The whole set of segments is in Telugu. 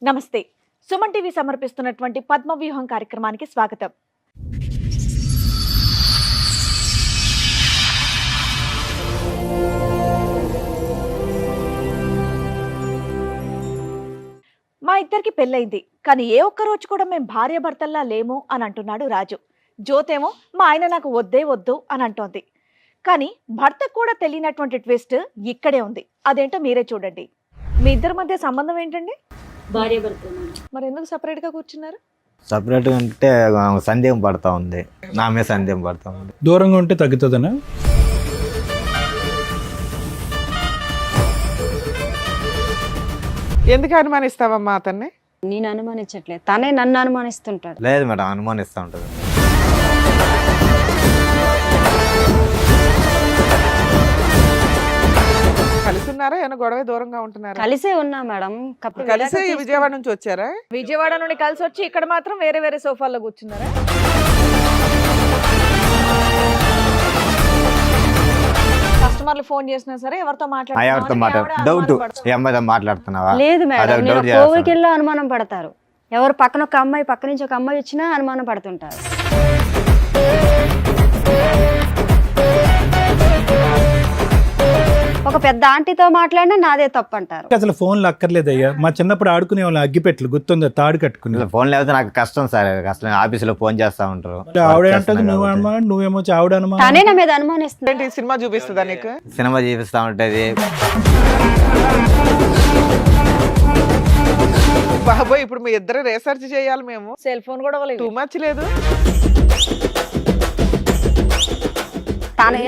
నమస్తే. సుమన్ టీవీ సమర్పిస్తున్నటువంటి పద్మవ్యూహం కార్యక్రమానికి స్వాగతం. మా ఇద్దరికి పెళ్ళైంది, కానీ ఏ ఒక్క రోజు కూడా మేము భార్యాభర్తల్లా లేము అని అంటున్నాడు రాజు. జ్యోతేమో మా ఆయన నాకు వద్దే వద్దు అని అంటోంది. కానీ భర్తకు కూడా తెలియనటువంటి ట్విస్ట్ ఇక్కడే ఉంది. అదేంటో మీరే చూడండి. మీ ఇద్దరి మధ్య సంబంధం ఏంటండి? భార్యాభర్త. మరి ఎందుకు సపరేట్ గా కూర్చున్నారు? సపరేట్ అంటే సందేహం పడతా ఉంది, నా మీద సందేహం పడతా ఉంది. దూరంగా ఉంటే తగ్గుతుందనా? ఎందుకు అనుమానిస్తావమ్మా అతన్ని? నేను అనుమానించట్లేదు, తనే నన్ను అనుమానిస్తుంటాడు. లేదు మేడం, అనుమానిస్తూ ఉంటుంది. కలిసి ఉన్నారా? ఏమైనా గొడవ దూరంగా ఉంటున్నారా? కలిసే ఉన్నా మేడం. కలిసే విజయవాడ నుంచి వచ్చారా? విజయవాడ నుండి కలిసి వచ్చి ఇక్కడ మాత్రం వేరే వేరే సోఫాల్లో కూర్చున్నారా? కస్టమర్లు ఫోన్ చేసినా సరే ఎవరితో డౌట్ ఈ అమ్మాయితో మాట్లాడుతున్నావా? లేదు మేడం, అదొక నేను doubt కోవికెళ్ళి అనుమానం పడతారు. ఎవరు పక్కన ఒక అమ్మాయి, పక్క నుంచి ఒక అమ్మాయి వచ్చినా అనుమానం పడుతుంటారు. ఒక పెద్ద ఆంటీతో మాట్లాడినా నాదే తప్పు అంటారు. అసలు ఫోన్లు అక్కర్లేదయ్యా. మా చిన్నప్పుడు ఆడుకునే వాళ్ళు అగ్గిపెట్లు గుర్తుందా? తాడు కట్టుకుని. ఫోన్ లేకపోతే నాకు కష్టం సార్. అసలు ఆఫీసులో ఫోన్ చేస్తా ఉంటారు. ఆవిడ అంటది నువ్వు అనుమానం, నువ్వేమో ఆవిడ అనుమానం. తనే నా మీద అనుమానిస్తుంది. ఏంటి సినిమా చూపిస్తుందా నీకు? సినిమా చూపిస్తా ఉంటది. బాబోయ్, ఇప్పుడు మీ ఇద్దరు రీసెర్చ్ చేయాలి మేము. సెల్ ఫోన్ కూడా టూ మచ్ లేదు.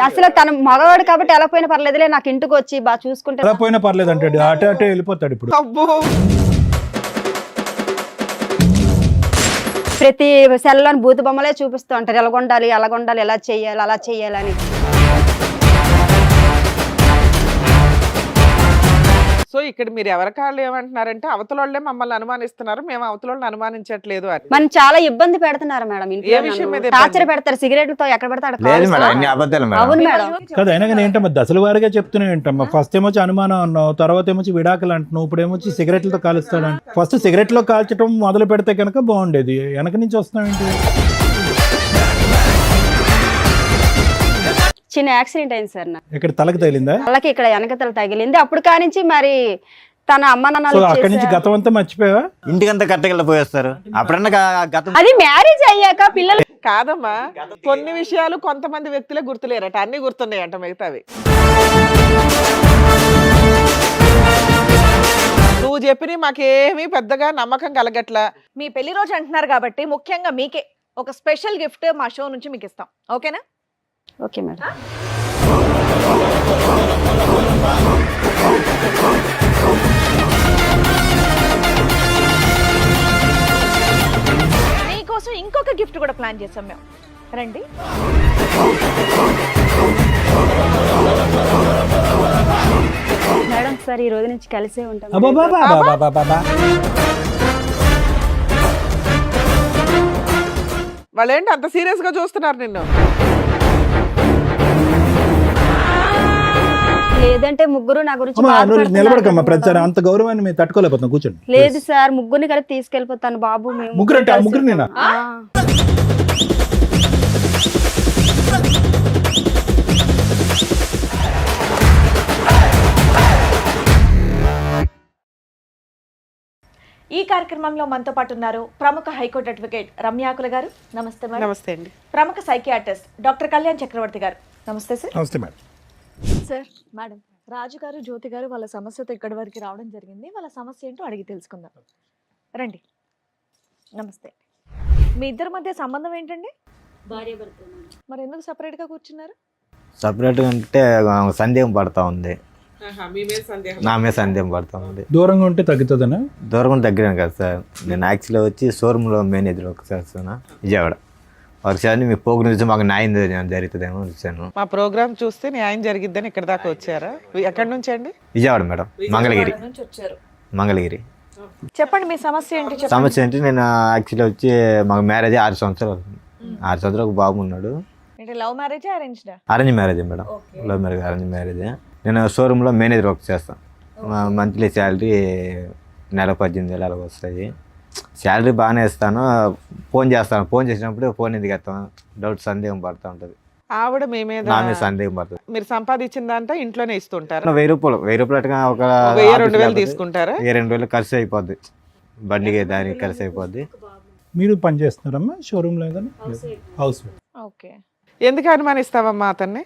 అసలు తన మగవాడు కాబట్టి ఎలా పోయినా పర్లేదులే, నాకు ఇంటికి వచ్చి బాగా చూసుకుంటే ఎలా పోయినా పర్లేదు అంటాడు. అటే వెళ్ళిపోతాడు. ఇప్పుడు అబ్బో, ప్రతి సెల్లోని బూతు బొమ్మలే చూపిస్తూ ఉంటారు. ఎలాగొండాలి, అలాగొండాలి, ఎలా చెయ్యాలి, అలా చెయ్యాలని. సో ఇక్కడ మీరు ఎవరి కాళ్ళు ఏమంటున్నారంటే అవతల వాళ్ళే మమ్మల్ని అనుమానిస్తున్నారు, మేము అవతల వాళ్ళని అనుమానించట్లేదు అని. మనం చాలా ఇబ్బంది పెడుతున్నారు మేడం. ఏ విషయం మీద టార్చర్ పెడతారు, సిగరెట్లతో ఎక్కడ పెడతాడు. లేదు మేడం, అన్ని అబద్ధాలు మేడం. అవును మేడం. కదా, అయినా కానీ ఏంటమ్మా దశల వారిగా చెప్తూనే ఏంటమ్మా. ఫస్ట్ ఏమొచ్చి అనుమానం అన్నావు, తర్వాత ఏమొచ్చి విడాకులు అంటున్నావు, ఇప్పుడు ఏమొచ్చి సిగరెట్లతో కాలుస్తాడు. ఫస్ట్ సిగరెట్లో కాల్చడం మొదలు పెడితే కనుక బాగుండేది. వెనక నుంచి వస్తున్నావేంటి? చిన్న యాక్సిడెంట్ అయింది సార్ నాకు. ఇక్కడ తలకు తగిలిందా? వాళ్ళకి ఇక్కడ వెనకతల తగిలింది. అప్పుడు కానించి మరి తన అమ్మ సో అక్కడి నుంచి గతం అంతా మర్చిపోయావా? ఇంటికంతా కట్టగల పోయేస్తారు. అప్పుడన్నా గతం అది మ్యారేజ్ అయ్యాక పిల్లలు కాదమ్మా, కొన్ని విషయాలు కొంతమంది వ్యక్తులే గుర్తులేరట, అన్ని గుర్తున్నాయంట మిగతావి. నువ్వు చెప్పిన మాకేమీ పెద్దగా నమ్మకం కలగట్లా. మీ పెళ్లి రోజు అంటున్నారు కాబట్టి ముఖ్యంగా మీకే ఒక స్పెషల్ గిఫ్ట్ మా షో నుంచి మీకు ఇస్తాం. ఓకేనా? Okay madam. మీకోసం ఇంకొక గిఫ్ట్ కూడా ప్లాన్ చేసాం మేము. రండి. మేడం సార్ ఈ రోజు నుంచి కలిసే ఉంటాం. అబ్బబ్బబ్బబ్బబ్బబ్బబ్బ. వాళ్ళేంటి అంత సీరియస్ గా చూస్తున్నారు నిన్ను? లేదంటే ముగ్గురు నా గురించి అమ్మా, నువ్వు బాధపడుతున్నారు నిలబడకమ్మా. కదా. ప్రతిసారి అంత గౌరవాన్ని మేము తట్టుకోలేకపోతున్నాం. కూర్చోండి. లేదు సార్, ముగ్గురిని కలిపి తీసుకెళ్ళిపోతాను బాబు. మేము ముగ్గురు అంటే ఆ కలిసి ముగ్గురు నేనా? ఆ. ఈ కార్యక్రమంలో మనతో పాటు ఉన్నారు ప్రముఖ హైకోర్టు అడ్వకేట్ రమ్యాకుల గారు. నమస్తే మేడం. నమస్తే అండి. ప్రముఖ సైకియాట్రిస్ట్ డాక్టర్ కళ్యాణ్ చక్రవర్తి గారు. నమస్తే సార్. నమస్తే మేడం. సార్, మేడం, రాజు గారు, జ్యోతి గారు వాళ్ళ సమస్యతో ఇక్కడి వరకు రావడం జరిగింది. వాళ్ళ సమస్య ఏంటో అడిగి తెలుసుకుందాం. రండి. నమస్తే. మీ ఇద్దరి మధ్య సంబంధం ఏంటండి? భార్యాభర్త. మరి ఎందుకు సపరేట్ గా కూర్చున్నారు? సపరేట్ అంటే సందేహం పడతా ఉంది, నా మీద సందేహం పడతా ఉంది. దూరంగా ఉంటే తగ్గుతుందనా? దూరం తగ్గినాను కదా సార్. నేను యాక్చువల్గా వచ్చి షోరూంలో మేనేజర్ ఒకసారి విజయవాడ. ఒకసారి మీ పోగు నుంచి మాకు న్యాయం జరుగుతుందేమో వచ్చాను. మా ప్రోగ్రామ్ చూస్తే న్యాయం జరిగిద్దని ఇక్కడ దాకా వచ్చారా? ఎక్కడి నుంచి అండి? విజయవాడ మేడం, మంగళగిరి. నుంచి వచ్చారు. మంగళగిరి. చెప్పండి మీ సమస్య ఏంటి? చెప్పండి. సమస్య ఏంటి, నేను యాక్చువల్గా వచ్చి మాకు మ్యారేజ్ 6 సంవత్సరాలు అవుతుంది. 6 సంవత్సరాలు ఒక బాబు ఉన్నాడు. లవ్ మ్యారేజ్ అరేంజ్డా? Arrange marriage madam. Love marriage, arrange marriage. నేను షోరూంలో మేనేజర్ వర్క్ చేస్తాను. మంత్లీ శాలరీ నెల 18,000 అలా వస్తాయి. శాలరీ బాగానే ఇస్తాను, ఫోన్ చేస్తాను. ఫోన్ చేసినప్పుడు ఫోన్ ఎందుకు ఎత్తాను, డౌట్ సందేహం పడుతూ ఉంటుంది. ఆవిడ మీ మీద నా మీద సందేహం పడుతుంది. మీరు సంపాదించిందంతా ఇంట్లోనే ఇస్తుంటారు. 1,000 రూపాయలు అటుగా ఒక 2,000 తీసుకుంటారా? 2,000 ఖర్చు అయిపోద్ది, బండికి దానికి ఖర్చు అయిపోద్ది. మీరు పని చేస్తున్నారమ్మా షోరూమ్ లో ఏదైనా? House okay. ఎందుకు అనుమానిస్తావమ్మా అతన్ని?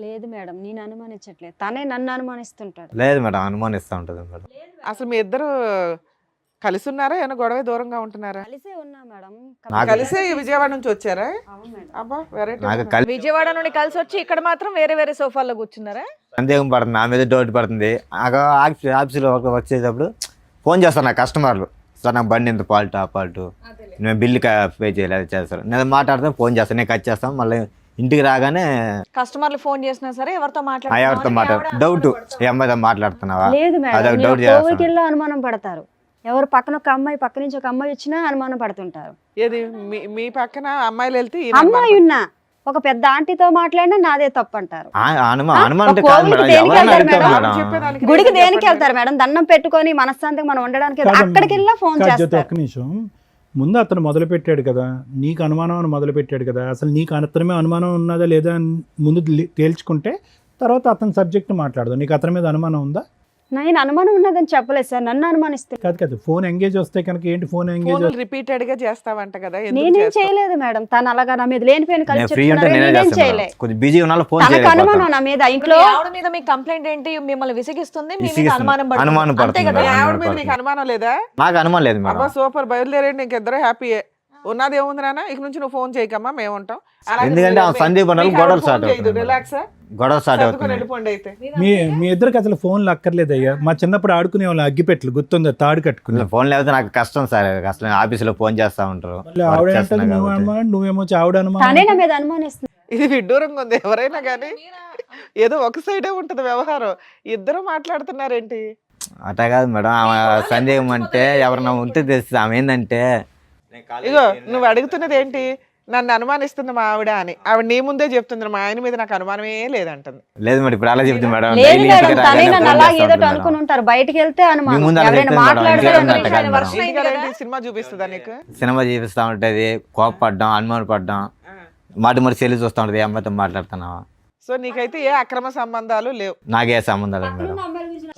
లేదు మేడం, నేను అనుమానించట్లేదు, తనే నన్ను అనుమానిస్తుంటాడు. లేదు మేడం, అనుమానిస్తూ ఉంటుంది మేడం. అసలు మీ ఇద్దరు కలిసి ఉన్నారా, ఏమైనా గొడవ దూరంగా ఉంటున్నారా? కలిసే ఉన్నా మేడం. కలిసే విజయవాడ నుంచి వచ్చారా? అవును మేడం. అబ్బా వెరైటీ. నాకు కలిసి విజయవాడ నుండి కలిసి వచ్చి ఇక్కడ మాత్రం వేరే వేరే సోఫాల్లో కూర్చున్నారా? సందేహం పడుతుంది, నా మీద డౌట్ పడుతుంది. ఆఫీస్లో వర్క్ చేసేటప్పుడు ఫోన్ చేస్తాను నా కస్టమర్లు, సార్ నాకు బండి ఎంత ఫాల్ట్, ఆ ఫాల్ట్, నేను బిల్లు పే చేయలేదు చేస్తారు. నేను మాట్లాడితే ఫోన్ చేస్తాను, నేను కట్ చేస్తాను. మళ్ళీ ఇంటికి రాగానే కస్టమర్లు ఫోన్ చేసినా సరే ఎవరితో ఎవరితో డౌట్, ఈ అమ్మాయితో మాట్లాడుతున్నావా, లేదు అదొక మేడం, డౌట్ కోవికిల్లో అనుమానం పడతారు. ఎవరు పక్కన ఒక అమ్మాయి, పక్క నుంచి ఒక అమ్మాయి వచ్చినా అనుమానం పడుతుంటారు. ఏది మీ పక్కన అమ్మాయిలు వెళ్తే ఈయన అమ్మాయి ఉన్నా ఒక పెద్ద ఆంటీతో మాట్లాడినా నాదే తప్పు అంటారు. అనుమానం అంటే ఒక కాదు కోవిల్కి మేడం, దేనికి ఎవరైనా వెళ్తారు అడుగుతారు మేడం? మేడం. చెప్పేదానికి గుడికి రీజన్ దేనికి చెప్పండి. వెళ్తారు మేడం? దండం పెట్టుకొని మనశ్శాంతికి మనం ఉండడానికి అక్కడికి వెళ్ళా ఫోన్ చేస్తారు. ఒక్క నిమిషం, ముందు అతను మొదలు పెట్టాడు కదా, నీకు అనుమానం అని మొదలు పెట్టాడు కదా, అసలు నీకు అతని అనుమానం ఉన్నదా లేదా అని ముందు తేల్చుకుంటే తర్వాత అతని సబ్జెక్ట్ మాట్లాడదు. నీకు అతని మీద అనుమానం ఉందా? నేను అనుమానం ఉన్నదని చెప్పలేదు సార్, నన్ను అనుమానిస్తే. కాదు ఫోన్ ఎంగేజ్ వస్తే కనుక ఏంటి, ఫోన్ ఎంగేజ్ ఫోన్ రిపీటెడ్ గా చేస్తావంట కదా, ఎందుకు నేనేం చేస్తావు? చేయలేదు మేడం, తను అలాగా నా మీద లేనిపోయిన నేను కలిసి ఫ్రీ ఉంటే చెప్తున్నారు, నేనే నేనేం చేస్తాను చేయలే. మేడం. కొంచెం బిజీ ఉన్నా ఫోన్ తనకు అనుమానం చేయలేకపోతాను. నా మీద. ఇప్పుడు ఇంట్లో మీ ఆవిడ మీద మీ కంప్లైంట్ ఏంటి? మిమ్మల్ని విసిగిస్తుంది, మీ మీద విసిగిస్తుంది. అనుమానం అనుమానం పడుతుంది. అంతే పడుతుంది కదా? మీ మేడం. ఆవిడ మీద నీకు అనుమానం లేదా? నాకు అనుమానం లేదు మేడం. అబ్బా సూపర్, బయలుదేరండి, ఇంకిద్దరు హ్యాపీయే. ఉన్నది ఏముంది నాన్న, ఇక నుంచి నువ్వు ఫోన్ చేయకమ్మా, మేము ఉంటాం. ఎందుకంటే ఆ సందీప్ అన్నాడు గొడవ స్టార్ట్ అవుతుంది. రిలాక్స్ గొడవ స్టార్ట్ అవుతుంది. వెళ్ళిపోండి అయితే. మీ ఇద్దరికి అసలు ఫోన్లు అక్కర్లేదు అయ్యా. మా చిన్నప్పుడు ఆడుకునే వాళ్ళు అగ్గిపెట్లు గుర్తుందా, తాడు కట్టుకుని. ఫోన్ లేకపోతే నాకు కష్టం సార్, కష్టం. ఆఫీసులో ఫోన్ చేస్తా ఉంటారు. మళ్ళీ ఆవిడ వర్క్ అంటే చేస్తున్నా నువ్వు కాబట్టి. అనుమానం, నువ్వేమో ఆవిడ తనే అనుమానం. నా మీద అనుమానిస్తుంది. ఇది విడ్డూరంగా ఉంది. ఎవరైనా కానీ ఏదో ఒక సైడే ఉంటది వ్యవహారం, ఇద్దరు మాట్లాడుతున్నారేంటి? అట్లా కాదు మేడం, ఆమె సందేహం అంటే ఎవరన్నా ఉంటే తెలుస్తుంది. ఆమె ఏంటంటే ఇగో నువ్వు అడుగుతున్నది ఏంటి, నన్ను అనుమానిస్తుంది మా ఆవిడ అని. ఆవిడ నీ ముందే చెప్తుంది, మా ఆయన మీద నాకు అనుమానమే లేదంటుంది. లేదు మేడం, ఇప్పుడు అలా చెప్తుంది మేడం. లేదు డైలీ మేడం, ఇంటికి తనే రాగానే నన్ను ఫోన్ అలా చేస్తా ఏదో ఉంటుంది అనుకుని మేడం. ఉంటారు. బయటికి వెళ్తే అనుమానం, మీ ముందు అలా ఎవరైనా చెప్తుంది మేడం, మాట్లాడితే ఇంటికి రాగానే అట్ట కాదు మేడం. వర్షం ఇంటికి వెళ్ళి సినిమా చూపిస్తుందా నీకు? సినిమా చూపిస్తా ఉంటది, కోపపడ్డం, అనుమానం పడ్డం, మరి సెల్లు చూస్తా ఉంటది, ఏ అమ్మాయితో మాట్లాడుతున్నావా. సో నీకైతే ఏ అక్రమ సంబంధాలు లేవు? నాకే సంబంధాలు లేదు మేడం.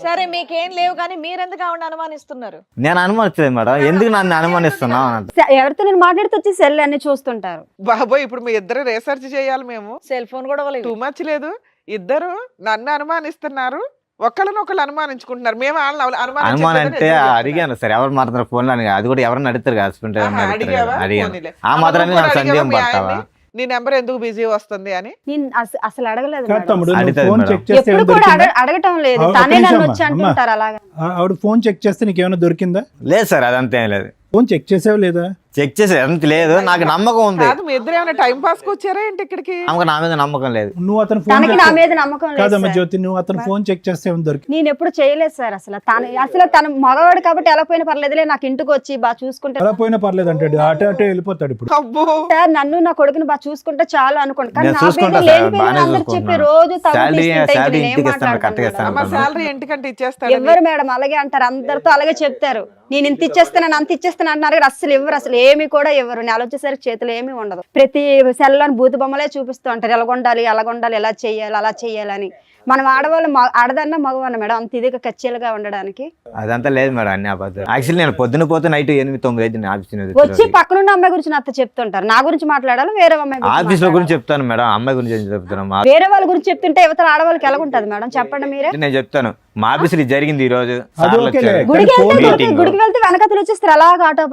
సరే మీకేం లేవు కానీ మీరెందుకు ఆవిడ అనుమానిస్తున్నారు? నేను అనుమానించలేదు మేడం, ఎందుకు నన్ను అనుమానిస్తున్నావు అని అంట. ఎవరితో నేను మాట్లాడితే వచ్చి సెల్ అన్ని చూస్తుంటారు. బాబోయ్, ఇప్పుడు మీ ఇద్దరు రీసెర్చ్ చేయాలి మేము. సెల్ ఫోన్ కూడా ఇవ్వలేదు. టూ మచ్ లేదు. ఇద్దరు నన్ను అనుమానిస్తున్నారు, ఒకళ్ళనొకళ్ళు అనుమానించుకుంటున్నారు. మేము వాళ్ళని అనుమానం అంటే అడిగాను సార్, ఎవరు మాట్లాడుతున్నారు ఫోన్ అని. అది కూడా ఎవరన్నా అడుగుతారు కదా, హస్బెండ్ అడిగావా? అడిగాను. పోనీలే. ఆ మాత్రాన్ని నాకు సందేహం పడతావా? నీ నెంబర్ ఎందుకు బిజీ వస్తుంది అని. నేను అసలు అడగలేదు కాదు మేడం. తమ్ముడు, నువ్వు అడుగుతాది ఫోన్ మేడం. చెక్ చేస్తే ఎప్పుడు ఏమైనా కూడా దొరికిందా? అడగటం లేదు, ఒక్క తనే నిమిషం నన్ను అమ్మా, వచ్చి అమ్మా. అంటుంటారు అలాగా. ఆవిడ ఫోన్ చెక్ చేస్తే నీకేమైనా దొరికిందా? లేదు సార్, అదంతా ఏం లేదు. ఫోన్ చెక్ చేసావు లేదా? చెక్ చేసి అంత లేదు, నాకు నమ్మకం ఉంది. కాదు, మీ ఇద్దరు ఏమైనా టైం పాస్ కి వచ్చారా ఏంటి ఇక్కడికి? ఆమెకు నా మీద నమ్మకం లేదు. నువ్వు అతను ఫోన్ తనకి నా మీద నమ్మకం లేదు కాదమ్మా సార్. జ్యోతి, నువ్వు అతను ఫోన్ చెక్ చేస్తే ఏమైనా దొరికి? నేను ఎప్పుడు చేయలేదు సార్. అసలు తన మగవాడు కాబట్టి ఎలా పోయినా పర్లేదులే, నాకు ఇంటికి వచ్చి బాగా చూసుకుంటే అలా పోయినా పర్లేదు అంటాడు, అటే అటే వెళ్ళిపోతాడు. ఇప్పుడు అబ్బో, సార్ నన్ను నా కొడుకుని బాగా చూసుకుంటే చాలు అనుకోండి. కానీ నేను నా చూసుకుంటా పేరు సార్, లేని పేరు బాగానే అందరూ చెప్పి చూసుకుంటున్నాను. రోజు తగులు శాలరీ తీసుకుంటే శాలరీ ఇంక ఇంటికి నేనేం ఇస్తాను, కరెక్ట్గా మాట్లాడతాను ఇస్తాను. అమ్మ శాలరీ ఇంటికంటే ఇచ్చేస్తాడు. ఎవరు మేడం అలాగే అంటారు, అందరితో అలాగే చెప్తారు. నేను ఇంత ఇచ్చేస్తాను అంత ఇచ్చేస్తాను అంటున్నారు కానీ అసలు ఇవ్వరు, అసలు ఏమి కూడా ఇవ్వరు. నెల వచ్చేసరికి చేతిలో ఏమీ ఉండదు. ప్రతి సెల్లోని భూత బొమ్మలే చూపిస్తూ ఉంటారు, ఎలాగొండాలి అలాగొండాలి, ఎలా చెయ్యాలి అలా చెయ్యాలని. మనం ఆడవాళ్ళు ఆడదన్నా మగవన్న మేడం అంత ఇదిగా కచ్చేలుగా ఉండడానికి. అదంతా లేదు మేడం, అన్ని అబద్ధాలు. యాక్చువల్లీ నేను పొద్దున పోతే నైట్ 8-9 అయితే ఆఫీస్ వచ్చి పక్కనున్న అమ్మాయి గురించి నాతో చెప్తుంటారు. నా గురించి మాట్లాడాలి, వేరే అమ్మాయి గురించి ఆఫీస్ లో మాట్లాడాలా? గురించి చెప్తాను మేడం, అమ్మాయి గురించి ఏం చెప్తాను. వేరే వాళ్ళ గురించి చెప్తుంటే యువతల ఆడవాళ్ళకి ఎలా ఉంటుంది మేడం చెప్పండి మీరే. నేను చెప్తాను, మా ఆఫీస్ లో జరిగింది ఈ రోజు. అది సార్లు ఓకేలే. వచ్చారు. గుడికి ఫోన్ వెళ్తే మీటింగ్. గుడికి వెళ్తే వెనకతలు వచ్చేస్తారు అలాగ ఆటో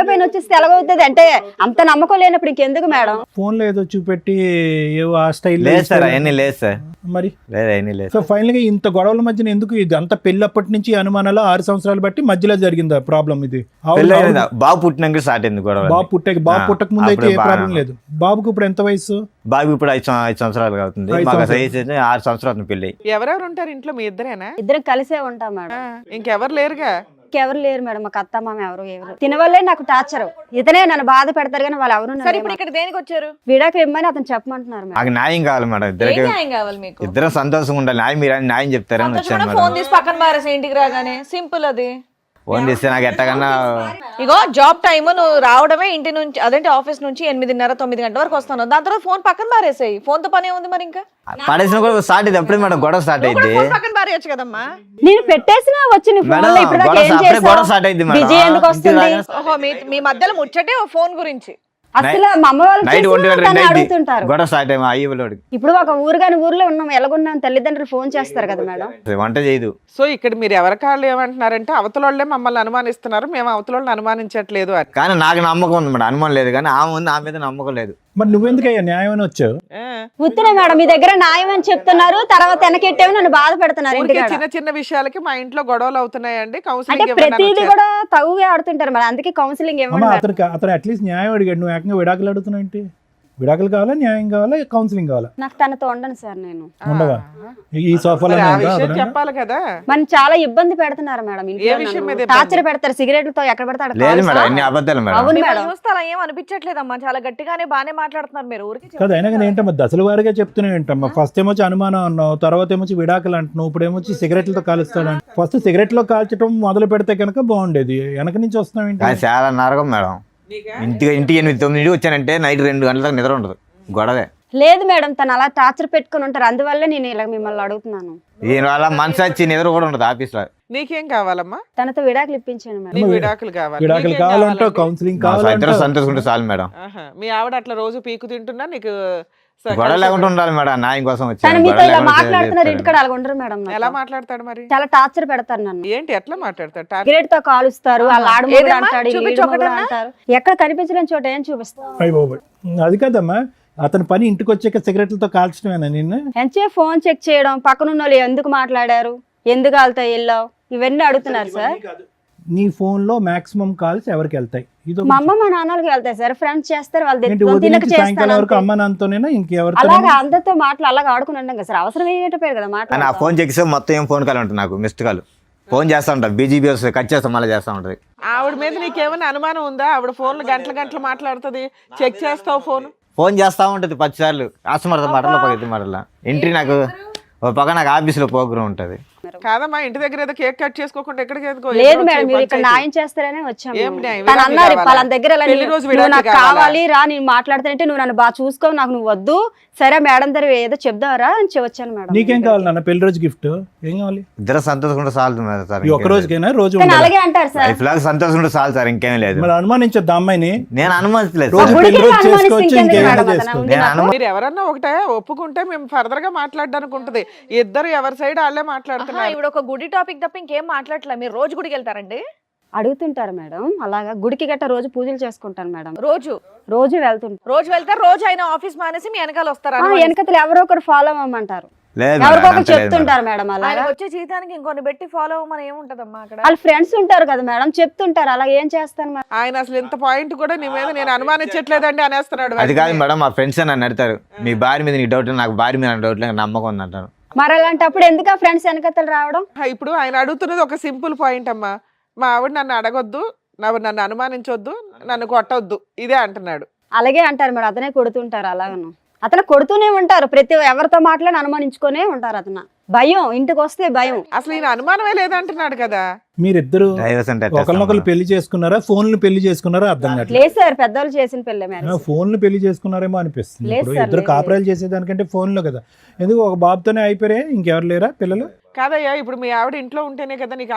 పైన వచ్చేస్తే ఎలాగవుతుంది అంటే అంత నమ్మకం లేనప్పుడు ఇంకెందుకు మేడం. ఫోన్ లో ఏదో చూపెట్టి ఏవో ఆ స్టైల్ లేదు సార్, అవన్నీ లేదు సార్, మరి. లేదు అవన్నీ లేదు. సో ఫైనల్ గా ఇంత గొడవల మధ్యన ఎందుకు ఇది అంత పెళ్ళప్పటి నుంచి అనుమానాలు 6 సంవత్సరాలు బట్టి మధ్యలో జరిగిందా ప్రాబ్లం ఇది? పెళ్ళి అయిందా? బాబు పుట్టినాక స్టార్ట్ అయింది గొడవ. బాబు పుట్టక ముందు అయితే ఏ అప్పుడు ప్రాబ్లం బాగా లేదు. బాబుకు ఇప్పుడు ఎంత వయసు? బాబు ఇప్పుడు 5 సంవత్సరాలు అవుతుంది. 5 మాకు సంవత్సరాలు. వయసు అయితే 6 సంవత్సరాలు పెళ్ళి. ఎవరెవరు ఉంటారు ఇంట్లో? మీ ఇద్దరేనా? ఇద్దరం కలిసే ఉంటాం మేడం. ఇంకెవరు లేరుగా? ఇంకెవరు లేరు మేడం, మాకు అత్త మామ ఎవరు తినవల్లే నాకు టార్చర్. ఇతనే నన్ను బాధ పెడతారు కానీ వాళ్ళు ఎవరు సరే ఇప్పుడు ఇక్కడ దేనికి వచ్చారు? విడాకు ఇమ్మని అతను చెప్పమంటున్నారు మేడం. నాకు న్యాయం కావాలి మేడం, ఏం ఇద్దరికి న్యాయం కావాలి మీకు? ఇద్దరం సంతోషంగా ఉండాలి. న్యాయం మీరు న్యాయం చెప్తారని వచ్చాను సంతోషంగా మేడం. ఫోన్ తీసి పక్కన మారేసి ఇంటికి రాగానే సింపుల్ అది. ఫోన్ చేస్తే నాకు ఎట్టకన్నా ఇగో జాబ్ టైమ్ నువ్వు రావడమే ఇంటి నుంచి అదేంటి ఆఫీస్ నుంచి 8:30 9 గంటల వరకు వస్తాను, దాని తర్వాత ఫోన్ పక్కన పారేసాయి. ఫోన్ తో పని ఉంది మరి ఇంకా పడేసిన కూడా స్టార్ట్ అయింది అప్పుడే మేడం, గొడవ స్టార్ట్ అయింది ఫోన్ పక్కన పారేయచ్చు కదమ్మా. నేను పెట్టేసినా వచ్చి నీ ఫోన్ లో ఇప్పుడు దాకా ఏం గొడవ స్టార్ట్ అయింది చేసావు? బిజీ ఎందుకు వస్తుంది? ఓహో మీ మధ్యలో ముచ్చటే ఫోన్ గురించి. అసలు మా అమ్మ వాళ్ళు నైట్ 1 చేసినా తను అడుగుతుంటారు. గొడవ స్టార్ట్ అయ్యి అయ్యలోడికి ఇప్పుడు ఒక ఊరు కాని ఊర్లో ఉన్నాం, ఎలాగున్నాం తల్లిదండ్రులు ఫోన్ చేస్తారు కదా మేడం. వంట చేయదు. సో ఇక్కడ మీరు ఎవరికాళ్ళు ఏమంటున్నారంటే అవతలోళ్ళే మమ్మల్ని అనుమానిస్తున్నారు, మేము అవతలోళ్ళని అనుమానించట్లేదు అని. కానీ నాకు నమ్మకం ఉంది మేడం, అనుమానం లేదు. కానీ ఆమె ఉంది, ఆమె మీద నమ్మకం లేదు. మరి నువ్వెందుకయ్యా న్యాయం అని వచ్చావు? ఉత్తరే మేడం మీ దగ్గర న్యాయం అని చెప్తున్నారు, తర్వాత వెనకెట్టేవి నన్ను బాధ పెడుతున్నారు. ఊరికే ఇంటికాడ చిన్న చిన్న విషయాలకి మా ఇంట్లో గొడవలు అవుతున్నాయండి, అంటే కౌన్సిలింగ్ ప్రతిదీ కూడా తగువే ఆడుతుంటారు మరి, అందుకే కౌన్సిలింగ్ అమ్మ ఇవ్వండి. అతను అట్లీస్ట్ న్యాయం అడిగాడు, నువ్వు ఏకంగా విడాకులు అడుగుతున్నావు ఏంటి? విడాకులు కావాలా, న్యాయం కావాలా, కౌన్సిలింగ్ కావాలా? నాకు తనతో ఉండను సార్ నేను. ఉండవా? ఈ సోఫాలో ఆ విషయం చెప్పాలి కదా. మన చాలా ఇబ్బంది పెడుతున్నారు మేడం, ఏ విషయం మీద ఇబ్బంది? టార్చర్ పెడతారు, సిగరెట్లతో ఎక్కడ పెడతాడు. లేదు మేడం, అన్ని అబద్ధాలు మేడం. అవును మిమ్మల్ని మేడం. చూస్తే అలా ఏం అనిపించట్లేదమ్మా, చాలా గట్టిగానే బానే మాట్లాడుతున్నారు మీరు. ఊరికి కదా అయినా కానీ ఏంటమ్మా దశల వారిగా చెప్తున్నావు ఏంటమ్మా? ఫస్ట్ ఏమొచ్చి అనుమానం అన్నావు, తర్వాత ఏమొచ్చి విడాకులు అంటున్నావు, ఇప్పుడు ఏమొచ్చి సిగరెట్లతో కాలుస్తాడు. ఫస్ట్ సిగరెట్లో కాల్చడం మొదలు పెడితే కనుక బాగుండేది, వెనక నుంచి వస్తున్నావు ఏంటి? కానీ చాలా నరకం మేడం. ఇంటికి 8 9 వచ్చానంటే నైట్ 2 గంటలకు నిద్ర ఉండదు, గొడవే. లేదు మేడం, తను అలా టార్చర్ పెట్టుకుని ఉంటారు, అందువల్ల నేను ఇలా మిమ్మల్ని అడుగుతున్నాను. దీనివల్ల మనసు వచ్చి నిద్ర కూడా ఉండదు ఆఫీస్ లో. నీకేం కావాలమ్మా? తనతో విడాకులు ఇప్పించాను మేడం. నీకు విడాకులు కావాలి. విడాకులు నీకేం కావాలంటావు, కావాలండి? కౌన్సిలింగ్ ఇద్దరు కావాలంటావు. సంతోషంటే చాలు మేడం. ఆహా. మీ ఆవిడ అట్లా రోజు పీకు తింటున్నా నీకు గొడవ లేకుండా ఉండాలి మేడం, న్యాయం కోసం తను వచ్చాను. మీతో గొడవ ఇలా లేకుండా మాట్లాడుతున్నారు, చేస్తాడు. ఇంటికాడ అలా ఉండరు మేడం. నాతో. ఎలా మాట్లాడతాడు మరి? చాలా టార్చర్ పెడతారు నన్ను. ఏంటి ఎట్లా మాట్లాడతాడు? సిగరెట్ తో కాలుస్తారు, వాళ్ళ ఆడమొగుడు ఏదమ్మా? అంటాడు, చూపించు ఈడు మొగుడు ఒకటన్నా? అంటారు. ఎక్కడ కనిపించలేని చోట ఏం చూపిస్తారు? అయ్య బాబోయ్. అది కాదమ్మా, అతని పని ఇంటికి వచ్చాక సిగరెట్లతో కాల్చడమేనా నిన్ను? ఎంచే ఫోన్ చెక్ చేయడం, పక్కన ఉన్న వాళ్ళు ఎందుకు మాట్లాడారు, ఎందుకు వాళ్ళతో వెళ్ళావు, ఇవన్నీ అడుగుతున్నారు సార్. నీ ఫోన్ లో మాక్సిమం కాల్స్ ఎవరికి వెళ్తాయి? ఇది మా అమ్మ మా నాన్నలకి వెళ్తాయి సార్, ఫ్రెండ్స్ చేస్తారు, వాళ్ళు ఏంటి తెచ్చుకొని ఉదయం తినక నుంచి సాయంకాలం వరకు చేస్తాను. అమ్మ నాన్నతోనేనా ఇంకెవరితో? అలాగా అందరితో మాటలు అలాగా ఆడుకుని ఉంటాం కదా సార్, అవసరం ఏంటో కదా కానీ మాట్లాడు. ఆ ఫోన్ చెక్కిస్తే మొత్తం ఏం ఫోన్ కాల్ ఉంటుంది, నాకు మిస్డ్ కాల్. ఫోన్ చేస్తా ఉంటా, బీజీబీ వస్తుంది, కట్ చేస్తా మళ్ళీ చేస్తా ఉంటది. ఆవిడ మీద నీకేమైనా అనుమానం ఉందా? ఆవిడ ఫోన్లు గంటలు మాట్లాడుతుంది, చెక్ చేస్తావు ఫోన్ చేస్తా ఉంటది 10 సార్లు. ఆస్తమాడతా మాటలో పది మాటల ఎంట్రీ. నాకు ఒక పక్క నాకు ఆఫీస్ లో ప్రోగ్రామ్ ఉంటది. కాదమ్మా, ఇంటి దగ్గర ఏదో కేక్ కట్ చేసుకోకుండా ఎక్కడికి ఎందుకో? లేదు మేడం, మీరు ఇక్కడ న్యాయం చేస్తారనే వచ్చాము. ఏం న్యాయం? తను విడాకులు అన్నారు కావాలా? వాళ్ళ దగ్గర ఇలా పెళ్లి రోజు నువ్వు విడాకులు నాకు కావాలా? కావాలి రా, నేను మాట్లాడుతానంటే నువ్వు నన్ను బాగా చూసుకో, నాకు నువ్వు వద్దు, సరే మేడం దగ్గర ఏదో చెప్దావరా అని వచ్చాను మేడం. నీకేం కావాలి నాన్న? పెళ్లి రోజు గిఫ్ట్ ఏం కావాలి? ఇద్దరు సంతోషంగా చాలు మేడం సార్. ఈ ఒక్క రోజుకైనా రోజు కానీ ఉండాలా? అలాగే అంటారు సార్. లైఫ్ లాగా సంతోషంగా చాలు సార్, ఇంకేం లేదు. మరి అనుమానించొద్దు అమ్మాయిని. నేను అనుమతిలేదు రోజు సార్. పెళ్లి రోజు గుడికి చేసుకోవచ్చు, అనుమానిస్తే ఇంకేమైనా ఇంకెందుకు మేడం చేసుకోవచ్చు. నేను అనుమతి మీరు ఎవరన్నా ఒకటే ఒప్పుకుంటే మేము ఫర్దర్ గా మాట్లాడడానికి ఉంటది. ఇద్దరు ఎవరి సైడ్ వాళ్ళే మాట్లాడుతున్నారు. ఇప్పుడు ఒక గుడి టాపిక్ తప్ప ఇంకేం మాట్లాడలే. మీరు రోజు గుడికి వెళ్తారండి? అడుగుతుంటారు మేడం, అలాగా గుడికి గట్ట రోజు పూజలు చేసుకుంటాను మేడం, రోజు రోజు వెళ్తుంటారు. రోజు వెళ్తారు, రోజు అయినా ఆఫీస్ మానేసి మీ వెనకాల వస్తారా? వెనకతలు ఎవరో ఒకరు ఫాలో అవ్వమంటారు, లేదు ఎవరికో మేడం, ఒకరు అంత లేదు మేడం. చెప్తుంటారు మేడం. అలా ఆయన వచ్చే జీతానికి ఇంకొన్ని పెట్టి ఫాలో అవ్వమని ఏముంటదమ్మా అక్కడ? వాళ్ళ ఫ్రెండ్స్ ఉంటారు కదా మేడం, చెప్తుంటారు, అలా ఏం చేస్తాను మరి. ఆయన అసలు ఇంత పాయింట్ కూడా నీ మీద నేను అనుమానించట్లేదండి అనేస్తున్నాడు. అది కాదు మేడం, మా ఫ్రెండ్స్ నన్ను అడతారు, మీ భార్య మీద నీకు డౌట్, నాకు భార్య మీద డౌట్ లేదు, నమ్మకం ఉంది అంటారు. మరి అలాంటప్పుడు ఎందుకు ఆ ఫ్రెండ్స్ వెనకతలు రావడం? ఇప్పుడు ఆయన అడుగుతున్నది ఒక సింపుల్ పాయింట్ అమ్మా, మా ఆవిడ నన్ను అడగొద్దు, నన్ను అనుమానించొద్దు, నన్ను కొట్టొద్దు, ఇదే అంటున్నాడు. అలాగే అంటారు మేడం, అతనే కొడుతుంటారు, అలాగను అతను కొడుతూనే ఉంటారు, ప్రతి ఎవరితో మాట్లాడి అనుమానించుకునే ఉంటారు. అతను భయం, ఇంటికి వస్తే భయం. అసలు ఈయన అనుమానమే లేదంటున్నాడు కదా. మీరిద్దరు డైవర్స్ అంటే ఎట్లా ఒకరినొకరు ఇస్తాం పెళ్లి చేసుకున్నారా, ఫోన్లు పెళ్లి చేసుకున్నారా? అర్థం కావట్లేదు. లేదు సార్, పెద్దవాళ్ళు చేసిన పెళ్ళే మేడం. ఫోన్లు పెళ్లి చేసుకున్నారేమో అనిపిస్తుంది. లేదు ఇప్పుడు సార్, ఇద్దరు లేదు. కాపురాలు చేసేదానికంటే ఫోన్లో కదా. ఎందుకు ఒక బాబుతోనే అయిపోయారే, ఇంకెవరు లేరా పిల్లలు? కాదయ్యా, ఇప్పుడు మీ ఆవిడ ఇంట్లో ఉంటేనే కదా నీకు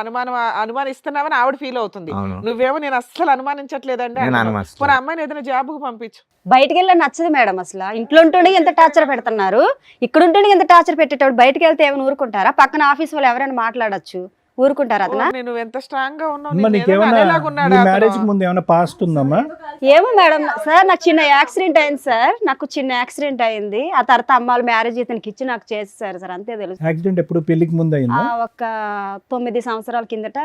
అనుమానిస్తున్నావని ఆవిడ ఫీల్ అవుతుంది. అవును. నువ్వేమో నేను అస్సలు అనుమానించట్లేదండి నేను అంటున్నావు. అనుమానిస్తలేదు. పోనీ అమ్మాయిని ఏదైనా జాబ్కు పంపించు. బయటికి వెళ్ళి నచ్చదు మేడం, అసలు ఇంట్లో ఉంటుండే ఎంత టార్చర్ పెడుతున్నారు, ఇక్కడ ఉంటుండే ఎంత టార్చర్ పెట్టేటప్పుడు బయటకు వెళ్తే ఏమైనా ఊరుకుంటారా? పక్కన ఆఫీస్ వాళ్ళు ఎవరైనా మాట్లాడొచ్చు, ఊరుకుంటారా అతను? నువ్వు ఎంత స్ట్రాంగ్ గా ఉన్నావు, అమ్మా నిన్ను ఏదో నీకేమన్నా అనేలాగున్నాడు నీ అతను. మ్యారేజ్ ముందు ఏమైనా పాస్ట్ ఉందమ్మా? ఏమో మేడం సార్, నాకు చిన్న యాక్సిడెంట్ అయింది సార్, నాకు చిన్న యాక్సిడెంట్ అయింది. ఆ తర్వాత అమ్మాళ్ళు మ్యారేజ్ ఇతనికి ఇచ్చి నాకు చేసేసారు సార్, అంతే తెలుసు. యాక్సిడెంట్ ఎప్పుడు పెళ్లికి ముందు అయిందా? ఒక 9 సంవత్సరాల కిందట.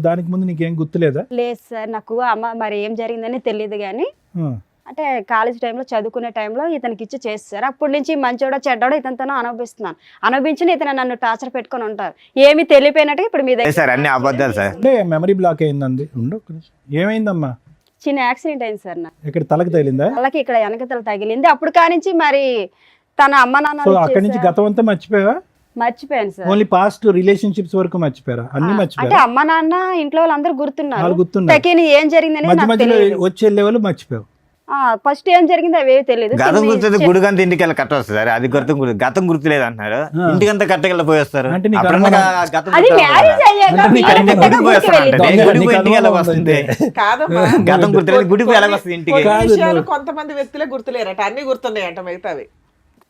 దానికి ముందు నీకేం గుర్తులేదా? లేదు సార్, నాకు అమ్మ మరి ఏం జరిగిందని తెలియదు కానీ, ఆ. అంటే కాలేజ్ టైంలో చదువుకునే టైంలో ఇతనికి ఇచ్చి చేస్తారు. అప్పటి నుంచి మంచోడో చెడ్డోడో ఇతనితోనో అనుభవిస్తున్నాను, అనుభవించి ఇతను నన్ను టార్చర్ పెట్టుకొని ఉంటారు. ఏమి తెలియపోయినట్టు ఇప్పుడు మీ లేదు దగ్గర సార్, అన్ని అబద్ధాలు సార్. అంటే మెమరీ బ్లాక్ అయిందండి. ఉండు ఒక్క నిమిషం. ఏమైందమ్మా? చిన్న యాక్సిడెంట్ అయింది సార్, నాకు ఇక్కడ తలకు తగిలిందా? వాళ్ళకి ఇక్కడ వెనకతల తగిలింది. అప్పుడు కానించి మరి తన అమ్మ సో నాన్న అక్కడి నుంచి గతం అంతా మర్చిపోయావా? మర్చిపోయాను సార్. ఓన్లీ పాస్ట్ రిలేషన్షిప్స్ వరకు మర్చిపోయారా? అన్ని అంటే మర్చిపోయారా? అమ్మ నాన్న ఇంట్లో వాళ్ళందరూ గుర్తున్నారు. వాళ్ళు గుర్తున్నారు. తకిని ఏం జరిగిందని మధ్య నాకు మధ్యలో తెలియదు. వచ్చే లెవెల్ మర్చిపోయావు. ఫస్ట్ ఏం జరిగింది అవేవి తెలియదు. గతం గుర్తుంది, గుడికంతా ఇంటికి వెళ్ళి కట్ట వస్తుంది సార్. అది గతం గుర్తులేదు అంటున్నారు, ఇంటికంతా కట్టకెళ్ళి పోయేస్తారు. అంటే నీకు అప్పుడన్నా అనుమానం- గతం అది గుర్తు మ్యారేజ్ అయ్యాక అంటే నీకు పిల్లలు అనుమానం పుట్టాక గుడికి గుడికి పోయేస్తారంటే వెళ్ళిద్దాం. గుడికి నీకు ఇంటికి ఎలా అనుమానం వస్తుంది? కాదమ్మా గతం గుర్తులేదు, గుడికి ఎలా వస్తుంది ఇంటికి? కొన్ని కాదు, విషయాలు నువ్వు- కొంతమంది వ్యక్తులే గుర్తులేరట, అన్ని గుర్తున్నాయంట మిగతావి.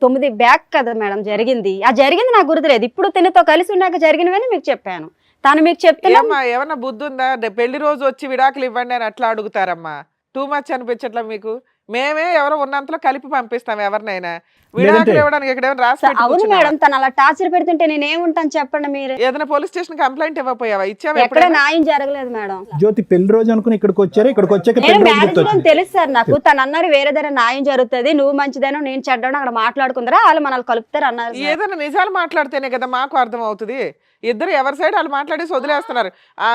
9 బ్యాక్ కదా మేడం జరిగింది. ఆ జరిగింది నాకు గుర్తులేదు. ఇప్పుడు తినతో కలిసి ఉన్నాక జరిగినవని మీకు చెప్పాను. తను మీకు చెప్తున్నా ఏమ్మా ఏమన్నా బుద్ధి ఉందా? పెళ్లి రోజు వచ్చి విడాకులు ఇవ్వండి అని అట్లా అడుగుతారమ్మా. టూ మచ్ అనిపించట్లా మీకు? మేమే ఎవరో ఉన్నంతలో కలిపి పంపిస్తాం ఎవరినైనా. విడాకులు ఇవ్వడానికి ఇక్కడ ఏమైనా రాసి పెట్టి అవును కూర్చున్నావా? మేడం, తను అలా టార్చర్ పెడుతుంటే నేను ఏముంటాను చెప్పండి మీరు. ఏదైనా పోలీస్ స్టేషన్ కంప్లైంట్ ఇవ్వపోయావా? ఇచ్చావా ఎక్కడ ఎప్పుడైనా? న్యాయం జరగలేదు మేడం. జ్యోతి పెళ్లి రోజు అనుకుని ఇక్కడికి వచ్చారా? ఇక్కడికి వచ్చాక నేను పెళ్లి రోజు మ్యారేజ్ లో గుర్తొచ్చింది. తెలుసు సార్ నాకు. తను అన్నారు వేరే దగ్గర న్యాయం జరుగుతుంది, నువ్వు మంచిదేనో నేను చెడ్డానో అక్కడ మాట్లాడుకుందరా, వాళ్ళు మనల్ని కలుపుతారు అన్నారు సార్. ఏదైనా నిజాలు మాట్లాడితేనే కదా మాకు అర్థం అవుతుంది. ఇద్దరు ఎవరి సైడ్ వాళ్ళు మాట్లాడేసి వదిలేస్తున్నారు.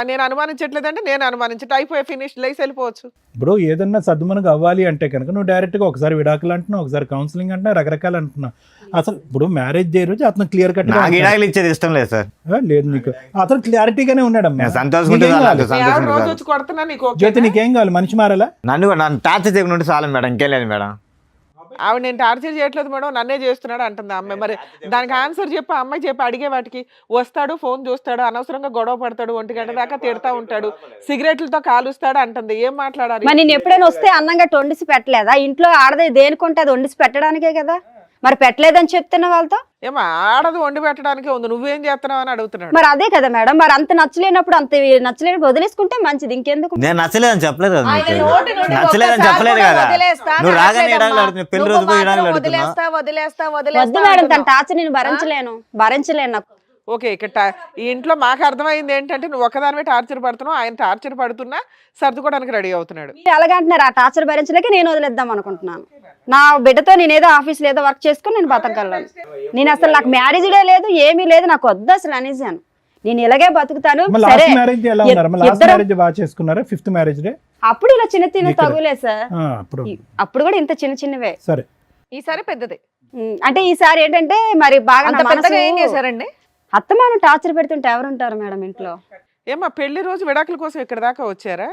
నేను అనుమానించట్లేదంటే నేను అనుమానించట అయిపోయి ఫినిష్ లేసి వెళ్ళిపోవచ్చు. బ్రో ఏదన్నా సద్దుమనకు అవ్వాలి అంటే కనుక నువ్వు డైరెక్ట్గా ఒకసారి విడాకులు అంటున్నావు, ఒకసారి కౌన్సిలింగ్ అంటున్నావు, రకరకాలు అంటున్నావు. అసలు ఇప్పుడు మ్యారేజ్ డే రోజు అతను క్లియర్ కట్ నాకు విడాకులు ఇచ్చేది ఇష్టం లేదు సార్. లేదు, నీకు అతను క్లారిటీగానే ఉన్నాడమ్మా. నేను సంతోషంగా నీకేం కావాలి? మీ ఆవిడ రోజు వచ్చి కొడుతున్నా నీకు ఓకేనా? జ్యోతి నీకేం కావాలి? మనిషి మారాలా? నన్ను టార్చర్ చేయకుండా చాలు మేడం, ఇంకేం లేదు మేడం. ఆవిడ నేను టార్చర్ చేయట్లేదు మేడం, నన్నే చేస్తున్నాడు అంటుంది ఆ అమ్మాయి. మరి దానికి ఆన్సర్ చెప్పి ఆ అమ్మాయి చెప్పి అడిగే వాటికి వస్తాడు, ఫోన్ చూస్తాడు, అనవసరంగా గొడవ పడతాడు, 1 గంట దాకా తిడతా ఉంటాడు, సిగరెట్లతో కాలుస్తాడు అంటుంది. ఏం మాట్లాడాలి? మరి నేను ఎప్పుడైనా వస్తే అన్నంగా వండిసి పెట్టలేదా? ఇంట్లో ఆడది దేనికుంటే అది వండిసి పెట్టడానికే కదా. మరి పెట్టలేదని చెప్తున్న వాళ్ళతో ఏమో ఆడదు వండి పెట్టడానికే ఉంది, నువ్వేం చేస్తున్నావు అని అడుగుతున్నాడు. మరి అదే కదా మేడం. మరి అంత నచ్చలేనప్పుడు అంత నచ్చలేనప్పుడు వదిలేసుకుంటే మంచిది, ఇంకెందుకు. నేను నచ్చలేదని చెప్పలేదు కదా ఆయన నీకు. నోటి నుండి నచ్చలేదని ఒక్కసారి చెప్పలేదు కూడా కదా. వదిలేస్తా నువ్వు రాగానే అనట్లేదమ్మా. విడాకులు అడుగుతున్నావు, పెళ్లి రోజు నువ్వు పోయి మాత్రం విడాకులు అడుగుతున్నావు. వద్దు మేడం, తన టార్చర్ నేను భరించలేను నాకు. ఓకే, ఇక్కడ ఈ ఇంట్లో మాకు అర్థమైంది ఏంటంటే నువ్వు ఒకదానివే టార్చర్ పడుతున్నావు, ఆయన టార్చర్ పడుతున్నా సర్దుకోవడానికి రెడీ అవుతున్నాడు. మీరు అలాగంటున్నారు, ఆ టార్చర్ భరించలేక నేను వదిలేద్దాం అనుకుంటున్నాను. నా బిడ్డతో నేను ఏదో ఆఫీస్ ఏదో వర్క్ చేసుకుని నేను బతకగలను. నేను అసలు నాకు మ్యారేజ్ డే లేదు, ఏమీ లేదు, నాకు వద్దు అసలు అనేసాను. నేను ఇలాగే బతుకుతాను. సరే లాస్ట్ మ్యారేజ్ ఎలా ఉన్నారు? లాస్ట్ ఇద్దరం- మ్యారేజ్ బాగా చేసుకున్నారా? 5th మ్యారేజ్ డే అప్పుడు ఇలా చిన్న తగులే సార్. అప్పుడు అప్పుడు కూడా ఇంత చిన్నవే. సరే. ఈసారి పెద్దది. అంటే ఈసారి ఏంటంటే మరి బాగా అంత నా పెద్దగా ఏం మనసు- చేశారండి? అత్తమాను టార్చర్ పెడుతుంటే ఎవరుంటారు మేడం ఇంట్లో? ఏమ్మా పెళ్లి రోజు విడాకుల కోసం ఇక్కడ దాకా వచ్చారా?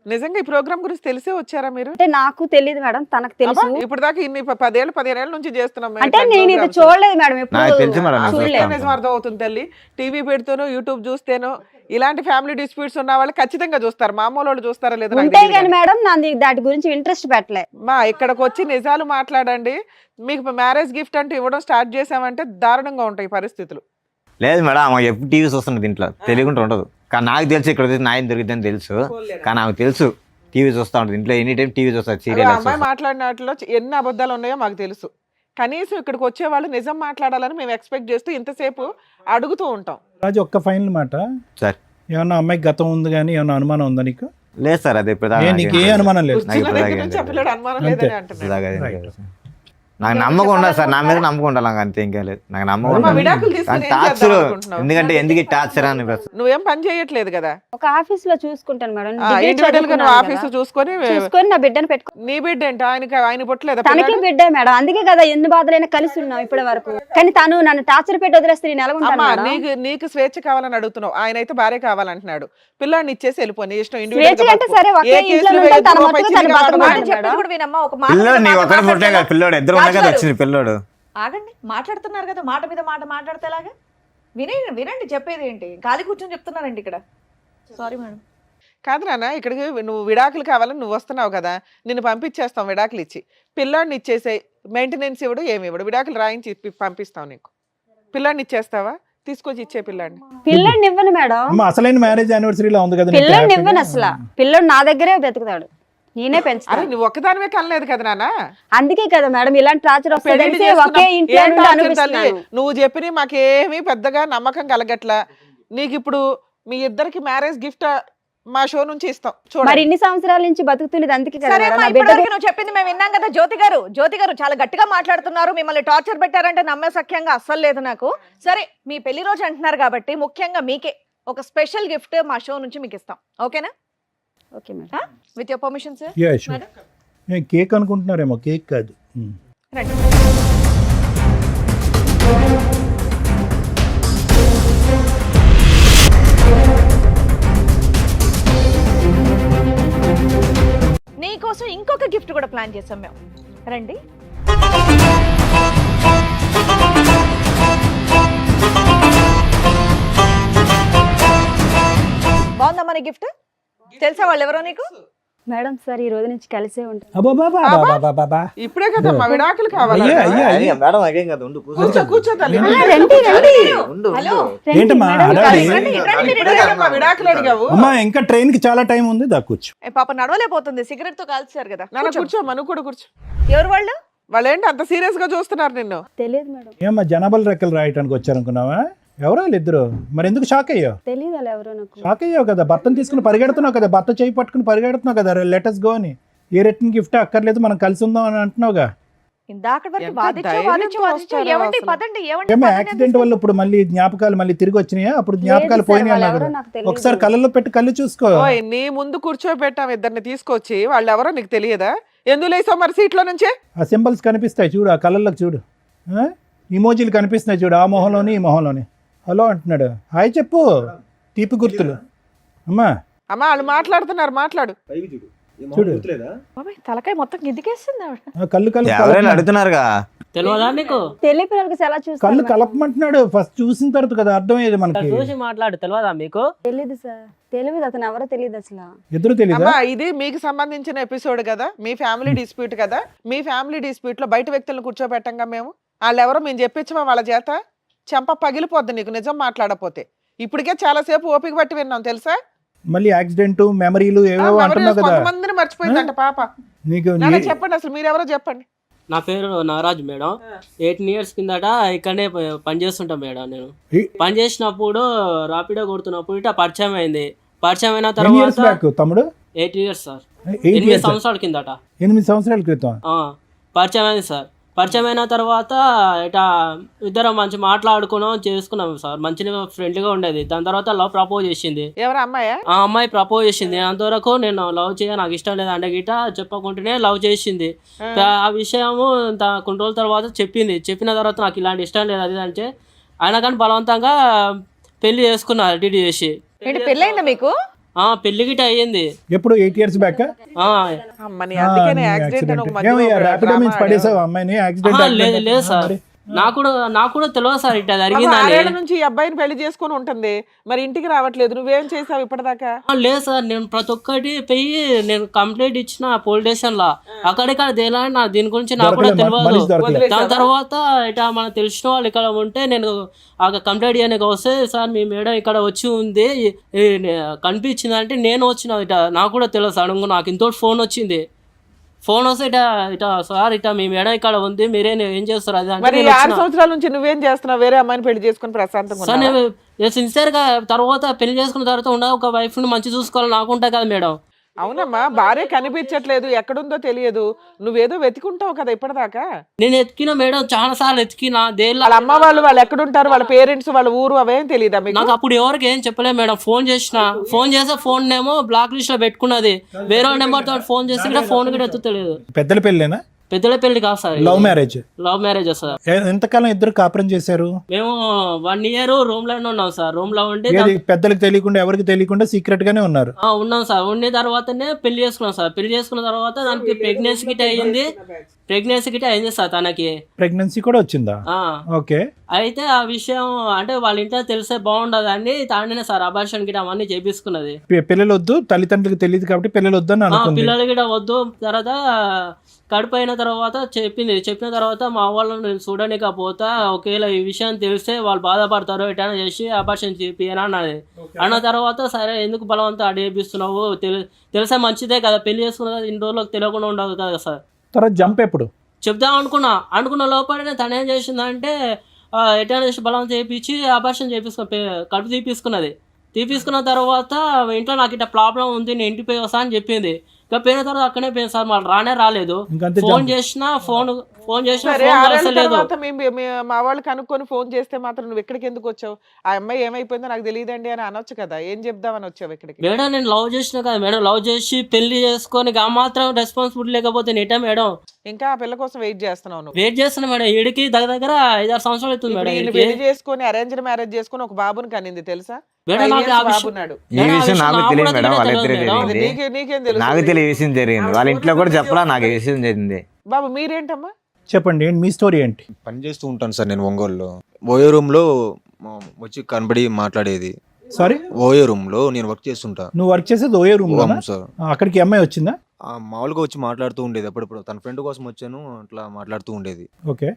నిజంగా ఈ ప్రోగ్రామ్ గురించి తెలిసే వచ్చారా మీరు? అంటే నాకు తెలియదు మేడం, తనకు తెలుసు. అబ్బా, ఇప్పుడు దాకా ఇన్ని 10 ఏళ్ళ నుంచి చేస్తున్నాం మేము అంటే ఇట్లాంటి నేను ఇది programs. చూడలేదు మేడం, ఎప్పుడు నాకు తెలుసు మేడం, నాకు చూడలేదు. తెలుసు. నిజం అర్థం అవుతుంది తల్లి. టీవీ పెడితేనో యూట్యూబ్ చూస్తేనో ఇలాంటి ఫ్యామిలీ డిస్ప్యూట్స్ ఉన్న వాళ్ళు ఖచ్చితంగా చూస్తారు. మామూలు వాళ్ళు చూస్తారా లేదా నాకు ఉంటాయి తెలీదు కానీ కానీ. మేడం నాది దాటి గురించి ఇంట్రెస్ట్ పెట్టలే. మా ఇక్కడికి వచ్చి నిజాలు మాట్లాడండి. మీకు మ్యారేజ్ గిఫ్ట్ అంటే ఇవ్వడం స్టార్ట్ చేసామంటే దారుణంగా ఉంటాయి పరిస్థితులు. లేదు మేడం, ఆమె ఎప్పుడు టీవీ చూస్తున్నది ఇంట్లో, తెలియకుండా ఉండదు. కానీ నాకు తెలుసు ఇక్కడ వచ్చి న్యాయం దొరికిద్దని తెలుసు. కానీ ఆమెకు తెలుసు టీవీ చూస్తూ ఉంటుంది ఇంట్లో, ఎనీ టైం టీవీ చూస్తారు, అలా సీరియల్ అమ్మాయి మాట్లాడిన వాటిలో ఎన్ని అబద్ధాలు ఉన్నాయో మాకు తెలుసు. కనీసం ఇక్కడికి వచ్చే వాళ్ళు నిజం మాట్లాడాలని మేము ఎక్స్పెక్ట్ చేస్తూ ఇంతసేపు అడుగుతూ ఉంటాం. రాజు ఒక్క ఫైనల్ మాట సార్. ఏమన్నా అమ్మాయికి గతం ఉంది కానీ ఏమన్నా అనుమానం ఉందా నీకు? లేదు సార్, అది ఇప్పుడు నీకు ఏ అనుమానం లేదు? నాకు ఇప్పుడు దగ్గర నుంచి చెప్పలేడు అనుమానం లేదని అంటున్నాడు. నాకు నమ్మకం ఉండదు సార్, నా మీద నమ్మకం ఉండాలి, నాకు అంతే, ఇంకేం లేదు. నాకు నమ్మకం అమ్మా, ఉండదు. విడాకులు తీసుకొని ఏం టార్చర్ చేద్దాం అనుకుంటున్నావు? ఎందుకంటే ఎందుకు టార్చర్ అని నువ్వేం పని చేయట్లేదు కదా. ఒక ఆఫీస్ లో చూసుకుంటాను మేడం. డిగ్రీ ఇండివిజువల్ గా నువ్వు చదువుకున్నాను ఆఫీస్ కదా. చూసుకొని చూసుకొని నా బిడ్డను పెట్టుకో. నీ బిడ్డ ఏంటి? ఆయన పుట్టలేదా తనకి పిల్లాడు? బిడ్డే మేడం, అందుకే కదా ఎన్ని బాధలైనా కలిసి ఉన్నాం ఇప్పటి వరకు. కానీ తను నన్ను టార్చర్ పెట్టి వదిలేస్తే నేను ఎలా ఉంటాను అమ్మా, మేడం? నీకు స్వేచ్ఛ కావాలని అడుగుతున్నావు, ఆయన అయితే భార్య కావాలంటున్నాడు. పిల్లాడిని ఇచ్చేసి వెళ్ళిపోయి నీ ఇష్టం. స్వేచ్ఛ అంటే సరే ఒకే ఇంట్లో ఉంటాను, తన మట్టుకు తను బతకమని మాట మేడం. చెప్పేది కూడా వినమ్మా. ఒక మాట పిల్లోడు మీద నీ మాట ఒకటి పుట్టే మాట్లాడితే కదా, పిల్లోడు ఇద్దరు ఉన్నా కదా రాజుగారు. వచ్చింది పిల్లోడు. ఆగండి, మాట్లాడుతున్నారు కదా, మాట మీద మాట మాట్లాడితే ఎలాగా? వినండి చెప్పేది ఏంటి? ఖాళీ కూర్చొని చెప్తున్నారండి ఇక్కడ. Sorry madam. కాదు నాన్న, ఇక్కడికి నువ్వు విడాకులు కావాలని నువ్వు వస్తున్నావు కదా, నిన్ను పంపించేస్తాం విడాకులు ఇచ్చి. పిల్లాడిని ఇచ్చేసే మెయింటెనెన్స్ ఇవ్వడు, ఏమి ఇవ్వడు, విడాకులు రాయించి పంపిస్తాం నీకు. పిల్లాడిని ఇచ్చేస్తావా? తీసుకొచ్చి ఇచ్చే పిల్లాడిని. పిల్లని ఇవ్వను మేడం, అమ్మ అసలైన మ్యారేజ్ యానివర్సరీలో ఉంది కదా నీకు పిల్లని హ్యాపీగా? ఇవ్వను అసలు. పిల్లడు నా దగ్గరే బతుకుతాడు, నేనే అరే పెంచుతాను. నువ్వు ఒక్కదానివే కనలేదు కదా నాన్న. అందుకే కదా మేడం ఇలాంటి టార్చర్ పెళ్లి వస్తుంది ఒకే ఇంట్లో ఏం నుండి టార్చర్ అనిపిస్తున్నాను. తల్లి? నువ్వు చెప్పిన మాకేమీ పెద్దగా నమ్మకం కలగట్లా. నీకు ఇప్పుడు మీ ఇద్దరికి మ్యారేజ్ గిఫ్ట్ మా షో నుంచి ఇస్తాం మరి చూడండి. ఇన్ని సంవత్సరాల నుంచి బతుకుతున్నది అందుకే కదా సరే మేడం. అమ్మా, నా బిడ్డ ఇప్పటివరకు నువ్వు చెప్పింది మేము విన్నాం కదా. జ్యోతి గారు చాలా గట్టిగా మాట్లాడుతున్నారు. మిమ్మల్ని టార్చర్ పెట్టారంటే నమ్మే సఖ్యంగా అస్సలు లేదు నాకు. సరే, మీ పెళ్లి రోజు అంటున్నారు కాబట్టి ముఖ్యంగా మీకే ఒక స్పెషల్ గిఫ్ట్ మా షో నుంచి మీకు ఇస్తాం. ఓకేనా? Okay madam. With your permission sir. Yeah, sure. నేను కేక్ అనుకుంటున్నారేమో, కేక్ కాదు. రండి. ప్లాన్ చేసాం మేము. రండి. బాగుందా మన గిఫ్ట్? తెలుసా వాళ్ళు ఎవరో నీకు? మేడం సార్ ఈ రోజు నుంచి కలిసే ఉంటాం. అబ్బాబాబాబాబాబా. ఇప్పుడే కదా మా విడాకులు కావాలి. అయ్యా, అయ్యా, అయ్యా. మేడం అదేం కదా ఉండు కూర్చో కూర్చో తల్లి. ఉండు హలో. ఏంటమ్మా హడావిడి? రండి, రండి, ఇప్పుడే కదా మా విడాకులు అడిగావు. అమ్మా ఇంకా ట్రైన్ కి చాలా టైం ఉంది, దా కూర్చో. ఏ పాప నడవలేకపోతుంది, సిగరెట్ తో కాల్చారు కదా. నాన్న కూర్చో, నువ్వు కూడా కూర్చో. ఎవరు వాళ్ళు? వాళ్ళు ఏంటి అంత సీరియస్ గా చూస్తున్నారు నిన్ను? తెలియదు మేడం. ఏమ్మా జనాభాలు రెక్కలు రాయటానికి వచ్చారనుకున్నావా? ఎవరో ఇద్దరు, మరి ఎందుకు షాక్ అయ్యావు? తెలియదు అలా ఎవరో నాకు. షాక్ అయ్యావు కదా, భర్తను తీసుకుని పరిగెడుతున్నావు కదా, భర్త చేయి పట్టుకుని పరిగెడుతున్నావు కదా, లెటర్స్ గో అని. ఏ రిటర్న్ గిఫ్ట్ అక్కర్లేదు, మనం కలిసి ఉందాం అని అంటున్నావుగా. ఇందాక వరకు ఎంత వాదించు ధైర్యంతో వాదించు వాదించు. వస్తారో ఏమండి అసలు. పదండి, ఏమండి ఏమో పదండి యాక్సిడెంట్ అనేసి. వల్ల ఇప్పుడు మళ్ళీ జ్ఞాపకాలు మళ్ళీ తిరిగి వచ్చినాయా? అప్పుడు జ్ఞాపకాలు లేదు సార్, పోయినాయి వాళ్ళు అన్నావు ఎవరో కదా. నాకు తెలియదు. ఒకసారి కళ్ళల్లో పెట్టి కళ్ళు చూసుకో. ఓయ్ నీ ముందు కూర్చోబెట్టాం ఇద్దరిని తీసుకొచ్చి, వాళ్ళు ఎవరో నీకు తెలియదా? ఎందుకు లేసావు మరి సీట్లో నుంచి? ఆ సింబల్స్ కనిపిస్తాయి చూడు, ఆ కళ్ళల్లోకి చూడు, ఇమోజీలు కనిపిస్తున్నాయి చూడు, ఆ మొహంలోని ఈ మొహంలోని. హలో అంటున్నాడు, హాయ్ చెప్పు, తీపి గుర్తులు. అమ్మా అమ్మా వాళ్ళు మాట్లాడుతున్నారు, మాట్లాడు. చూడు, బాబాయ్, తలకాయ మొత్తం గిద్దికేస్తుంది ఆవిడ. ఆ కళ్ళు కళ్ళు ఎవరైనా అడుగుతున్నారుగా. తెలియదా నీకు? తెలియ పిల్లలకి ఎలా కళ్ళు చూస్తారు? కలపమంటున్నాడు. ఫస్ట్ చూసిన తర్వాత కదా అర్థమయ్యేది మనకి. చూసి మాట్లాడు, తెలియదా మీకు? తెలియదు సార్, తెలియదు, అతను ఎవరో తెలియదు అసలు. ఎదురు తెలీదా? అమ్మా ఇది మీకు సంబంధించిన ఎపిసోడ్ కదా, మీ ఫ్యామిలీ డిస్ప్యూట్ కదా. మీ ఫ్యామిలీ డిస్ప్యూట్ లో బయట వ్యక్తులను కూర్చోబెట్టంగా మేము. వాళ్ళు ఎవరో మేము చెప్పించమా వాళ్ళ చేత? చెంప పగిలిపోద్ది నీకు నిజం మాట్లాడపోతే. ఇప్పటికే చాలా సేపు ఓపిక పట్టి విన్నాం తెలుసా. మళ్ళీ యాక్సిడెంట్ మెమరీలు ఏవో అంటున్నావు కదా. కొంతమందిని మర్చిపోయిందంట పాప. నీకు నాన్న చెప్పండి అసలు మీరెవరో చెప్పండి. నా పేరు నాగరాజ్ మేడం. 18 years కిందట ఇక్కడనే పని చేస్తుంటా మేడం. నేను పని చేసినప్పుడు రాపిడో కొడుతున్నప్పుడు ఇట్లా పరిచయం అయింది. పరిచయం అయిన ఎన్ని ఇయర్స్ తర్వాత బ్యాక్ తమ్ముడు? 8 years సార్. 8 8 years. సంవత్సరాల కిందట. 8 సంవత్సరాల క్రితం. పరిచయం అయింది సార్. పరిచయం అయిన తర్వాత ఇట్లా ఇద్దరం మంచి మాట్లాడుకున్నాం, చేసుకున్నాం సార్. మంచిగా ఫ్రెండ్లీగా ఉండేది. దాని తర్వాత లవ్ ప్రపోజ్ చేసింది. ఎవరు అమ్మాయా? ఆ అమ్మాయి ప్రపోజ్ చేసింది. అంతవరకు నేను లవ్ చేయ, నాకు ఇష్టం లేదు అంటే గిట చెప్పకుంటేనే లవ్ చేసింది. ఆ విషయము కొన్ని రోజుల తర్వాత చెప్పింది. చెప్పిన తర్వాత నాకు ఇలాంటి ఇష్టం లేదు అది అంటే, అయినా కానీ బలవంతంగా పెళ్లి చేసుకున్నా డిడి చేసి. ఏంటి పెళ్ళయిందా మీకు? పెళ్లి గిట అయ్యింది. ఎప్పుడు 8 years బ్యాక్? అమ్మని అందుకనే యాక్సిడెంట్ అని ఒక మధ్యలో ఒక ర్యాపిడో డ్రామా మీన్స్ పడేసావు అమ్మాయిని యాక్సిడెంట్? లేదు లేదు సార్, నాకు కూడా తెలియదు సార్ ఇట్లా జరిగిందని. 6 ఏళ్ల నుంచి ఈ అబ్బాయిని పెళ్లి చేసుకొని ఉంటుంది, మరి ఇంటికి రావట్లేదు. నువ్వేం చేసావు ఇప్పటిదాకా? లేదు సార్, నేను ప్రతి ఒక్కటి పోయి నేను కంప్లైంట్ ఇచ్చిన పోలీస్ స్టేషన్ లో. అక్కడిక్కడ దేలా దీని గురించి నాకు కూడా తెలియదు. దాని తర్వాత ఇట్లా మనకు తెలిసిన వాళ్ళు ఇక్కడ ఉంటే నేను ఆ కంప్లైంట్ చేయడానికి వస్తే, సార్ మీ మేడం ఇక్కడ వచ్చి ఉంది కనిపించింది అంటే నేను వచ్చిన ఇట. నాకు కూడా తెలియదు సడన్ గా నాకు ఇంతో ఫోన్ వచ్చింది. ఫోన్ వస్తే ఇటా సార్ ఇటా మీ మేడం ఇక్కడ ఉంది, మీరే ఏం చేస్తారు అది మరి అంటే 6 సంవత్సరాల నుంచి నువ్వేం చేస్తున్నావు? వేరే అమ్మాయిని పెళ్లి చేసుకుని ప్రశాంతంగా సార్ ఉన్నావా? నేను సిన్సియర్ గా తర్వాత పెళ్లి చేసుకున్న తర్వాత ఉండ ఒక వైఫ్ ని మంచి చూసుకోవాలి నాకు ఉంటాయి కదా మేడం. అవునమ్మా, భార్య కనిపించట్లేదు, ఎక్కడుందో తెలియదు, నువ్వేదో వెతుకుంటావు కదా ఇప్పటిదాకా. నేను ఎత్తికిన మేడం, చాలా సార్లు ఎత్తికిన. వాళ్ళ అమ్మ వాళ్ళు ఎక్కడుంటారు, వాళ్ళ పేరెంట్స్, వాళ్ళ ఊరు అవేం తెలియదా మీకు? నాకు అప్పుడు ఎవరికి ఏం చెప్పలేదు మేడం. ఫోన్ చేస్తే ఫోన్ ఏమో బ్లాక్ లిస్ట్ లో పెట్టుకున్నది. వేరే నెంబర్ తో ఫోన్ చేసి కూడా ఫోన్ కూడా ఎత్తుతలేదు. పెద్దల పెళ్ళేనా? పెద్దల పెళ్లి కాదు sir, love marriage. Love marriage sir. ఎంతకాలం ఇద్దరు కాపురం చేశారు? మేము 1 year రూమ్ లోనే ఉన్నాం సార్. రూమ్ లో ఉంటే పెద్దలకు తెలియకుండా ఎవరికి తెలియకుండా సీక్రెట్ గానే ఉన్నారు? ఉన్నాం సార్. ఉన్న తర్వాతనే పెళ్లి చేసుకున్నాం సార్. పెళ్లి చేసుకున్న తర్వాత దానికి ప్రెగ్నెన్సీ గిట్ అయింది సార్. తనకి ప్రెగ్నెన్సీ కూడా వచ్చిందా? ఓకే. అయితే ఆ విషయం అంటే వాళ్ళ ఇంట్లో తెలిసే బాగుండదు అని తానే సార్ అబార్షన్ గిట అవన్నీ చేపించుకున్నది. పిల్లలు వద్దు, తల్లిదండ్రులకు తెలియదు కాబట్టి పిల్లలు వద్దు అని అనుకుంది. పిల్లలు గిట వద్దు. తర్వాత కడుపు అయిన తర్వాత చెప్పిన తర్వాత మా వాళ్ళని నేను చూడలేకపోతా, ఒకవేళ ఈ విషయం తెలిస్తే వాళ్ళు బాధపడతారు, ఎటైనా చేసి అబార్షన్ చేపియని అన్నది. అన్న తర్వాత సరే ఎందుకు బలవంతం అడిగిస్తున్నావు, తెలిసే మంచిదే కదా, పెళ్లి చేసుకున్న ఇన్ని రోజులకు తెలియకుండా ఉండదు కదా సార్. తర్వాత జంప్ ఎప్పుడు చెప్దాం అనుకున్న లోపలనే తను ఏం చేసిందంటే ఎటైనా చేసి బలవంతం చేయించి అబార్షన్ కడుపు తీపించుకున్న తర్వాత ఇంట్లో నాకు ఇట్లా ప్రాబ్లం ఉంది, నేను ఇంటికి పోయి వస్తా అని చెప్పింది. ఇంకా పోయిన తర్వాత అక్కడే పోయింది సార్, మళ్ళీ రాలేదు. ఫోన్ చేసినా సరే, 6 ఏళ్ల తర్వాత మా వాళ్ళు కనుక్కొని ఫోన్ చేస్తే మాత్రం నువ్వు ఎక్కడికి ఎందుకు వచ్చావు? ఆ అమ్మాయి ఏమైపోయిందో నాకు తెలియదండి అని అనొచ్చు కదా, ఏం చెప్దామని వచ్చావు ఇక్కడికి? మేడం నేను లవ్ చేసిన కదా మేడం, లవ్ చేసి పెళ్లి చేసుకొని ఆ మాత్రం రెస్పాన్సిబిలిటీ లేకపోతే నేటా మేడం ఇంకా ఆ పిల్ల కోసం వెయిట్ చేస్తున్నావు నువ్వు? వెయిట్ చేస్తున్నా మేడం. ఈడికి దగ్గర 5-6 సంవత్సరాలు అవుతుంది మేడం. పెళ్లి చేసుకొని అరేంజ్డ్ మ్యారేజ్ చేసుకొని ఒక బాబుని కనింది తెలుసా? మేడం Five నాకు years ఆ విషయం బాబున్నాడు. ఈ విషయం నాకు నాకు తెలియదు కూడా మేడం, వాళ్ళిద్దరు తెలియదు మేడం. జరిగింది. నీకేం తెలుసు? నాకు తెలియ విషయం జరిగింది, వాళ్ళ ఇంట్లో కూడా చెప్పలా, నాకు ఈ విషయం జరిగింది. బాబు మీరేంటమ్మా? చెప్పండి ఏంటి మీ స్టోరీ ఏంటి? పని చేస్తూ ఉంటాను సార్ నేను ఒంగోలులో. ఓయో రూమ్లో వచ్చి కనబడి మాట్లాడేది. సారీ, ఓయో రూమ్లో నేను వర్క్ చేస్తుంటా. నువ్వు వర్క్ చేసేది ఓయో రూమ్ లో? అవును సార్. అక్కడికి అమ్మాయి వచ్చిందా? మామూలుగా వచ్చి మాట్లాడుతూ ఉండేది అప్పుడప్పుడు. తన ఫ్రెండ్ కోసం వచ్చాను, అట్లా మాట్లాడుతూ ఉండేది. ఓకే,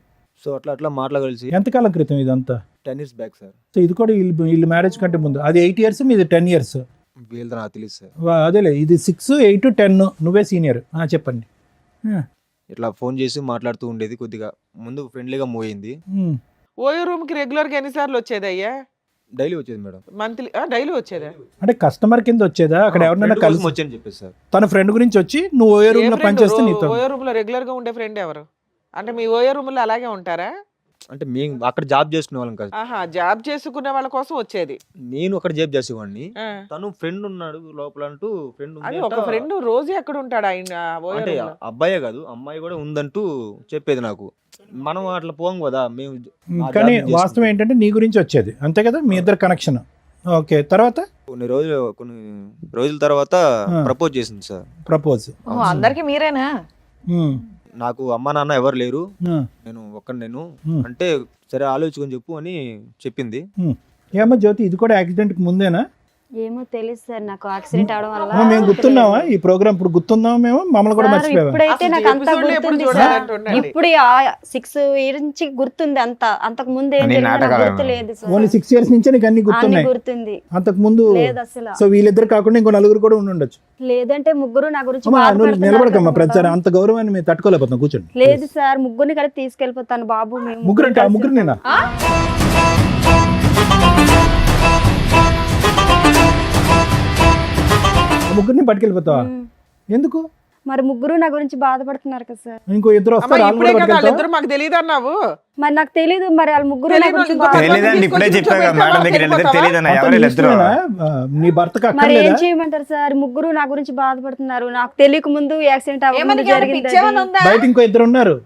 సో అట్లా మాట్లాడగలిసి ఎంతకాలం క్రితం ఇదంతా? 10 years బ్యాక్ సార్. సో ఇది కూడా వీళ్ళు మ్యారేజ్ కంటే ముందు. అది 8 years, మీది 10 years. వీళ్ళతో నాకు తెలియదు సార్. అదేలే, ఇది 6, 8, 10, నువ్వే సీనియర్. చెప్పండి. ఇట్లా ఫోన్ చేసి మాట్లాడుతూ ఉండేది. కొద్దిగా ముందు ఫ్రెండ్లీగా మూవ్ అయింది. ఓయో రూమ్ కి రెగ్యులర్ గా ఎన్నిసార్లు వచ్చేది అయ్యా? డైలీ వచ్చేది మేడం. మంత్లీ డైలీ వచ్చేదా? అంటే కస్టమర్ కింద వచ్చేదా? అక్కడ ఎవరినైనా Friend కోసం కలిసి వచ్చాను చెప్పేసి సార్. తన ఫ్రెండ్ గురించి వచ్చి నువ్వు ఓయో రూమ్ లో పనిచేస్తే నీతో ఓయో రూమ్ లో రెగ్యులర్ గా ఉండే ఫ్రెండ్ ఎవరు? అంటే మీ ఓయో రూమ్ లో అలాగే ఉంటారా? అంటే మేము అక్కడ జాబ్ చేసుకునే వాళ్ళం కాదు. ఆహా, జాబ్ చేసుకునే వాళ్ళ కోసం వచ్చేది. నేను అక్కడ జాబ్ చేసేవాడిని. ఆ. తను ఫ్రెండ్ ఉన్నాడు లోపల అంటూ ఫ్రెండ్ అది ఒక ఫ్రెండ్ రోజు ఎక్కడ ఉంటాడు ఆయన ఓయో అంటే రూమ్ లో? అబ్బాయే కాదు అమ్మాయి కూడా ఉందంటూ చెప్పేది నాకు. మనం అట్లా పోం కదా మేము. ఆ కానీ జాబ్ వాస్తవం ఏంటంటే నీ గురించి వచ్చేది, అంతే కదా? మీ ఇద్దరు కనెక్షన్. ఓకే, తర్వాత కొన్ని రోజుల తర్వాత ప్రపోజ్ చేసింది సార్. ప్రపోజ్. ఓహో, అందరికి మీరేనా? నాకు అమ్మ నాన్న ఎవరు లేరు, నేను ఒక్కడిని అంటే సరే ఆలోచించుకొని చెప్పు అని చెప్పింది. ఏమో జ్యోతి, ఇది కూడా యాక్సిడెంట్ కి ముందేనా? ఏమో తెలియదు సార్, నాకు యాక్సిడెంట్ అవడం వల్ల మేము గుర్తున్నావా? ఈ ప్రోగ్రామ్ ఇప్పుడు గుర్తున్నావా? మేము మమ్మల్ని కూడా సార్, మర్చిపోయావా? ఇప్పుడైతే అసలు నాకు అంతా episode లో ఎప్పుడు గుర్తుంది చూడాలి సార్. అంటుండండి. ఇప్పుడు 6 years నుంచి గుర్తుంది అంతా. అంతకు ముందు ఏం అన్ని జరిగిందో నాకు నాటకాలు గుర్తు లేదు సార్. ఓన్లీ 6 years నుంచే నీకు అన్ని అన్ని గుర్తున్నాయి. గుర్తుంది అంతకు ముందు లేదు అసలు. సో వీళ్ళిద్దరు కాకుండా ఇంకో నలుగురు కూడా ఉండి ఉండొచ్చు. లేదంటే ముగ్గురు నా గురించి అమ్మా, నువ్వు బాధపడుతున్నారు నిలబడకమ్మా, కదా. ప్రతిసారి అంత గౌరవాన్ని మేము తట్టుకోలేకపోతున్నాం. కూర్చోండి. లేదు సార్, ముగ్గురిని కలిపి తీసుకెళ్ళిపోతాను బాబు. మేము ముగ్గురు అంటే ఆ కలిసి ముగ్గురు నేనా? ఆ ముగ్గురిని పట్టుకెళ్ళిపోతావా? ఎందుకు? మరి ముగ్గురు నా గురించి బాధపడుతున్నారు కదా సార్. ఇంకో ఇద్దరు అమ్మా, వస్తారు, వాళ్ళు ఇప్పుడే కూడా కదా పట్టుకెళ్తావా? వాళ్ళిద్దరు మాకు తెలియదు అన్నావు. మరి నాకు తెలీదు, మరి వాళ్ళ ముగ్గురు నా తెలీదు, గురించి ఇంకో బాధ- తెలియదండి, ఇప్పుడే చెప్పాను కదా మేడం దగ్గర వెళ్ళిద్దరు తెలియదన్న అతను ఎవరు ఇద్దరు. ఇష్టమేనా? నీ భర్తకు మరి ఏం అక్కర్లేదా? చేయమంటారు సార్? ముగ్గురు నా గురించి బాధపడుతున్నారు. నాకు తెలియక ముందు యాక్సిడెంట్ అవ్వకముందు ఏమని జరిగింది పిచ్చేమని అది. ఉందా? బయట ఇంకో ఇద్దరు ఉన్నారు,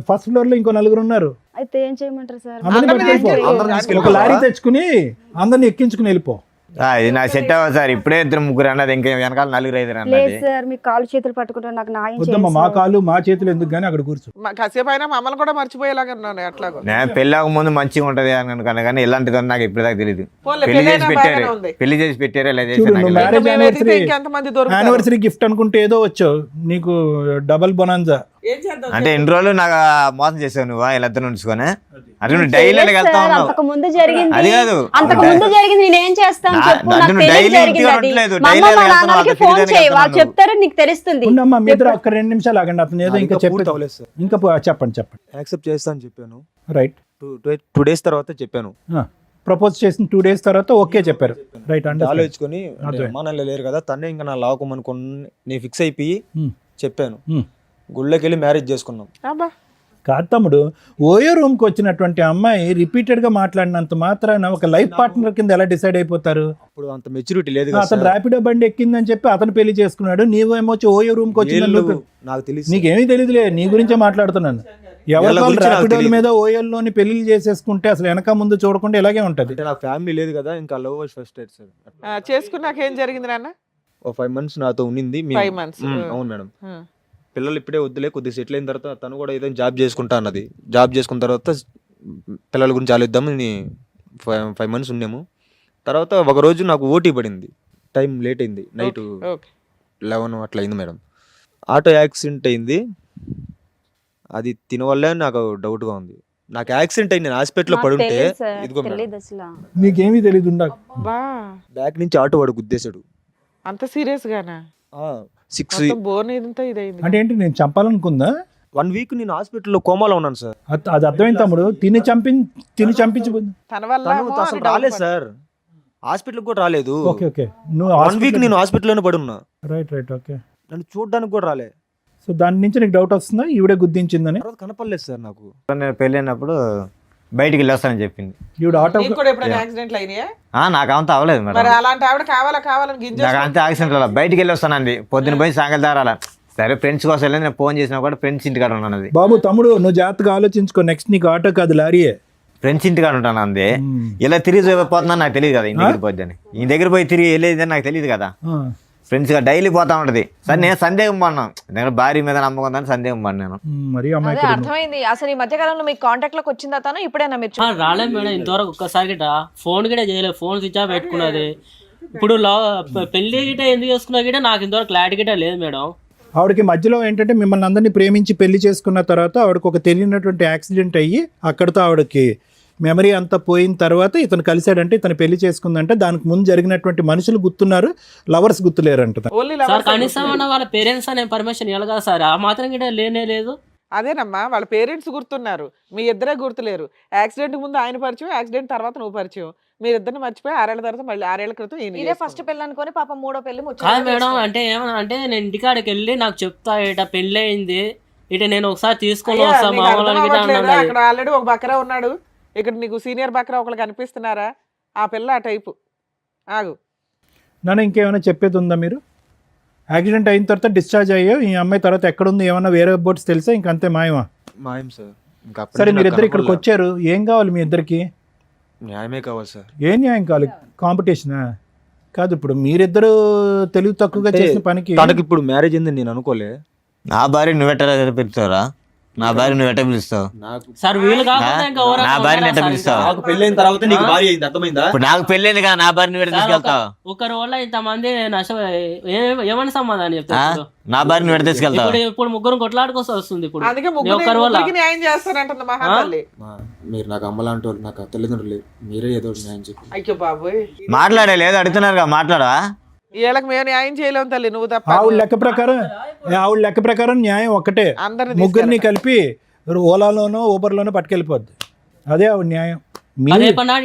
ఫస్ట్ ఫ్లోర్ లో ఇంకో నలుగురు ఉన్నారు. అయితే ఏం చేయమంటారు సార్? అందరిని అందరిని పట్టుకెళ్ళిపో. తీసుకెళ్ళి- ఒక లారీ తెచ్చుకుని అందరిని ఎక్కించుకుని వెళ్ళిపో. ఇది నాకు సెట్ అవ్వదు సార్. ఇప్పుడే ఇద్దరు ముగ్గురు అన్నది, ఇంకా వెనకాల నలుగురు ఐదుగురు లేదు అన్నది. సార్, మీ కాలు చేతులు పట్టుకుంటారు, నాకు న్యాయం వద్దమ్మా, చేయండి మా సార్. కాళ్ళు మా చేతులు ఎందుకు కానీ అక్కడ కూర్చో. కాసేపు అయినా మమ్మల్ని కూడా మర్చిపోయేలాగా ఉన్నాను అట్లాగో. నేను పెళ్ళాక ముందు మంచిగా ఉంటది అని అనుకున్నా, కానీ ఇలాంటిది నాకు ఇప్పుడు దాకా తెలియదు. పోన్లే, పెళ్లి చేసి పెళ్ళైనా పెట్టారు, బాగానే ఉంది. పెళ్లి చేసి పెట్టారు, ఇలా చేసి చూడు, నాకు నువ్వు తెలియదు. మ్యారేజ్ మేము వెతికితే యానివర్సరీ ఇంకెంతమంది దొరుకుతారు? యానివర్సరీ గిఫ్ట్ అనుకుంటే ఏదో వచ్చావు, నీకు డబల్ బొనాన్జా. ఏం చేద్దాం? అంటే ఎన్ని రోజులు నాకు మోసం చేసావు నువ్వు వీళ్ళిద్దరు ఉంచుకొని? అంటే నువ్వు డైలీ చేయలేదు వెళ్తా సార్, ఉన్నావు. అంతకు ముందు జరిగింది. అది కాదు. అంతకు ముందు జరిగింది, నేనేం చేస్తాను చెప్పు? అంటే నాకు నువ్వు తెలియదు డైలీ జరిగింది ఇంటికి అది. ఉండట్లేదు, మా డైలీ అమ్మ మా వెళ్తున్నావు, నాన్నలకి అక్కడ ఫోన్ తిరిగి చేయి, వాళ్ళు వెళ్తున్నావు. చెప్తారు, నీకు తెలుస్తుంది. ఉండమ్మా, మీ ఇద్దరు ఒక్క 2 నిమిషాలు ఆగండి. అతను ఏదో ఇంకా పూర్తి చెప్పి అవ్వలేదు సార్. ఇంకా చెప్పండి. యాక్సెప్ట్ చేస్తా అని చెప్పాను. రైట్. 2 days తర్వాత చెప్పాను. ప్రపోజ్ చేసిన 2 days తర్వాత ఓకే చెప్పారు. రైట్. అంటే ఆలోచించుకొని అదే. అమ్మా నాన్న లేరు కదా, తనే ఇంకా నా లావుకోమనుకుని నేను ఫిక్స్ అయిపోయి చెప్పాను. హ్మ్. గుళ్ళకి వెళ్ళి మ్యారేజ్ చేసుకున్నాం. అబ్బా, కాదు తమ్ముడు, ఓయో రూమ్ కి వచ్చినటువంటి అమ్మాయి రిపీటెడ్ గా మాట్లాడినంత మాత్రాన ఒక లైఫ్ పార్ట్నర్ కింద ఎలా డిసైడ్ అయిపోతారు? అప్పుడు అంత మెచ్యూరిటీ లేదు కదా అతను సార్. ర్యాపిడో బండి ఎక్కిందని చెప్పి అతను పెళ్లి చేసుకున్నాడు, నీవేమో వచ్చి ఓయో రూమ్ కి వచ్చిందని వీళ్ళు నువ్వు- నాకు తెలియదు. నీకేమీ తెలియదులే, నీ గురించే మాట్లాడుతున్నాను. ఎవరి వీళ్ళ గురించి నాకు ర్యాపిడోల తెలీదు. మీద ఓయోల్లోని పెళ్లి చేసేసుకుంటే అసలు వెనక ముందు చూడకుండా ఇలాగే ఉంటది. అంటే నాకు ఫ్యామిలీ లేదు కదా, ఇంకా love was first date sir. చేసుకున్నాక ఏం జరిగింది నాన్న? ఓ 5 months నాతో ఉండింది. 5 months. అవును మేడం. పిల్లలు ఇప్పుడే వద్దులే, కొద్దిగా సెటిల్ అయిన తర్వాత తను కూడా ఏదైనా జాబ్ చేసుకుంటా అన్నది. జాబ్ చేసుకున్న తర్వాత పిల్లల గురించి ఆలోచిద్దామని 5 months ఉన్నాము. తర్వాత ఒక రోజు నాకు ఓటీ పడింది, టైం లేట్ అయింది, నైట్ ఓకే. 11 అట్లా అయింది మేడం. ఆటో యాక్సిడెంట్ అయింది. అది తినవల్లే నాకు డౌట్గా ఉంది. నాకు యాక్సిడెంట్ అయింది, నేను హాస్పిటల్లో నాకు పడుంటే తెలీదు సార్, ఇదిగో మేడం తెలీదు అసలు. నీకేమీ తెలియదు. బా, బ్యాక్ నుంచి ఆటో వాడు గుద్దేశాడు. అంత సీరియస్ గానా? 6 బోన్ ఇదంతా ఇదైంది. అంటే ఏంటి, నేను చంపాలనుకుందా? 1 week నేను హాస్పిటల్లో కోమాలో ఉన్నాను సార్. అది అర్థమైంది తమ్ముడు. తిని చంపించి తన వల్ల తను ఏమో అసలు అని doubt రాలేదు పడ్డా. సార్, హాస్పిటల్కి కూడా రాలేదు. Okay okay. నువ్వు 1 week నేను హాస్పిటల్లోనే పడి ఉన్నా. Right right. ఓకే. నన్ను చూడడానికి కూడా రాలే. సో దాని నుంచి నీకు డౌట్ వస్తుందా ఈవిడే గుద్దించిందని? తర్వాత కనపడలేదు సార్ నాకు. నేను పెళ్ళైనప్పుడు బయటికి వెళ్ళొస్తానని చెప్పింది. ఈవిడ ఆటో నీకు కూడా ఎప్పుడైనా యాక్సిడెంట్లు అయినాయా? నాకు అంత అవ్వలేదు మరి మేడం. అలాంటి ఆవిడ కావాలని గింజ నాకు అంతే యాక్సిడెంట్ అలా బయటికి వెళ్ళి వస్తానండి. పొద్దున పోయి సాయంకాలం దారాల. సరే ఫ్రెండ్స్ కోసం వెళ్ళి నేను ఫోన్ చేసినా కూడా ఫ్రెండ్స్ ఇంటికాడ ఉన్నది. బాబు తమ్ముడు, నువ్వు జాగ్రత్తగా ఆలోచించుకో. నెక్స్ట్ నీకు ఆటో కాదు లారీయే. ఫ్రెండ్స్ ఇంటికాడ ఉంటాను అందే ఇలా తిరిగి పోతున్నా నాకు తెలియదు కదా ఈ దగ్గర పోద్దని ఈ దగ్గర పోయి తిరిగి వెళ్ళేదని నాకు తెలియదు కదా ఫ్రెండ్స్ గా డైలీ పోతా ఉంటది సరే నేను సందేహం పడినాను నేను భార్య మీద నమ్మకం ఉందని సందేహం పడినాను మరి అదే అర్థమైంది. అసలు ఈ మధ్య కాలంలో మీకు కాంటాక్ట్ లోకి వచ్చిందా తను? ఇప్పుడైనా మీరు రాలేదు మేడం ఇంతవరకు ఒక్కసారి గిట ఫోన్ గిట చేయలేదు, ఫోన్ స్విచ్ ఆఫ్ పెట్టుకున్నది. ఇప్పుడు పెళ్లి గిట ఎందుకు చేసుకున్నా గిట నాకు ఇంతవరకు క్లారిటీ గిట లేదు మేడం. ఆవిడకి మధ్యలో ఏంటంటే మిమ్మల్ని అందరినీ ప్రేమించి పెళ్లి చేసుకున్న తర్వాత ఆవిడకి ఒక తెలియనటువంటి యాక్సిడెంట్ అయ్యి అక్కడితో ఆవిడకి మెమరీ అంతా పోయిన తర్వాత ఇతను కలిశాడంటే ఇతను పెళ్లి చేసుకుందంటే దానికి ముందు జరిగినటువంటి మనుషులు గుర్తున్నారు, లవర్స్ గుర్తులేరంట. ఓన్లీ సార్ కనీసం వాళ్ళ పేరెంట్స్ అనే పర్మిషన్ ఇవ్వాలి కదా సార్, ఆ మాత్రం గిట లేనే లేదు. అదేనమ్మా వాళ్ళ పేరెంట్స్ గుర్తున్నారు, మీ ఇద్దరే గుర్తులేరు. యాక్సిడెంట్ ముందు ఆయన పరిచయం, యాక్సిడెంట్ తర్వాత నువ్వు పరిచయం. మీరిద్దరిని మర్చిపోయి 6 ఏళ్ల తర్వాత మళ్ళీ 6 ఏళ్ల క్రితం ఇదే ఫస్ట్ పెళ్ళి అనుకొని పాపం 3వ పెళ్లి కాదు మేడం. అంటే ఏమన్నా అంటే నేను ఇంటికాడికి వెళ్ళి నాకు చెప్తా ఇట పెళ్ళి అయింది ఇట నేను ఒకసారి తీసుకొని వస్తా మామూలు. అక్కడ ఆల్రెడీ ఒక బకరా ఉన్నాడు, ఇక్కడ నీకు సీనియర్ బకరా ఒకళ్ళు కనిపిస్తున్నారా? ఆ పిల్ల ఆ టైపు. ఆగు నన్ను ఇంకేమైనా చెప్పేది ఉందా? మీరు యాక్సిడెంట్ అయిన తర్వాత డిశ్చార్జ్ అయ్యో ఈ అమ్మాయి తర్వాత ఎక్కడుంది ఏమన్నా వేరే బోట్స్ తెలుసా? ఇంకంతే మాయమా? మాయం సార్. ఇంకా సరే మీరిద్దరు ఇక్కడికి వచ్చారు, ఏం కావాలి మీ ఇద్దరికి? న్యాయమే కావాలి సార్. ఏం న్యాయం కావాలి? కాంపిటీషనా కాదు. ఇప్పుడు మీరిద్దరు తెలివి తక్కువగా చేసిన పనికి తనకి ఇప్పుడు మ్యారేజ్ అయిందని నేను అనుకోలే. నా భార్య నువ్వెట్ట పిలుస్తావురా? నా భార్య నువ్వు ఎట్ట పిలుస్తావు? సార్ వీలు కాకుండా ఇంకా నా భార్యని ఎట్ట పిలుస్తావు? నాకు పెళ్ళైన తర్వాత నీకు భార్య అయింది, అర్థమైందా? ఇప్పుడు నాకు పెళ్ళైంది కదా, నా భార్య నువ్వు ఎట్ట తీసుకెళ్తావు? ఒకరి వల్ల ఇంతమంది నష్టం ఏమని సమాధానం చెప్తారు? నా భార్య నువ్వు ఎట్ట తీసుకెళ్తావు? ఇప్పుడు ముగ్గురు కొట్లాడుకోసం వస్తుంది. ఇప్పుడు అందుకే ఒకరి వల్ల న్యాయం చేస్తానంటుంది మహాతల్లి. మీరు నాకు అమ్మలాంటి వాళ్ళు, నాకు తల్లిదండ్రులు, మీరే ఏదో న్యాయం చెప్పి. అయ్యో బాబోయ్, మాట్లాడే లేదు అడుగుతున్నారు మాట్లాడా? వీళ్ళకి మేము న్యాయం చేయలేము తల్లి, నువ్వు తప్ప. ఆవిడ లెక్క ప్రకారం న్యాయం ఒక్కటే, అందరిని ముగ్గురిని కలిపి ఓలాలోనో ఊబర్లోనో పట్టుకెళ్ళిపోద్ది. అదే ఆవిడ న్యాయం.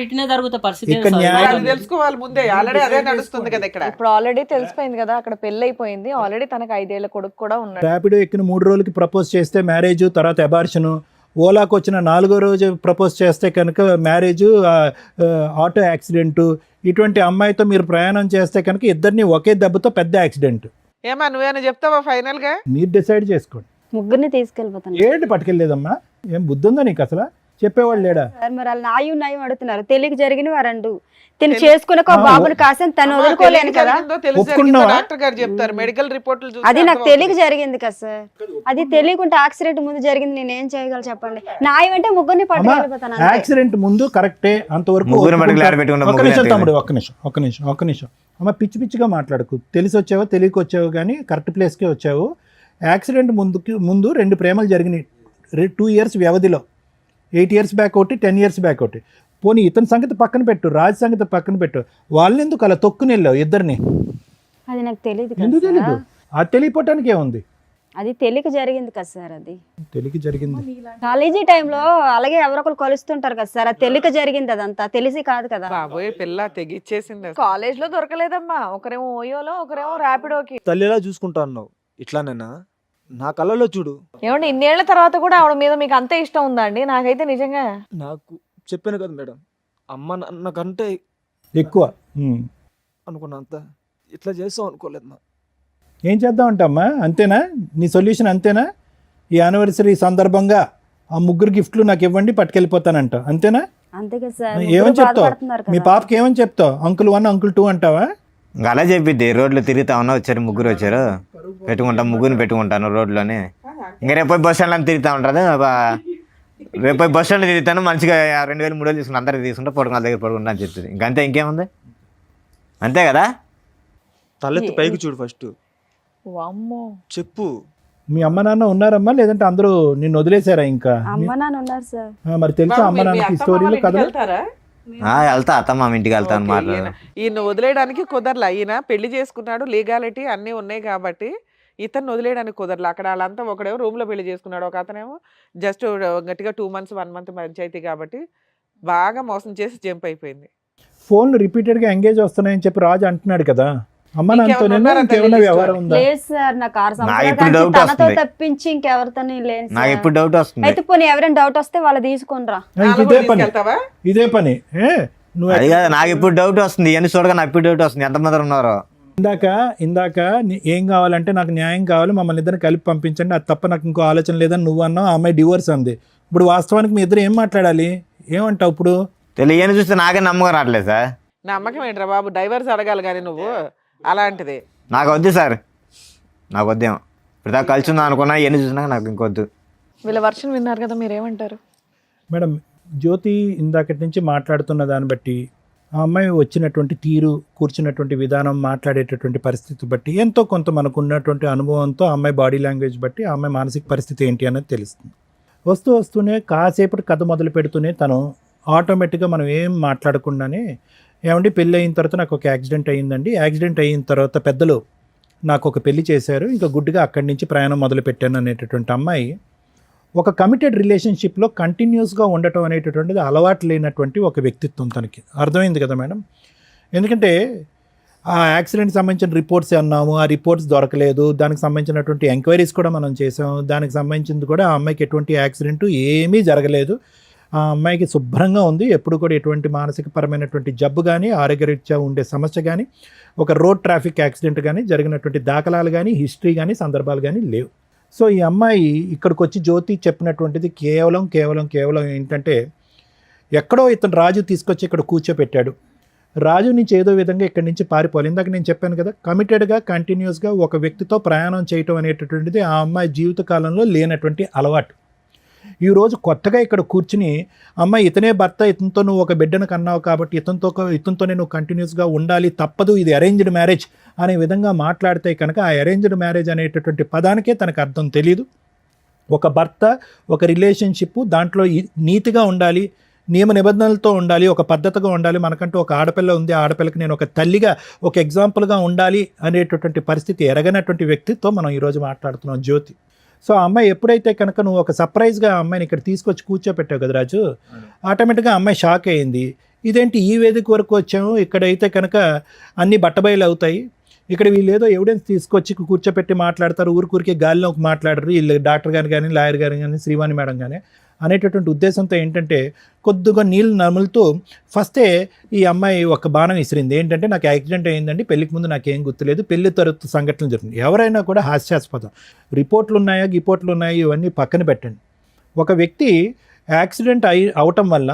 ఇట్నే జరుగుతా పరిస్థితి ఇక్కడ న్యాయం తెలుసుకోవాలి ముందే. ఆల్రెడీ అదే నడుస్తుంది కదా ఇక్కడ. ఇప్పుడు ఆల్రెడీ తెలిసిపోయింది కదా, అక్కడ పెళ్లి అయిపోయింది ఆల్రెడీ. తనకు 5 ఏళ్ల కొడుకు కూడా ఉన్నాడు. ర్యాపిడో ఎక్కిన 3 రోజులకి ప్రపోజ్ చేస్తే మ్యారేజ్, తర్వాత అబార్షను. ఓలాకు వచ్చిన 4వ రోజు ప్రపోజ్ చేస్తే కనుక మ్యారేజ్, ఆటో యాక్సిడెంట్. ఇటువంటి అమ్మాయితో మీరు ప్రయాణం చేస్తే కనుక ఇద్దరిని ఒకే దెబ్బతో పెద్ద యాక్సిడెంట్. ఏమా నువ్వేనా చెప్తావా ఫైనల్ గా? మీరు డిసైడ్ చేసుకోండి. ముగ్గురిని తీసుకెళ్ళిపోతాను. ఏంటి పట్టుకెళ్ళలేదమ్మా? ఏం బుద్ధి ఉందా నీకు అసలు? చెప్పేవాళ్ళు లేడా? మరి వాళ్ళు నాయం అడుగుతున్నారు. తెలియక జరిగిన వారండు తిని చేసుకునే బాబుని కాసిన తను వదులుకోలేను కదా. డాక్టర్ గారు చెప్తారు మెడికల్ రిపోర్ట్లు. అది నాకు తెలియక జరిగింది కదా సార్. అది తెలియకుండా యాక్సిడెంట్ ముందు జరిగింది, నేను ఏం చేయగలను చెప్పండి? న్యాయం అంటే ముగ్గురిని పట్టుకెళ్ళిపోతాను. యాక్సిడెంట్ ముందు కరెక్టే అంతవరకు. ఒక్క నిమిషం అమ్మ, పిచ్చి పిచ్చిగా మాట్లాడకు. తెలిసి వచ్చావో తెలియక వచ్చావు కానీ కరెక్ట్ ప్లేస్కే వచ్చావు. యాక్సిడెంట్ ముందు 2 ప్రేమలు జరిగినాయి 2 ఇయర్స్ వ్యవధిలో. 8 ఇయర్స్ బ్యాక్ ఒకటి, 10 ఇయర్స్ బ్యాక్ ఒకటి. పోనీ ఇతని సంగతి పక్కన పెట్టు, రాజ్ సంగతి పక్కన పెట్టు. వాళ్ళని ఎందుకు అలా తొక్కుని వెళ్ళావు ఇద్దరిని? అది నాకు తెలియదు. ఎందుకు తెలీదు? అది తెలియపోవటానికి ఏముంది? అది తెలియక జరిగింది కదా సార్. అది తెలియక జరిగింది. కాలేజీ టైంలో అలాగే ఎవరొకరు కలుస్తుంటారు కదా సార్. అది తెలియక జరిగింది, అదంతా తెలిసి కాదు కదా. బాబోయ్ పిల్ల తెగిచ్చేసింది. కాలేజ్ లో దొరకలేదమ్మా, ఒకరేమో ఓయోలో ఒకరేమో ర్యాపిడోకి. తల్లిలా చూసుకుంటా అన్నావు, ఇట్లానేనా? నా కళ్ళలో చూడు. ఏమండి ఇన్నేళ్ల తర్వాత కూడా ఆవిడ మీద మీకు అంతే ఇష్టం ఉందా అండి? నాకైతే నిజంగా నాకు చెప్పాను కదా మేడం, అమ్మ నాకంటే ఎక్కువ అనుకున్నంత ఇట్లా చేస్తాం అనుకోలేదు. మా ఏం చేద్దాం అంటమ్మా? అంతేనా నీ సొల్యూషన్? అంతేనా? ఈ యానివర్సరీ సందర్భంగా ఆ 3 గిఫ్ట్లు నాకు ఇవ్వండి, పట్టుకెళ్ళిపోతానంట, అంతేనా? అంతే కదా సార్. ఏమని చెప్తావు మీ పాపకి? ఏమని చెప్తావు? అంకుల్ 1 అంకుల్ 2 అంటావా? ఇంకా అలా చెప్పిద్ది. రోడ్లో తిరుగుతా ఉన్నా, వచ్చారు 3 వచ్చారు, పెట్టుకుంటాం, ముగ్గురిని పెట్టుకుంటాను రోడ్లోనే. ఇంకా రేపు బస్ స్టాండ్లో తిరుగుతూ ఉంటుంది. రేపు బస్ స్టాండ్లో తిరుగుతాను, మంచిగా 2000 3000 తీసుకుంటా, అందరికి తీసుకుంటా, పడుకున్న దగ్గర పడుకుంటా అని చెప్తుంది. ఇంకంతే, ఇంకేముంది? అంతే కదా? తలెత్తి పైకి చూడు ఫస్ట్, చెప్పు. మీ అమ్మ నాన్న ఉన్నారమ్మా, లేదంటే అందరూ నిన్ను వదిలేశారా? ఇంకా అమ్మ నాన్న ఉన్నారు సార్. మరి తెలుసా అమ్మ నాన్నకి స్టోరీలు కథలు? వెళ్తా అత్తమ్మ ఇంటికి వెళ్తాను మాట్లాడు. ఈయన వదిలేయడానికి కుదరలా. ఈయన పెళ్లి చేసుకున్నాడు, లీగాలిటీ అన్నీ ఉన్నాయి కాబట్టి ఇతను వదిలేయడానికి కుదరలా. అక్కడ వాళ్ళంతా ఒకడేమో రూమ్ లో పెళ్లి చేసుకున్నాడు, ఒక అతనేమో జస్ట్ గట్టిగా 2 months 1 month పంచాయతీ కాబట్టి బాగా మోసం చేసి జంప్ అయిపోయింది. ఫోన్లు రిపీటెడ్ గా ఎంగేజ్ వస్తున్నాయని చెప్పి రాజు అంటున్నాడు కదా. అమ్మ నాన్నతో ఇంకేమైనా వ్యవహారం ఉందా? లేదు సార్, నాకు 6 సంవత్సరాలు తనతో తప్పించి ఇంకెవరితో లేదు. నాకు ఇప్పుడు డౌట్ వస్తుంది. అయితే పోనీ ఎవరైనా డౌట్ వస్తే వాళ్ళు తీసుకునిరా. ఇదే పని అది కాదు, నాకు ఇప్పుడు డౌట్ వస్తుంది. ఎన్ని చూడగా నాకు ఇప్పుడు డౌట్ వస్తుంది, ఎంతమంది ఉన్నారో. ఇందాక ఏం కావాలంటే నాకు న్యాయం కావాలి, మమ్మల్ని ఇద్దరిని కలిపి పంపించండి, అది తప్ప నాకు ఇంకో ఆలోచన లేదని నువ్వు అన్నావు. ఆ అమ్మాయి డివోర్స్ అంది. ఇప్పుడు వాస్తవానికి మీ ఇద్దరు ఏం మాట్లాడాలి? ఏమంటావు ఇప్పుడు? తెలియని చూస్తే నాకే నమ్మకం రావట్లేదు సార్. నమ్మకం ఏంట్రా బాబు, డైవర్స్ అడగాలి కానీ నువ్వు అలాంటిది. నాకు వద్దు సార్, నాకు వద్దేమో. ఇప్పుడు దాకా కలిసి ఉందా అనుకున్నా, ఎన్ని చూసినా నాకు ఇంకొద్దు. వీళ్ళ వర్షన్ విన్నారు కదా, మీరేమంటారు? మేడం, జ్యోతి ఇందాకటి నుంచి మాట్లాడుతున్న దాన్ని బట్టి, ఆ అమ్మాయి వచ్చినటువంటి తీరు, కూర్చున్నటువంటి విధానం, మాట్లాడేటటువంటి పరిస్థితి బట్టి ఎంతో కొంత మనకు ఉన్నటువంటి అనుభవంతో ఆ అమ్మాయి బాడీ లాంగ్వేజ్ బట్టి ఆ అమ్మాయి మానసిక పరిస్థితి ఏంటి అనేది తెలుస్తుంది. వస్తూనే కాసేపటి కథ మొదలు పెడుతూనే తను ఆటోమేటిక్గా మనం ఏం మాట్లాడకుండానే, ఏమండి పెళ్ళి అయిన తర్వాత నాకు ఒక యాక్సిడెంట్ అయ్యిందండి, యాక్సిడెంట్ అయిన తర్వాత పెద్దలు నాకు ఒక పెళ్లి చేశారు, ఇంకా గుడ్డిగా అక్కడి నుంచి ప్రయాణం మొదలు పెట్టాను అనేటటువంటి అమ్మాయి ఒక కమిటెడ్ రిలేషన్షిప్లో కంటిన్యూస్గా ఉండటం అనేటటువంటిది అలవాటు లేనటువంటి ఒక వ్యక్తిత్వం తనకి. అర్థమైంది కదా మేడం? ఎందుకంటే ఆ యాక్సిడెంట్కి సంబంధించిన రిపోర్ట్స్ అన్నాము, ఆ రిపోర్ట్స్ దొరకలేదు, దానికి సంబంధించినటువంటి ఎంక్వైరీస్ కూడా మనం చేసాం, దానికి సంబంధించింది కూడా ఆ అమ్మాయికి ఎటువంటి యాక్సిడెంట్ ఏమీ జరగలేదు, ఆ అమ్మాయికి శుభ్రంగా ఉంది, ఎప్పుడు కూడా ఎటువంటి మానసికపరమైనటువంటి జబ్బు కానీ, ఆరోగ్యరీత్యా ఉండే సమస్య కానీ, ఒక రోడ్ ట్రాఫిక్ యాక్సిడెంట్ కానీ జరిగినటువంటి దాఖలాలు కానీ, హిస్టరీ కానీ, సందర్భాలు కానీ లేవు. సో ఈ అమ్మాయి ఇక్కడికి వచ్చి జ్యోతి చెప్పినటువంటిది కేవలం ఏంటంటే, ఎక్కడో ఇతను రాజు తీసుకొచ్చి ఇక్కడ కూర్చోపెట్టాడు, రాజు నుంచి ఏదో విధంగా ఇక్కడి నుంచి పారిపోవాలి. ఇందాక నేను చెప్పాను కదా, కమిటెడ్గా కంటిన్యూస్గా ఒక వ్యక్తితో ప్రయాణం చేయటం అనేటటువంటిది ఆ అమ్మాయి జీవితకాలంలో లేనటువంటి అలవాటు. ఈరోజు కొత్తగా ఇక్కడ కూర్చుని, అమ్మాయి ఇతనే భర్త, ఇతనితో నువ్వు ఒక బిడ్డను కన్నావు కాబట్టి ఇతనితోనే నువ్వు కంటిన్యూస్గా ఉండాలి, తప్పదు, ఇది అరేంజ్డ్ మ్యారేజ్ అనే విధంగా మాట్లాడితే కనుక ఆ అరేంజ్డ్ మ్యారేజ్ అనేటటువంటి పదానికే తనకు అర్థం తెలియదు. ఒక భర్త, ఒక రిలేషన్షిప్, దాంట్లో నీతిగా ఉండాలి, నియమ నిబంధనలతో ఉండాలి, ఒక పద్ధతిగా ఉండాలి, మనకంటూ ఒక ఆడపిల్ల ఉంది, ఆ ఆడపిల్లకి నేను ఒక తల్లిగా, ఒక ఎగ్జాంపుల్గా ఉండాలి అనేటటువంటి పరిస్థితి ఎరగనటువంటి వ్యక్తితో మనం ఈరోజు మాట్లాడుతున్నాం జ్యోతి. సో ఆ అమ్మాయి ఎప్పుడైతే కనుక నువ్వు ఒక సర్ప్రైజ్గా ఆ అమ్మాయిని ఇక్కడ తీసుకొచ్చి కూర్చోపెట్టావు కదా రాజు, ఆటోమేటిక్గా ఆ అమ్మాయి షాక్ అయింది. ఇదేంటి ఈ వేదిక వరకు వచ్చాము, ఇక్కడైతే కనుక అన్నీ బట్టబయలు అవుతాయి, ఇక్కడ వీళ్ళు ఏదో ఎవిడెన్స్ తీసుకొచ్చి కూర్చోపెట్టి మాట్లాడతారు, ఊరికే గాలిలోకి మాట్లాడరు వీళ్ళు, డాక్టర్ గారు కానీ, లాయర్ గారు కానీ, శ్రీవాణి మేడం కానీ అనేటటువంటి ఉద్దేశంతో ఏంటంటే కొద్దిగా నీళ్ళు నములుతూ ఫస్టే ఈ అమ్మాయి ఒక బాణం విసిరింది. ఏంటంటే, నాకు యాక్సిడెంట్ అయ్యిందండి, పెళ్ళికి ముందు నాకేం గుర్తులేదు, పెళ్లి తరగతి సంఘటనలు జరుగుతుంది. ఎవరైనా కూడా హాస్యాస్పదం, రిపోర్ట్లు ఉన్నాయా ఇవన్నీ పక్కన పెట్టండి. ఒక వ్యక్తి యాక్సిడెంట్ అవటం వల్ల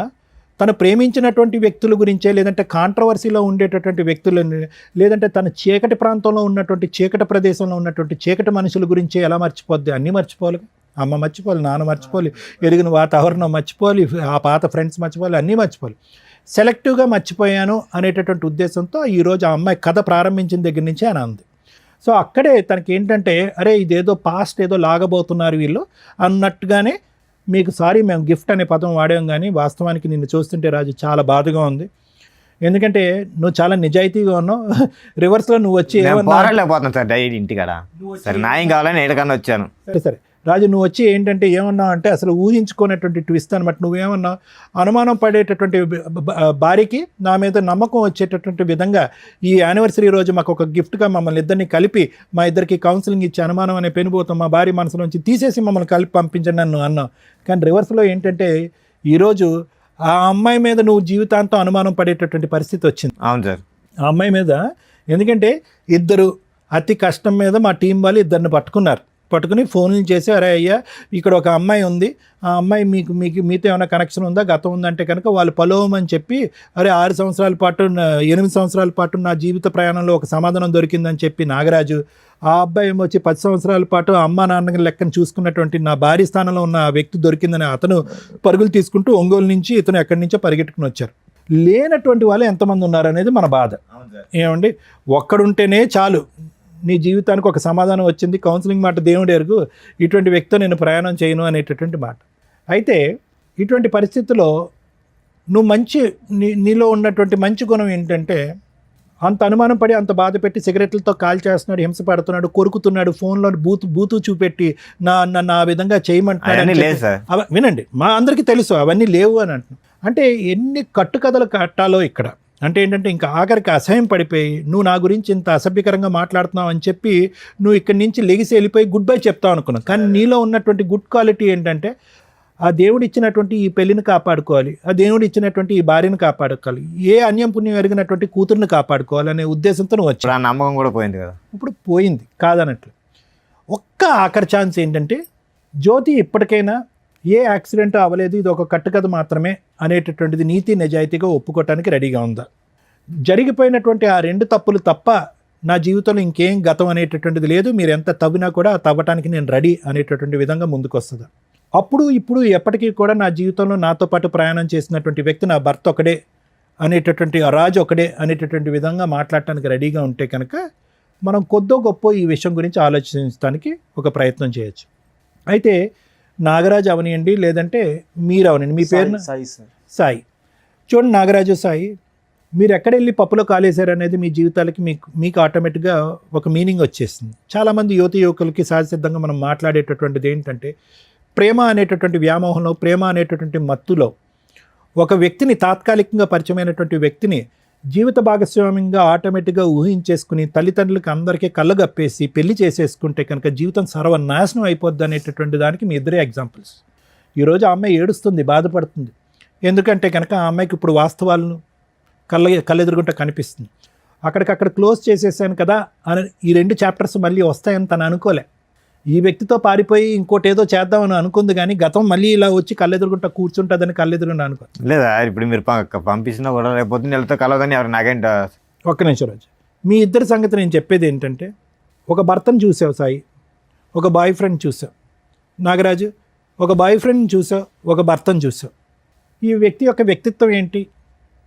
తను ప్రేమించినటువంటి వ్యక్తుల గురించే, లేదంటే కాంట్రవర్సీలో ఉండేటటువంటి వ్యక్తులని, లేదంటే తన చీకటి ప్రాంతంలో ఉన్నటువంటి, చీకటి ప్రదేశంలో ఉన్నటువంటి చీకటి మనుషుల గురించే ఎలా మర్చిపోద్ది? అన్నీ మర్చిపోవాలి, అమ్మ మర్చిపోవాలి, నాన్న మర్చిపోవాలి, ఎరిగిన వాతావరణం మర్చిపోవాలి, ఆ పాత ఫ్రెండ్స్ మర్చిపోవాలి, అన్నీ మర్చిపోవాలి. సెలెక్టివ్గా మర్చిపోయాను అనేటటువంటి ఉద్దేశంతో ఈరోజు ఆ అమ్మాయి కథ ప్రారంభించిన దగ్గర నుంచే అని అంది. సో అక్కడే తనకి ఏంటంటే, అరే ఇదేదో పాస్ట్ ఏదో లాగబోతున్నారు వీళ్ళు అన్నట్టుగానే, మీకు సారీ మేము గిఫ్ట్ అనే పదం వాడాం, కానీ వాస్తవానికి నిన్ను చూస్తుంటే రాజు చాలా బాధగా ఉంది. ఎందుకంటే నువ్వు చాలా నిజాయితీగా ఉన్నావు, రివర్స్లో నువ్వు వచ్చి పోరాడలేకపోతున్నాను సార్ డైలీ ఇంటికాడ, సరే న్యాయం కావాలని ఎక్కడికన్నా వచ్చాను. సరే రాజు, నువ్వు వచ్చి ఏంటంటే ఏమన్నావు అంటే, అసలు ఊహించుకునేటువంటి ట్విస్ట్ అనమాట. నువ్వేమన్నావు, అనుమానం పడేటటువంటి భార్యకి నా మీద నమ్మకం వచ్చేటటువంటి విధంగా ఈ యానివర్సరీ రోజు మాకు ఒక గిఫ్ట్గా మమ్మల్ని ఇద్దరిని కలిపి, మా ఇద్దరికి కౌన్సిలింగ్ ఇచ్చి అనుమానం అనే పెనుభూతం మా భార్య మనసులోంచి తీసేసి మమ్మల్ని కలిపి పంపించండి నన్ను అన్నావు. కానీ రివర్స్లో ఏంటంటే, ఈరోజు ఆ అమ్మాయి మీద నువ్వు జీవితాంతం అనుమానం పడేటటువంటి పరిస్థితి వచ్చింది. అవును సార్, ఆ అమ్మాయి మీద. ఎందుకంటే ఇద్దరు అతి కష్టం మీద మా టీం వాళ్ళు ఇద్దరిని పట్టుకుని ఫోన్లు చేసి, అరే అయ్యా ఇక్కడ ఒక అమ్మాయి ఉంది, ఆ అమ్మాయి మీతో ఏమైనా కనెక్షన్ ఉందా, గతం ఉందంటే కనుక వాళ్ళు పలోమని చెప్పి, అరే 8 సంవత్సరాల పాటు నా జీవిత ప్రయాణంలో ఒక సమాధానం దొరికిందని చెప్పి నాగరాజు, ఆ అబ్బాయి ఏమో వచ్చి 10 సంవత్సరాల పాటు అమ్మా నాన్న లెక్కను చూసుకున్నటువంటి నా భారీ స్థానంలో ఉన్న ఆ వ్యక్తి దొరికిందని అతను పరుగులు తీసుకుంటూ ఒంగోలు నుంచి ఇతను ఎక్కడి నుంచో పరిగెట్టుకుని వచ్చారు. లేనటువంటి వాళ్ళు ఎంతమంది ఉన్నారనేది మన బాధ. ఏమండి, ఒక్కడుంటేనే చాలు, నీ జీవితానికి ఒక సమాధానం వచ్చింది, కౌన్సిలింగ్ మాట దేవుడు ఎరుగు, ఇటువంటి వ్యక్తితో నేను ప్రయాణం చేయను అనేటటువంటి మాట. అయితే ఇటువంటి పరిస్థితుల్లో నువ్వు నీలో ఉన్నటువంటి మంచి గుణం ఏంటంటే, అంత అనుమానం పడి అంత బాధ పెట్టి సిగరెట్లతో కాల్ చేస్తున్నాడు, హింస పడుతున్నాడు, కొరుకుతున్నాడు, ఫోన్లో బూతు చూపెట్టి నా విధంగా చేయమంటున్నాడు. వినండి, మా అందరికీ తెలుసు అవన్నీ లేవు అని అంటున్నాను. అంటే ఎన్ని కట్టుకథలు కట్టాలో ఇక్కడ. అంటే ఏంటంటే, ఇంకా ఆఖరికి అసహ్యం పడిపోయి, నువ్వు నా గురించి ఇంత అసభ్యకరంగా మాట్లాడుతున్నావు అని చెప్పి నువ్వు ఇక్కడి నుంచి లెగిసి వెళ్ళిపోయి గుడ్ బై చెప్తావు అనుకున్నావు. కానీ నీలో ఉన్నటువంటి గుడ్ క్వాలిటీ ఏంటంటే, ఆ దేవుడు ఇచ్చినటువంటి ఈ పెళ్లిని కాపాడుకోవాలి, ఆ దేవుడు ఇచ్చినటువంటి ఈ భార్యను కాపాడుకోవాలి, ఏ అన్యం పుణ్యం ఎరిగినటువంటి కూతురుని కాపాడుకోవాలి అనే ఉద్దేశంతో నువ్వు వచ్చి, నమ్మకం కూడా పోయింది కదా. ఇప్పుడు పోయింది కాదన్నట్లు. ఒక్క ఆఖరి ఛాన్స్ ఏంటంటే, జ్యోతి ఇప్పటికైనా ఏ యాక్సిడెంట్ అవ్వలేదు, ఇది ఒక కట్టుకథ మాత్రమే అనేటటువంటిది నీతి నిజాయితీగా ఒప్పుకోవటానికి రెడీగా ఉందా? జరిగిపోయినటువంటి ఆ 2 తప్పులు తప్ప నా జీవితంలో ఇంకేం గతం అనేటటువంటిది లేదు, మీరు ఎంత తవ్వినా కూడా తవ్వటానికి నేను రెడీ అనేటటువంటి విధంగా ముందుకు వస్తుందా? అప్పుడు ఇప్పుడు ఎప్పటికీ కూడా నా జీవితంలో నాతో పాటు ప్రయాణం చేసినటువంటి వ్యక్తి నా భర్త ఒకడే అనేటటువంటి, ఆ రాజు ఒకడే అనేటటువంటి విధంగా మాట్లాడటానికి రెడీగా ఉంటే కనుక మనం కొద్దో గొప్ప ఈ విషయం గురించి ఆలోచించడానికి ఒక ప్రయత్నం చేయొచ్చు. అయితే నాగరాజు అవనియండి, లేదంటే మీరు అవనండి, మీ పేరు సాయి. చూడండి నాగరాజు, సాయి, మీరు ఎక్కడెళ్ళి పప్పులో కాలేశారు అనేది మీ జీవితాలకి మీకు ఆటోమేటిక్గా ఒక మీనింగ్ వచ్చేస్తుంది. చాలామంది యువకులకి సహజసిద్ధంగా మనం మాట్లాడేటటువంటిది ఏంటంటే, ప్రేమ అనేటటువంటి వ్యామోహంలో, ప్రేమ అనేటటువంటి మత్తులో ఒక వ్యక్తిని, తాత్కాలికంగా పరిచయమైనటువంటి వ్యక్తిని జీవిత భాగస్వామ్యంగా ఆటోమేటిక్గా ఊహించేసుకుని తల్లిదండ్రులకి అందరికీ కళ్ళగప్పేసి పెళ్లి చేసేసుకుంటే కనుక జీవితం సర్వనాశనం అయిపోద్ది అనేటటువంటి దానికి మీ ఇద్దరే ఎగ్జాంపుల్స్. ఈరోజు ఆ అమ్మాయి ఏడుస్తుంది, బాధపడుతుంది. ఎందుకంటే కనుక ఆ అమ్మాయికి ఇప్పుడు వాస్తవాలను కళ్ళెదురుగుంట కనిపిస్తుంది. అక్కడికక్కడ క్లోజ్ చేసేసాను కదా అని ఈ 2 చాప్టర్స్ మళ్ళీ వస్తాయని తను అనుకోలే. ఈ వ్యక్తితో పారిపోయి ఇంకోటి ఏదో చేద్దామని అనుకుంది, కానీ గతం మళ్ళీ ఇలా వచ్చి కళ్ళెదురుగుంట కూర్చుంటుందని కళ్ళెదురుగుంట అనుకో. లేదా ఇప్పుడు మీరు పంపించినా కూడా రేపు పొద్దున్న వెళ్తే కలవదని ఎవరు నాకేంట. ఒక్క నిమిషం రాజు, మీ ఇద్దరి సంగతి నేను చెప్పేది ఏంటంటే, ఒక భర్తను చూసావు సాయి, ఒక బాయ్ ఫ్రెండ్ చూసావు. నాగరాజు, ఒక బాయ్ ఫ్రెండ్ని చూసావు, ఒక భర్తను చూసావు. ఈ వ్యక్తి యొక్క వ్యక్తిత్వం ఏంటి?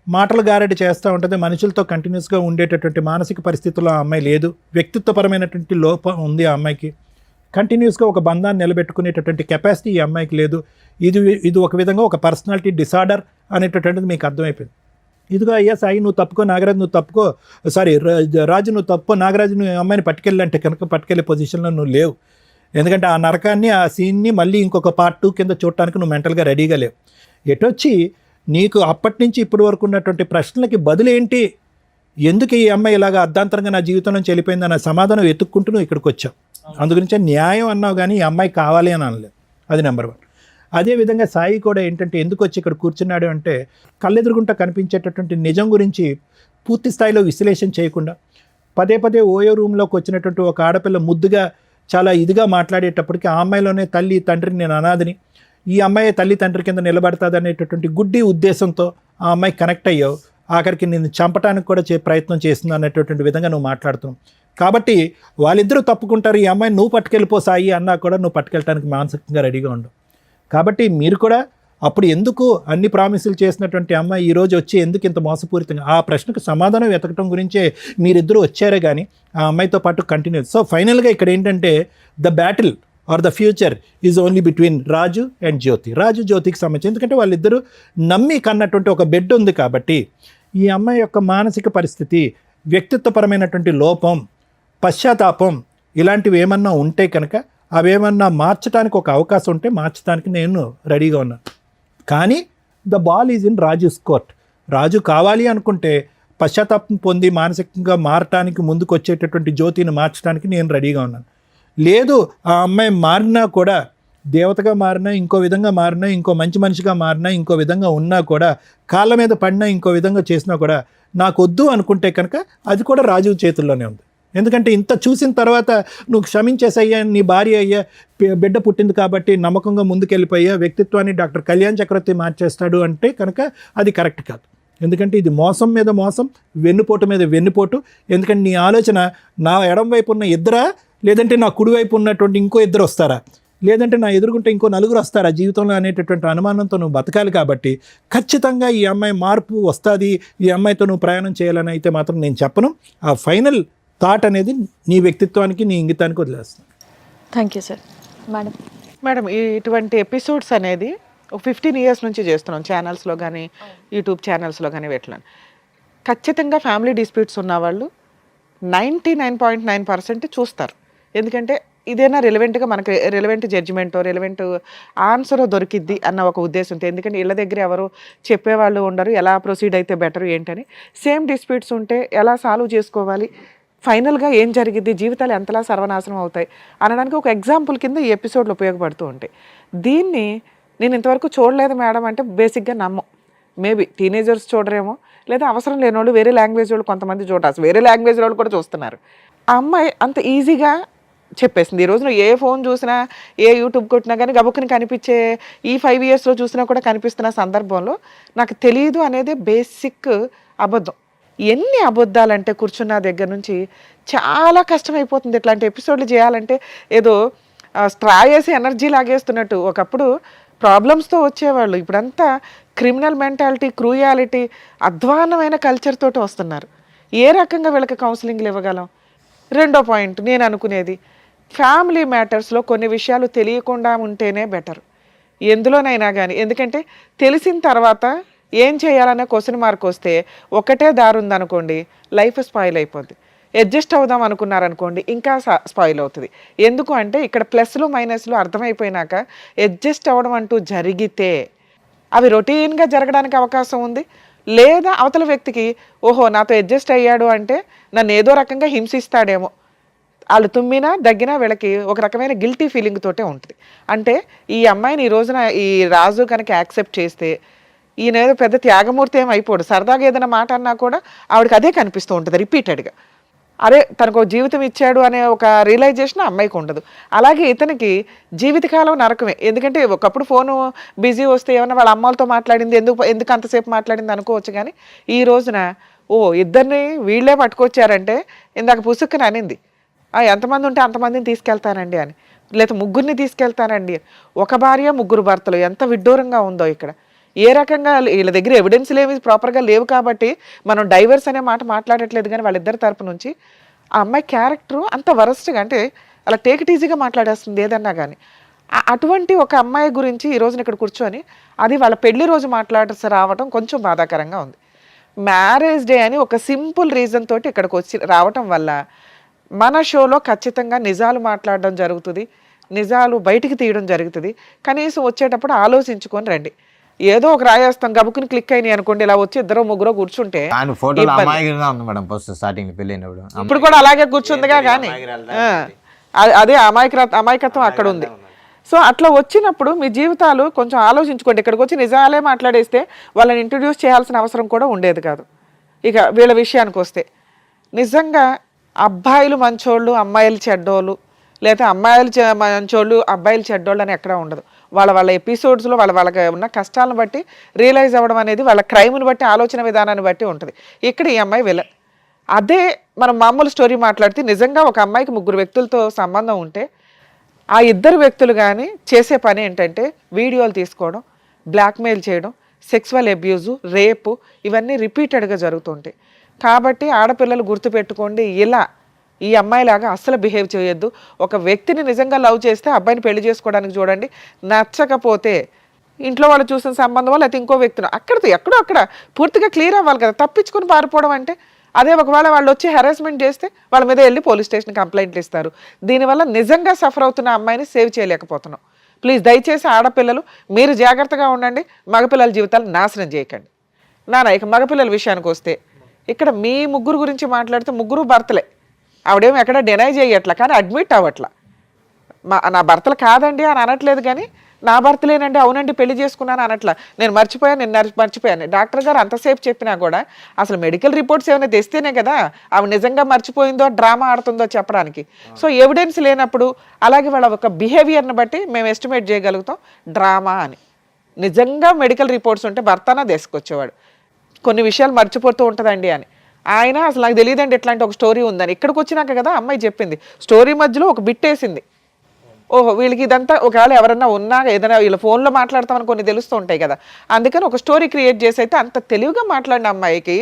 మాటలు గారడి చేస్తూ ఉంటుంది, మనుషులతో కంటిన్యూస్గా ఉండేటటువంటి మానసిక పరిస్థితుల్లో ఆ అమ్మాయి లేదు. వ్యక్తిత్వపరమైనటువంటి లోపం ఉంది ఆ అమ్మాయికి. కంటిన్యూస్గా ఒక బంధాన్ని నిలబెట్టుకునేటటువంటి కెపాసిటీ ఈ అమ్మాయికి లేదు. ఇది ఒక విధంగా ఒక పర్సనాలిటీ డిసార్డర్ అనేటటువంటిది మీకు అర్థమైపోయింది. ఇదిగో అయ్యా సాయి, నువ్వు తప్పుకో, నాగరాజు నువ్వు తప్పుకో, రాజు నువ్వు తప్పుకో, నాగరాజు నువ్వు అమ్మాయిని పట్టుకెళ్ళంటే కనుక పట్టుకెళ్ళే పొజిషన్లో నువ్వు లేవు. ఎందుకంటే ఆ నరకాన్ని, ఆ సీన్ని మళ్ళీ ఇంకొక పార్ట్ 2 కింద చూడటానికి నువ్వు మెంటల్గా రెడీగా లేవు. ఎటొచ్చి నీకు అప్పటి నుంచి ఇప్పటి వరకు ఉన్నటువంటి ప్రశ్నలకి బదులేంటి, ఎందుకు ఈ అమ్మాయి ఇలాగా అర్ధాంతరంగా నా జీవితం నుంచి వెళ్ళిపోయింది అన్న సమాధానం వెతుక్కుంటూ నువ్వు ఇక్కడికి వచ్చావు. అందుగురించే న్యాయం అన్నావు, కానీ ఈ అమ్మాయి కావాలి అని అనలేదు. అది నెంబర్ 1. అదేవిధంగా సాయి కూడా ఏంటంటే ఎందుకు వచ్చి ఇక్కడ కూర్చున్నాడు అంటే, కళ్ళెదురుగుంట కనిపించేటటువంటి నిజం గురించి పూర్తి స్థాయిలో విశ్లేషణ చేయకుండా పదే పదే ఓయో రూమ్లోకి వచ్చినటువంటి ఒక ఆడపిల్ల ముద్దుగా చాలా ఇదిగా మాట్లాడేటప్పటికి ఆ అమ్మాయిలోనే తల్లి తండ్రిని, నేను అనాథని, ఈ అమ్మాయి తల్లి తండ్రి కింద నిలబడుతుంది అనేటటువంటి గుడ్డి ఉద్దేశంతో ఆ అమ్మాయి కనెక్ట్ అయ్యావు. ఆఖరికి నేను చంపడానికి కూడా ప్రయత్నం చేస్తుంది అనేటటువంటి విధంగా నువ్వు మాట్లాడుతున్నావు. కాబట్టి వాళ్ళిద్దరూ తప్పుకుంటారు, ఈ అమ్మాయిని నువ్వు పట్టుకెళ్ళిపో సాయి అన్నా కూడా నువ్వు పట్టుకెళ్ళడానికి మానసికంగా రెడీగా ఉండవు. కాబట్టి మీరు కూడా అప్పుడు ఎందుకు అన్ని ప్రామిసులు చేసినటువంటి అమ్మాయి ఈరోజు వచ్చి ఎందుకు ఇంత మోసపూరితంగా, ఆ ప్రశ్నకు సమాధానం వెతకడం గురించే మీరిద్దరూ వచ్చారే కానీ ఆ అమ్మాయితో పాటు కంటిన్యూ. సో ఫైనల్గా ఇక్కడ ఏంటంటే the battle of the future is only between Raju and Jyoti. Raju జ్యోతికి సంబంధించి, ఎందుకంటే వాళ్ళిద్దరూ నమ్మి కన్నటువంటి ఒక బెడ్ ఉంది. కాబట్టి ఈ అమ్మాయి యొక్క మానసిక పరిస్థితి, వ్యక్తిత్వపరమైనటువంటి లోపం, పశ్చాత్తాపం ఇలాంటివి ఏమన్నా ఉంటే కనుక అవేమన్నా మార్చడానికి ఒక అవకాశం ఉంటే మార్చడానికి నేను రెడీగా ఉన్నాను. కానీ the ball is in Raju's court. Raju కావాలి అనుకుంటే పశ్చాత్తాపం పొంది మానసికంగా మారటానికి ముందుకు వచ్చేటటువంటి జ్యోతిని మార్చడానికి నేను రెడీగా ఉన్నాను. లేదు, ఆ అమ్మాయి మారినా కూడా, దేవతగా మారినా, ఇంకో విధంగా మారినా, ఇంకో మంచి మనిషిగా మారినా, ఇంకో విధంగా ఉన్నా కూడా, కాళ్ళ మీద పడినా, ఇంకో విధంగా చేసినా కూడా నాకు వద్దు అనుకుంటే కనుక అది కూడా రాజు చేతుల్లోనే ఉంది. ఎందుకంటే ఇంత చూసిన తర్వాత నువ్వు క్షమించేసయ్యా, నీ భార్య అయ్యా, బిడ్డ పుట్టింది కాబట్టి నమ్మకంగా ముందుకెళ్ళిపోయా, వ్యక్తిత్వాన్ని డాక్టర్ కళ్యాణ్ చక్రవర్తి మార్చేస్తాడు అంటే కనుక అది కరెక్ట్ కాదు. ఎందుకంటే ఇది మోసం మీద మోసం, వెన్నుపోటు మీద వెన్నుపోటు. ఎందుకంటే నీ ఆలోచన నా ఎడం వైపు ఉన్న ఇద్దరా, లేదంటే నా కుడివైపు ఉన్నటువంటి ఇంకో ఇద్దరు వస్తారా, లేదంటే నా ఎదురుకుంటే ఇంకో 4 వస్తారా జీవితంలో అనేటటువంటి అనుమానంతో నువ్వు బతకాలి. కాబట్టి ఖచ్చితంగా ఈ అమ్మాయి మార్పు వస్తుంది, ఈ అమ్మాయితో నువ్వు ప్రయాణం చేయాలని అయితే మాత్రం నేను చెప్పను. ఆ ఫైనల్ థాట్ అనేది నీ వ్యక్తిత్వానికి, నీ ఇంగితానికి వదిలేస్తాను. Thank you sir. మేడం, ఇటువంటి ఎపిసోడ్స్ అనేది ఒక 15 years నుంచి చేస్తున్నాం, ఛానల్స్లో కానీ యూట్యూబ్ ఛానల్స్లో కానీ పెట్టలేను. ఖచ్చితంగా ఫ్యామిలీ డిస్ప్యూట్స్ ఉన్నవాళ్ళు 99.9% చూస్తారు. ఎందుకంటే ఇదేనా రెలవెంట్గా మనకు రెలవెంట్ జడ్జిమెంటో రెలవెంట్ ఆన్సరో దొరికిద్ది అన్న ఒక ఉద్దేశంతో. ఎందుకంటే ఇళ్ళ దగ్గర ఎవరు చెప్పేవాళ్ళు ఉండరు, ఎలా ప్రొసీడ్ అయితే బెటర్ ఏంటని. సేమ్ డిస్ప్యూట్స్ ఉంటే ఎలా సాల్వ్ చేసుకోవాలి, ఫైనల్గా ఏం జరిగిద్ది, జీవితాలు ఎంతలా సర్వనాశనం అవుతాయి అనడానికి ఒక ఎగ్జాంపుల్ కింద ఈ ఎపిసోడ్లు ఉపయోగపడుతూ ఉంటాయి. దీన్ని నేను ఇంతవరకు చూడలేదు మేడం అంటే బేసిక్గా నమ్మం. మేబీ టీనేజర్స్ చూడరేమో, లేదా అవసరం లేని వాళ్ళు, వేరే లాంగ్వేజ్ వాళ్ళు కొంతమంది చూడాల్సి, వేరే లాంగ్వేజ్ వాళ్ళు కూడా చూస్తున్నారు. ఆ అమ్మాయి అంత ఈజీగా చెప్పేసింది. ఈ రోజున ఏ ఫోన్ చూసినా ఏ యూట్యూబ్ కొట్టినా కానీ గబుక్కుని కనిపించే ఈ 5 ఇయర్స్లో చూసినా కూడా కనిపిస్తున్న సందర్భంలో నాకు తెలియదు అనేది బేసిక్ అబద్ధం. ఎన్ని అబద్ధాలంటే కూర్చున్న దగ్గర నుంచి చాలా కష్టమైపోతుంది. ఇట్లాంటి ఎపిసోడ్లు చేయాలంటే ఏదో స్ట్రా వేసి ఎనర్జీ లాగేస్తున్నట్టు. ఒకప్పుడు ప్రాబ్లమ్స్తో వచ్చేవాళ్ళు, ఇప్పుడంతా క్రిమినల్ మెంటాలిటీ, క్రూయాలిటీ, అధ్వాన్నమైన కల్చర్ తోటి వస్తున్నారు. ఏ రకంగా వీళ్ళకి కౌన్సిలింగ్లు ఇవ్వగలం? రెండో పాయింట్ నేను అనుకునేది, ఫ్యామిలీ మ్యాటర్స్లో కొన్ని విషయాలు తెలియకుండా ఉంటేనే బెటర్ ఎందులోనైనా కానీ. ఎందుకంటే తెలిసిన తర్వాత ఏం చేయాలనే క్వశ్చన్ మార్క్ వస్తే ఒకటే దారి ఉందనుకోండి, లైఫ్ స్పాయిల్ అయిపోద్ది. అడ్జస్ట్ అవుదాం అనుకున్నారనుకోండి, ఇంకా స్పాయిల్ అవుతుంది. ఎందుకు అంటే ఇక్కడ ప్లస్లు మైనస్లు అర్థమైపోయినాక అడ్జస్ట్ అవ్వడం అంటూ జరిగితే అవి రొటీన్గా జరగడానికి అవకాశం ఉంది. లేదా అవతల వ్యక్తికి ఓహో నాతో అడ్జస్ట్ అయ్యాడు అంటే నన్ను ఏదో రకంగా హింసిస్తాడేమో, వాళ్ళు తుమ్మినా దగ్గినా వీళ్ళకి ఒక రకమైన గిల్టీ ఫీలింగ్ తోటే ఉంటుంది. అంటే ఈ అమ్మాయిని ఈ రోజున ఈ రాజు కనుక యాక్సెప్ట్ చేస్తే ఈయన ఏదో పెద్ద త్యాగమూర్తి ఏం అయిపోడు. సరదాగా ఏదైనా మాట అన్నా కూడా ఆవిడకి అదే కనిపిస్తూ ఉంటుంది రిపీటెడ్గా. అరే తనకు జీవితం ఇచ్చాడు అనే ఒక రియలైజేషన్ అమ్మాయికి ఉండదు. అలాగే ఇతనికి జీవితకాలం నరకమే. ఎందుకంటే ఒకప్పుడు ఫోను బిజీ వస్తే ఏమన్నా వాళ్ళ అమ్మలతో మాట్లాడింది, ఎందుకు అంతసేపు మాట్లాడింది అనుకోవచ్చు. కానీ ఈ రోజున ఇద్దరిని వీళ్ళే పట్టుకొచ్చారంటే ఇందాక పుసుక్కుని అనింది, ఎంతమంది ఉంటే అంతమందిని తీసుకెళ్తానండి అని, లేదా ముగ్గురిని తీసుకెళ్తానండి అని. ఒక భార్య ముగ్గురు భర్తలు, ఎంత విడ్డూరంగా ఉందో ఇక్కడ. ఏ రకంగా వీళ్ళ దగ్గర ఎవిడెన్స్లు ఏమి ప్రాపర్గా లేవు కాబట్టి మనం డైవర్స్ అనే మాట మాట్లాడట్లేదు. కానీ వాళ్ళిద్దరి తరపు నుంచి ఆ అమ్మాయి క్యారెక్టరు అంత వరస్ట్గా, అంటే అలా టేక్ ఇట్ ఈజీగా మాట్లాడేస్తుంది ఏదన్నా కానీ. అటువంటి ఒక అమ్మాయి గురించి ఈ రోజున ఇక్కడ కూర్చొని అది వాళ్ళ పెళ్లి రోజు మాట్లాడాల్సి రావటం కొంచెం బాధాకరంగా ఉంది. మ్యారేజ్ డే అని ఒక సింపుల్ రీజన్ తోటి ఇక్కడికి వచ్చి రావటం వల్ల మన షోలో ఖచ్చితంగా నిజాలు మాట్లాడడం జరుగుతుంది, నిజాలు బయటికి తీయడం జరుగుతుంది. కనీసం వచ్చేటప్పుడు ఆలోచించుకొని రండి. ఏదో ఒక రాయేస్తాం గబుకుని క్లిక్ అయినాయి అనుకోండి, ఇలా వచ్చి ఇద్దరు ముగ్గురు కూర్చుంటే ఇప్పుడు కూడా అలాగే కూర్చుందిగా. కానీ అదే అమాయకత్వం అక్కడ ఉంది. సో అట్లా వచ్చినప్పుడు మీ జీవితాలు కొంచెం ఆలోచించుకోండి. ఇక్కడికి వచ్చి నిజాలే మాట్లాడేస్తే వాళ్ళని ఇంట్రడ్యూస్ చేయాల్సిన అవసరం కూడా ఉండేది కాదు. ఇక వీళ్ళ విషయానికి వస్తే నిజంగా అబ్బాయిలు మంచోళ్ళు అమ్మాయిలు చెడ్డోళ్ళు, లేదా అమ్మాయిలు మంచోళ్ళు అబ్బాయిలు చెడ్డోళ్ళు అని ఎక్కడా ఉండదు. వాళ్ళ ఎపిసోడ్స్లో వాళ్ళకి ఉన్న కష్టాలను బట్టి రియలైజ్ అవ్వడం అనేది వాళ్ళ క్రైమ్ని బట్టి ఆలోచన విధానాన్ని బట్టి ఉంటుంది. ఇక్కడ ఈ అమ్మాయి విలన్. అదే మనం మామూలు స్టోరీ మాట్లాడితే నిజంగా ఒక అమ్మాయికి ముగ్గురు వ్యక్తులతో సంబంధం ఉంటే ఆ ఇద్దరు వ్యక్తులు కానీ చేసే పని ఏంటంటే వీడియోలు తీసుకోవడం, బ్లాక్మెయిల్ చేయడం, సెక్సువల్ అబ్యూజు, రేపు, ఇవన్నీ రిపీటెడ్గా జరుగుతుంటాయి. కాబట్టి ఆడపిల్లలు గుర్తుపెట్టుకోండి, ఇలా ఈ అమ్మాయిలాగా అస్సలు బిహేవ్ చేయొద్దు. ఒక వ్యక్తిని నిజంగా లవ్ చేస్తే అబ్బాయిని పెళ్లి చేసుకోవడానికి చూడండి. నచ్చకపోతే ఇంట్లో వాళ్ళు చూసిన సంబంధం లేకపోతే ఇంకో వ్యక్తిని అక్కడితో ఎక్కడో అక్కడ పూర్తిగా క్లియర్ అవ్వాలి కదా. తప్పించుకుని పారిపోవడం అంటే అదే. ఒకవేళ వాళ్ళు వచ్చి హెరాస్మెంట్ చేస్తే వాళ్ళ మీద వెళ్ళి పోలీస్ స్టేషన్ కంప్లైంట్లు ఇస్తారు. దీనివల్ల నిజంగా సఫర్ అవుతున్న అమ్మాయిని సేవ్ చేయలేకపోతున్నాం. ప్లీజ్ దయచేసి ఆడపిల్లలు మీరు జాగ్రత్తగా ఉండండి, మగపిల్లల జీవితాలు నాశనం చేయకండి. ఇక మగపిల్లల విషయానికి వస్తే ఇక్కడ మీ ముగ్గురు గురించి మాట్లాడితే ముగ్గురు భర్తలే. ఆవిడేమో ఎక్కడ డినై చేయట్లా, కానీ అడ్మిట్ అవ్వట్లా. నా భర్తలు కాదండి అని అనట్లేదు, కానీ నా భర్తలేనండి, అవునండి పెళ్లి చేసుకున్నాను అనట్లా. నేను మర్చిపోయాను. డాక్టర్ గారు అంతసేపు చెప్పినా కూడా అసలు మెడికల్ రిపోర్ట్స్ ఏమైనా తెస్తేనే కదా ఆవిడ నిజంగా మర్చిపోయిందో డ్రామా ఆడుతుందో చెప్పడానికి. సో ఎవిడెన్స్ లేనప్పుడు అలాగే వాళ్ళ ఒక బిహేవియర్ని బట్టి మేము ఎస్టిమేట్ చేయగలుగుతాం డ్రామా అని. నిజంగా మెడికల్ రిపోర్ట్స్ ఉంటే భర్తనా తీసుకొచ్చేవాడు. కొన్ని విషయాలు మర్చిపోతూ ఉంటుందండి అని. ఆయన అసలు నాకు తెలియదండి ఇట్లాంటి ఒక స్టోరీ ఉందని. ఇక్కడికి వచ్చినాక కదా అమ్మాయి చెప్పింది. స్టోరీ మధ్యలో ఒక బిట్ వేసింది. ఓహో వీళ్ళకి ఇదంతా ఒకవేళ ఎవరన్నా ఉన్నా ఏదైనా వీళ్ళ ఫోన్లో మాట్లాడతామని కొన్ని తెలుస్తూ ఉంటాయి కదా, అందుకని ఒక స్టోరీ క్రియేట్ చేసి అయితే అంత తెలివిగా మాట్లాడిన అమ్మాయికి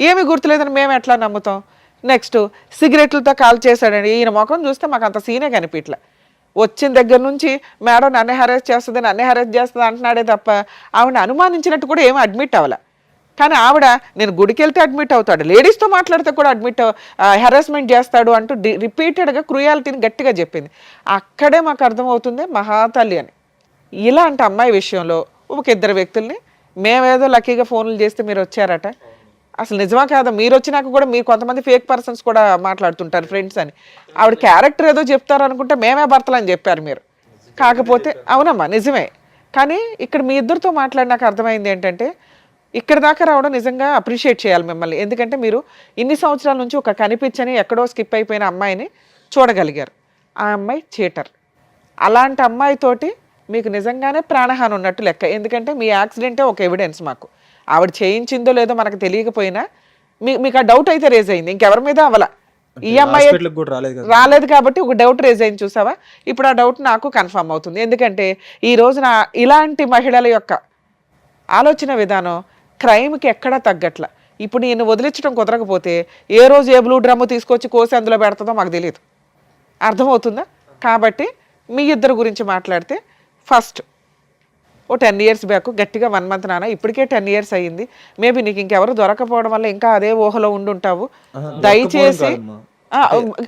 ఏమి గుర్తులేదని మేము ఎట్లా నమ్ముతాం? నెక్స్ట్ సిగరెట్లతో కాల్ చేశాడండి. ఈయన ముఖం చూస్తే మాకు అంత సీనే కనిపించలే. వచ్చిన దగ్గర నుంచి మేడం నన్నే హెరాస్ చేస్తుంది అంటున్నాడే తప్ప ఆవిడ అనుమానించినట్టు కూడా ఏమీ అడ్మిట్ అవ్వాల. కానీ ఆవిడ నేను గుడికి వెళ్తే అడ్మిట్ అవుతాడు, లేడీస్తో మాట్లాడితే కూడా హెరాస్మెంట్ చేస్తాడు అంటూ రిపీటెడ్గా క్రూయాలిటీని గట్టిగా చెప్పింది. అక్కడే మాకు అర్థమవుతుంది మహాతల్లి అని. ఇలాంటి అమ్మాయి విషయంలో ఒక ఇద్దరు వ్యక్తుల్ని మేమేదో లక్కీగా ఫోన్లు చేస్తే మీరు వచ్చారట, అసలు నిజమా కాదా? మీరు వచ్చినాక కూడా మీరు కొంతమంది ఫేక్ పర్సన్స్ కూడా మాట్లాడుతుంటారు ఫ్రెండ్స్ అని. ఆవిడ క్యారెక్టర్ ఏదో చెప్తారు అనుకుంటే మేమే భర్తలు అని చెప్పారు మీరు. కాకపోతే అవునమ్మా నిజమే, కానీ ఇక్కడ మీ ఇద్దరితో మాట్లాడినాక అర్థమైంది ఏంటంటే ఇక్కడ దాకా రావడం నిజంగా అప్రిషియేట్ చేయాలి మిమ్మల్ని. ఎందుకంటే మీరు ఇన్ని సంవత్సరాల నుంచి ఒక కనిపించని ఎక్కడో స్కిప్ అయిపోయిన అమ్మాయిని చూడగలిగారు. ఆ అమ్మాయి చీటర్. అలాంటి అమ్మాయితోటి మీకు నిజంగానే ప్రాణహాని ఉన్నట్టు లెక్క. ఎందుకంటే మీ యాక్సిడెంటే ఒక ఎవిడెన్స్ మాకు. ఆవిడ చేయించిందో లేదో మనకు తెలియకపోయినా మీకు ఆ డౌట్ అయితే రేజ్ అయింది, ఇంకెవరి మీద అవ్వాల. ఈ అమ్మాయి హాస్పిటల్కి కూడా రాలేదు కదా. రాలేదు కాబట్టి ఒక డౌట్ రేజ్ అయింది, చూసావా? ఇప్పుడు ఆ డౌట్ నాకు కన్ఫర్మ్ అవుతుంది. ఎందుకంటే ఈ రోజున ఇలాంటి మహిళల యొక్క ఆలోచన విధానం క్రైమ్కి ఎక్కడా తగ్గట్ల. ఇప్పుడు నేను వదిలించడం కుదరకపోతే ఏ రోజు ఏ బ్లూ డ్రమ్ము తీసుకొచ్చి కోసి అందులో పెడుతుందో మాకు తెలియదు. అర్థమవుతుందా? కాబట్టి మీ ఇద్దరు గురించి మాట్లాడితే ఫస్ట్ ఓ 10 years బ్యాక్ గట్టిగా 1 month నాన్న, ఇప్పటికే 10 years అయ్యింది. మేబీ నీకు ఇంకెవరు దొరకపోవడం వల్ల ఇంకా అదే ఊహలో ఉండుంటావు. దయచేసి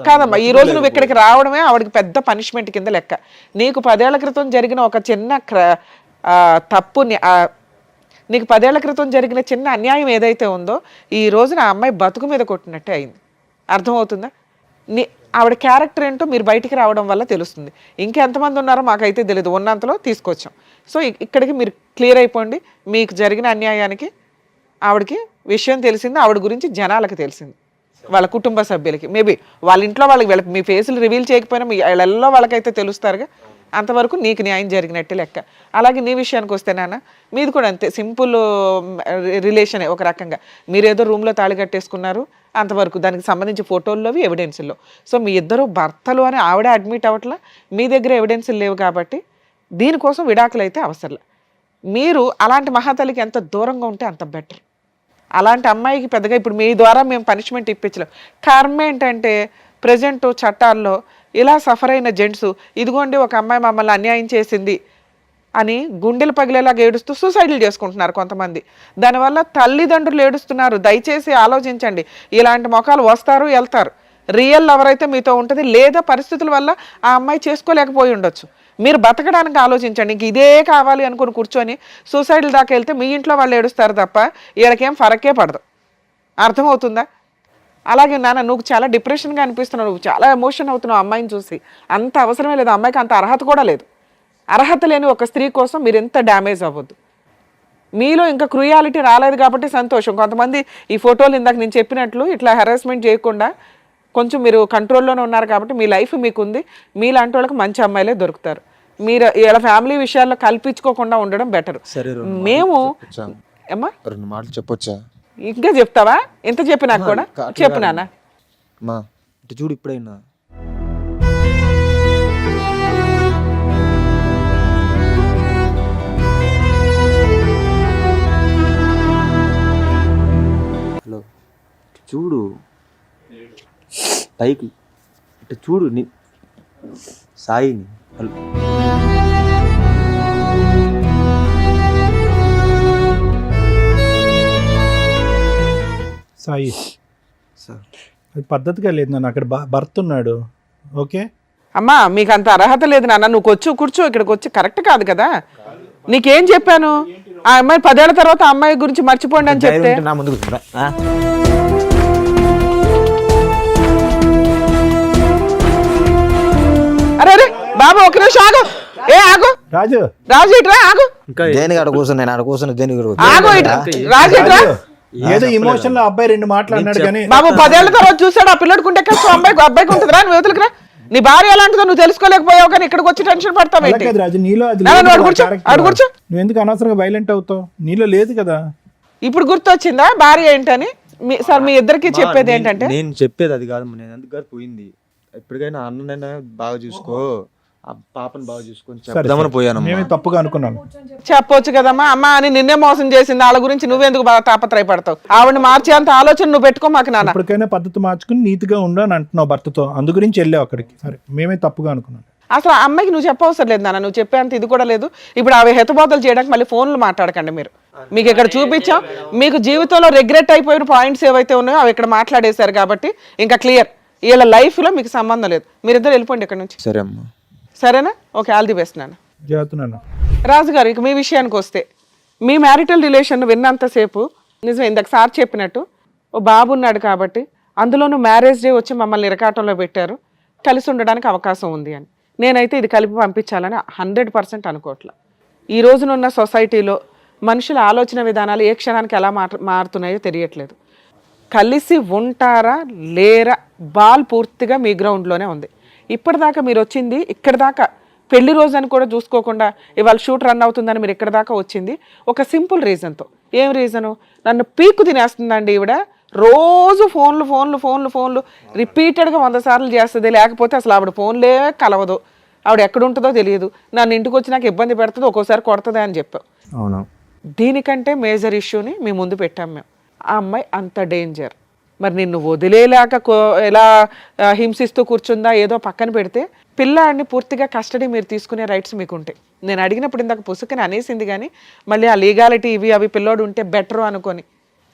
కాదమ్మా, ఈ రోజు నువ్వు ఇక్కడికి రావడమే ఆవిడకి పెద్ద పనిష్మెంట్ కింద లెక్క. నీకు 10 ఏళ్ల క్రితం జరిగిన ఒక చిన్న తప్పుని, నీకు 10 ఏళ్ల క్రితం జరిగిన చిన్న అన్యాయం ఏదైతే ఉందో ఈ రోజున ఆ అమ్మాయి బతుకు మీద కొట్టినట్టే అయింది. అర్థమవుతుందా? ఆవిడ క్యారెక్టర్ ఏంటో మీరు బయటికి రావడం వల్ల తెలుస్తుంది. ఇంకెంతమంది ఉన్నారో మాకైతే తెలియదు, ఉన్నంతలో తీసుకొచ్చాం. సో ఇక్కడికి మీరు క్లియర్ అయిపోండి. మీకు జరిగిన అన్యాయానికి ఆవిడకి విషయం తెలిసింది, ఆవిడ గురించి జనాలకు తెలిసింది, వాళ్ళ కుటుంబ సభ్యులకి. మేబీ వాళ్ళ ఇంట్లో వాళ్ళకి మీ ఫేసులు రివీల్ చేయకపోయినా మీ వాళ్ళల్లో వాళ్ళకైతే తెలుస్తారుగా. అంతవరకు నీకు న్యాయం జరిగినట్టే లెక్క. అలాగే నీ విషయానికి వస్తే నాన్న, మీది కూడా అంతే, సింపుల్ రిలేషనే ఒక రకంగా. మీరేదో రూమ్లో తాళి కట్టేసుకున్నారు అంతవరకు, దానికి సంబంధించి ఫోటోల్లోవి ఎవిడెన్సుల్లో. సో మీ ఇద్దరు భర్తలు అని ఆవిడ అడ్మిట్ అవ్వట్లా, మీ దగ్గర ఎవిడెన్సులు లేవు కాబట్టి దీనికోసం విడాకులు అయితే అవసరం. మీరు అలాంటి మహాతల్లికి ఎంత దూరంగా ఉంటే అంత బెటర్. అలాంటి అమ్మాయికి పెద్దగా ఇప్పుడు మీ ద్వారా మేము పనిష్మెంట్ ఇప్పించలేం. కర్మ ఏంటంటే ప్రజెంట్ చట్టాల్లో ఇలా సఫర్ అయిన జెంట్స్, ఇదిగోండి ఒక అమ్మాయి మమ్మల్ని అన్యాయం చేసింది అని గుండెలు పగిలేలాగా ఏడుస్తూ సూసైడ్లు చేసుకుంటున్నారు కొంతమంది. దానివల్ల తల్లిదండ్రులు ఏడుస్తున్నారు. దయచేసి ఆలోచించండి. ఇలాంటి మొఖాలు వస్తారు, వెళ్తారు. రియల్ ఎవరైతే మీతో ఉంటుంది, లేదా పరిస్థితుల వల్ల ఆ అమ్మాయి చేసుకోలేకపోయి ఉండొచ్చు. మీరు బతకడానికి ఆలోచించండి. ఇంక ఇదే కావాలి అనుకుని కూర్చొని సూసైడ్ల దాకా వెళ్తే మీ ఇంట్లో వాళ్ళు ఏడుస్తారు తప్ప వీళ్ళకేం ఫరకే పడదు. అర్థమవుతుందా? అలాగే నాన్న, నువ్వు చాలా డిప్రెషన్గా అనిపిస్తున్నావు, నువ్వు చాలా ఎమోషన్ అవుతున్నావు అమ్మాయిని చూసి. అంత అవసరమే లేదు, అమ్మాయికి అంత అర్హత కూడా లేదు. అర్హత లేని ఒక స్త్రీ కోసం మీరు ఎంత డ్యామేజ్ అవ్వద్దు. మీలో ఇంకా క్రూయాలిటీ రాలేదు కాబట్టి సంతోషం. కొంతమంది ఈ ఫోటోలు ఇందాక నేను చెప్పినట్లు ఇట్లా హెరాస్మెంట్ చేయకుండా కొంచెం మీరు కంట్రోల్లోనే ఉన్నారు కాబట్టి మీ లైఫ్ మీకుంది. మీలాంటి వాళ్ళకి మంచి అమ్మాయిలే దొరుకుతారు. మీరు ఇలా ఫ్యామిలీ విషయాల్లో కల్పించుకోకుండా ఉండడం బెటర్. మేము ఏమ్మా 2 మాటలు చెప్పొచ్చా? ఇంకా చెప్తావా? ఎంత చెప్పినా కూడా చెప్పు నాన్న. మా ఇటు చూడు, ఇప్పుడైనా హలో చూడు, పైకి ఇటు చూడు, సాయిని. హలో సాయి, సార్, అది పద్ధతిగా లేదు నాన్న. అక్కడ భర్త ఉన్నాడు. ఓకే అమ్మా, మీకు అంత అర్హత లేదు నాన్న. నువ్వు కూర్చో, ఇక్కడికి వచ్చి కరెక్ట్ కాదు కదా. నీకేం చెప్పాను? ఆ అమ్మాయి 10 ఏళ్ల తర్వాత ఆ అమ్మాయి గురించి మర్చిపోండి అని చెప్తే నా ముందుకు అరే అరే బాబు ఒక నిమిషం ఆగు. ఆగు రాజు, రాజు ఇట్రా, ఆగు. దేనికి ఆడ కూర్చుని, నేను ఆడ కూర్చుని దేనికి ఆగు ఇట్రా, రాజు ఇట్రా. ఏదో ఇమోషన్ లో అబ్బాయి 2 మాట్లాడినాడు కానీ బాబు 10 ఏళ్ల తర్వాత చూసాడు ఆ పిల్లడికి ఉంటే కష్టం, అబ్బాయికి ఉంటుంది రా. నువ్వు యువతలకు రా. నీ భార్య ఎలాంటిదో నువ్వు తెలుసుకోలేకపోయావు కానీ ఇక్కడికి వచ్చి టెన్షన్ పడతావు ఏంటి? రాజు, నీలో అది కూర్చో. నువ్వు ఎందుకు అనవసరంగా వైలెంట్ అవుతావు? నీలో లేదు కదా. ఇప్పుడు గుర్తొచ్చిందా భార్య ఏంటని? సార్ మీ ఇద్దరికి చెప్పేది ఏంటంటే, నేను చెప్పేది అది కాదు. నేను ఎందుకు పోయింది, ఎప్పటికైనా అన్ననైనా బాగా చూసుకో, ఆ పాపను బాగా చూసుకొని చెప్దామని పోయాను. మేమే తప్పుగా అనుకున్నాను. చెప్పొచ్చు కదమ్మా. అమ్మ అని నిన్నే మోసం చేసింది, వాళ్ళ గురించి నువ్వెందుకు బాగా తాపత్రయపడతావు? ఆవిడని మార్చే అంత ఆలోచన నువ్వు పెట్టుకో మాకు నాన్న. ఇప్పటికైనా పద్ధతి మార్చుకుని నీతిగా ఉండు అని అంటున్నావు భర్తతో, అందు గురించి వెళ్ళావు అక్కడికి. సరే, మేమే తప్పుగా అనుకున్నాను. అసలు ఆ అమ్మాయికి నువ్వు చెప్పవసరం లేదు నాన్న, నువ్వు చెప్పేంత ఇది కూడా లేదు. ఇప్పుడు అవి హెతుబోతలు చేయడానికి మళ్ళీ ఫోన్లు మాట్లాడకండి మీరు. మీకు ఇక్కడ చూపించాం, మీకు జీవితంలో రిగ్రెట్ అయిపోయిన పాయింట్స్ ఏవైతే ఉన్నాయో అవి ఇక్కడ మాట్లాడేశారు కాబట్టి ఇంకా క్లియర్. వీళ్ళ లైఫ్లో మీకు సంబంధం లేదు. మీరిద్దరు వెళ్ళిపోండి ఇక్కడ నుంచి. సరే అమ్మా, సరేనా? ఓకే, ఆల్ ది బెస్ట్ నాన్న. చేస్తున్నాను. రాజుగారు, ఇక మీ విషయానికి వస్తే, మీ మ్యారిటల్ రిలేషన్ విన్నంతసేపు నిజమే ఇందాక సార్ చెప్పినట్టు ఓ బాబు ఉన్నాడు కాబట్టి, అందులోనూ మ్యారేజ్ డే వచ్చి మమ్మల్ని ఇరకాటంలో పెట్టారు, కలిసి ఉండడానికి అవకాశం ఉంది అని. నేనైతే ఇది కలిపి పంపించాలని 100% అనుకోవట్లే. ఈ రోజునున్న సొసైటీలో మనుషుల ఆలోచన విధానాలు ఏ క్షణానికి ఎలా మారుతున్నాయో తెలియట్లేదు. కలిసి ఉంటారా లేరా బాల్ పూర్తిగా మీ గ్రౌండ్లోనే ఉంది. ఇప్పటిదాకా మీరు వచ్చింది ఇక్కడ దాకా పెళ్లి రోజు అని కూడా చూసుకోకుండా ఇవాళ షూట్ రన్ అవుతుందని మీరు ఇక్కడ దాకా వచ్చింది ఒక సింపుల్ రీజన్తో. ఏం రీజను? నన్ను పీక్కు తినేస్తుందండి ఈవిడ. రోజు ఫోన్లు రిపీటెడ్గా 100 సార్లు చేస్తుంది. లేకపోతే అసలు ఆవిడ ఫోన్లే కలవదు, ఆవిడ ఎక్కడ ఉంటుందో తెలియదు, నన్ను ఇంటికి వచ్చి నాకు ఇబ్బంది పెడుతుంది, ఒక్కోసారి కొడుతుంది అని చెప్పావు. అవును. దీనికంటే మేజర్ ఇష్యూని మీ ముందు పెట్టాం మేము. ఆ అమ్మాయి అంత డేంజర్. మరి నిన్ను వదిలేలాక ఎలా హింసిస్తూ కూర్చుందా ఏదో పక్కన పెడితే, పిల్లాడిని పూర్తిగా కస్టడీ మీరు తీసుకునే రైట్స్ మీకు ఉంటాయి. నేను అడిగినప్పుడు ఇందాక పుసుకని అనేసింది, కానీ మళ్ళీ ఆ లీగాలిటీ అవి పిల్లోడు ఉంటే బెటరు అనుకొని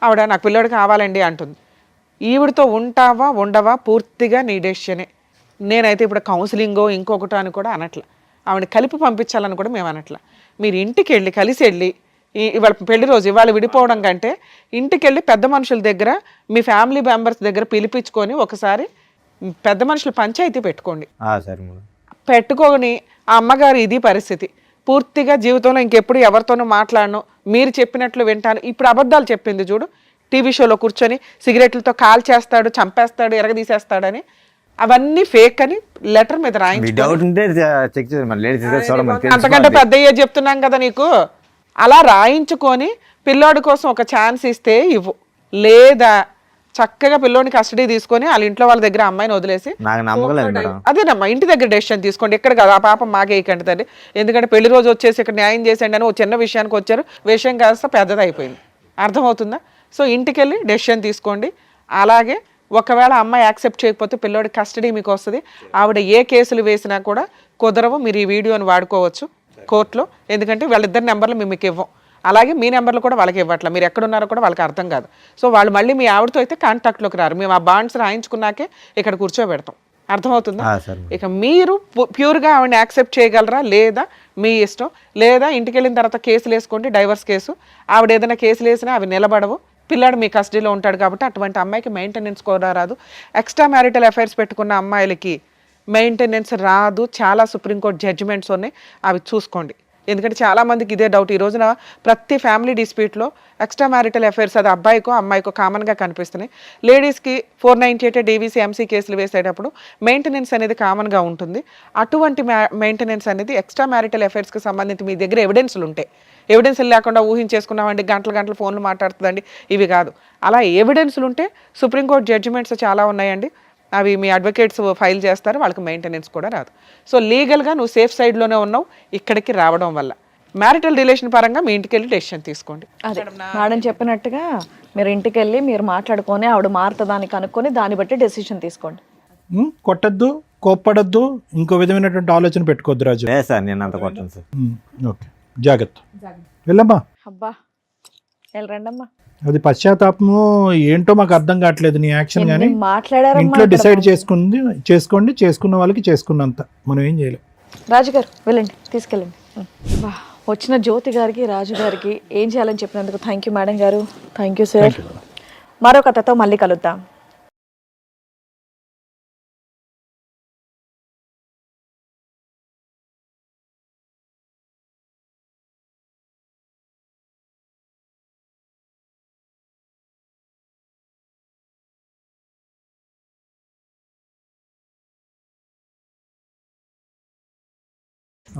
ఆవిడ నాకు పిల్లోడు కావాలండి అంటుంది. ఈవిడతో ఉంటావా ఉండవా పూర్తిగా నీ డెసిషనే. నేనైతే ఇప్పుడు కౌన్సిలింగో ఇంకొకటో అని కూడా అనట్లా, ఆవిడని కలిపి పంపించాలని కూడా మేము అనట్లా. మీరు ఇంటికి వెళ్ళి కలిసి వెళ్ళి ఇవాళ పెళ్లి రోజు ఇవాళ విడిపోవడం కంటే ఇంటికి వెళ్ళి పెద్ద మనుషుల దగ్గర మీ ఫ్యామిలీ మెంబర్స్ దగ్గర పిలిపించుకొని ఒకసారి పెద్ద మనుషులు పంచాయతీ పెట్టుకోండి. సరే మేడం. పెట్టుకొని ఆ అమ్మగారు ఇది పరిస్థితి, పూర్తిగా జీవితంలో ఇంకెప్పుడు ఎవరితోనూ మాట్లాడను, మీరు చెప్పినట్లు వింటాను. ఇప్పుడు అబద్ధాలు చెప్పింది చూడు, టీవీ షోలో కూర్చొని సిగరెట్లతో కాల్ చేస్తాడు, చంపేస్తాడు, ఎరగదీసేస్తాడని, అవన్నీ ఫేక్ అని లెటర్ మీద రాయించి అంతకంటే పెద్ద అయ్యే చెప్తున్నాం కదా నీకు. అలా రాయించుకొని పిల్లోడి కోసం ఒక ఛాన్స్ ఇస్తే ఇవ్వు, లేదా చక్కగా పిల్లోని కస్టడీ తీసుకొని వాళ్ళ ఇంట్లో వాళ్ళ దగ్గర అమ్మాయిని వదిలేసి అదేనమ్మా ఇంటి దగ్గర డెసిషన్ తీసుకోండి. ఎక్కడ కాదు, ఆ పాపం మాకేయకండి తండ్రి. ఎందుకంటే పెళ్లి రోజు వచ్చేసి ఇక్కడ న్యాయం చేసేయండి అని ఒక చిన్న విషయానికి వచ్చారు, విషయం కాస్త పెద్దది అయిపోయింది. అర్థమవుతుందా? సో ఇంటికి వెళ్ళి డెసిషన్ తీసుకోండి. అలాగే ఒకవేళ అమ్మాయి యాక్సెప్ట్ చేయకపోతే పిల్లోడి కస్టడీ మీకు వస్తుంది. ఆవిడ ఏ కేసులు వేసినా కూడా కుదరవు. మీరు ఈ వీడియోని వాడుకోవచ్చు కోర్టులో, ఎందుకంటే వాళ్ళిద్దరి నెంబర్లు మేము మీకు ఇవ్వం, అలాగే మీ నెంబర్లు కూడా వాళ్ళకి ఇవ్వట్లా. మీరు ఎక్కడున్నారో కూడా వాళ్ళకి అర్థం కాదు. సో వాళ్ళు మళ్ళీ మీ ఆవిడతో అయితే కాంటాక్ట్లోకి రారు. మేము ఆ బాండ్స్ రాయించుకున్నాకే ఇక్కడ కూర్చోబెడతాం. అర్థమవుతుందా? ఇక మీరు ప్యూర్గా ఆవిడని యాక్సెప్ట్ చేయగలరా లేదా మీ ఇష్టం. లేదా ఇంటికి వెళ్ళిన తర్వాత కేసులు వేసుకోండి, డైవర్స్ కేసు. ఆవిడ ఏదైనా కేసులు వేసినా అవి నిలబడవు. పిల్లాడు మీ కస్టడీలో ఉంటాడు కాబట్టి అటువంటి అమ్మాయికి మెయింటెనెన్స్ కూడా రాదు. ఎక్స్ట్రా మ్యారిటల్ అఫైర్స్ పెట్టుకున్న అమ్మాయిలకి మెయింటెనెన్స్ రాదు. చాలా సుప్రీంకోర్టు జడ్జిమెంట్స్ ఉన్నాయి, అవి చూసుకోండి. ఎందుకంటే చాలామందికి ఇదే డౌట్. ఈ రోజున ప్రతి ఫ్యామిలీ డిస్ప్యూట్లో ఎక్స్ట్రా మ్యారిటల్ అఫైర్స్ అది అబ్బాయికో అమ్మాయికో కామన్గా కనిపిస్తున్నాయి. లేడీస్కి 498 డీవీసీ ఎంసీ కేసులు వేసేటప్పుడు మెయింటెనెన్స్ అనేది కామన్గా ఉంటుంది. అటువంటి మెయింటెనెన్స్ అనేది ఎక్స్ట్రా మ్యారిటల్ అఫైర్స్కి సంబంధించి మీ దగ్గర ఎవిడెన్స్లు ఉంటాయి. ఎవిడెన్స్లు లేకుండా ఊహించేసుకున్నామండి, గంటలు ఫోన్లు మాట్లాడుతుందండి, ఇవి కాదు. అలా ఎవిడెన్స్లు ఉంటే సుప్రీంకోర్టు జడ్జిమెంట్స్ చాలా ఉన్నాయండి, అవి మీ అడ్వకేట్స్ ఫైల్ చేస్తారు, వాళ్ళకి మెయింటెనెన్స్ కూడా రాదు. సో లీగల్గా నువ్వు సేఫ్ సైడ్లోనే ఉన్నావు ఇక్కడికి రావడం వల్ల. మ్యారిటల్ రిలేషన్ పరంగా మీ ఇంటికి వెళ్ళి డెసిషన్ తీసుకోండి. అదే మేడం చెప్పినట్టుగా మీరు ఇంటికి వెళ్ళి మీరు మాట్లాడుకొని ఆవిడ మారుతుందాన్ని కనుక్కొని దాన్ని బట్టి డెసిషన్ తీసుకోండి. కొట్టద్దు, కోప్పడద్దు, ఇంకో విధమైనటువంటి ఆలోచన పెట్టుకోవద్దు రాజు. సార్ నేను అంత కొట్టాను సార్. ఓకే, జాగ్రత్త. వెళ్ళమ్మా. అబ్బా వెళ్ళరండమ్మా. అది పశ్చాత్తాపము ఏంటో మాకు అర్థం కావట్లేదు నీ యాక్షన్. కానీ మాట్లాడారు ఇంట్లో డిసైడ్ చేసుకోండి, చేసుకున్న వాళ్ళకి చేసుకున్నంత, మనం ఏం చేయలేం. రాజుగారు వెళ్ళండి, తీసుకెళ్ళండి. వచ్చిన జ్యోతి గారికి రాజు గారికి ఏం చేయాలని చెప్పినందుకు థ్యాంక్ యూ మేడం గారు. Thank you sir. మరో కథతో మళ్ళీ కలుద్దాం.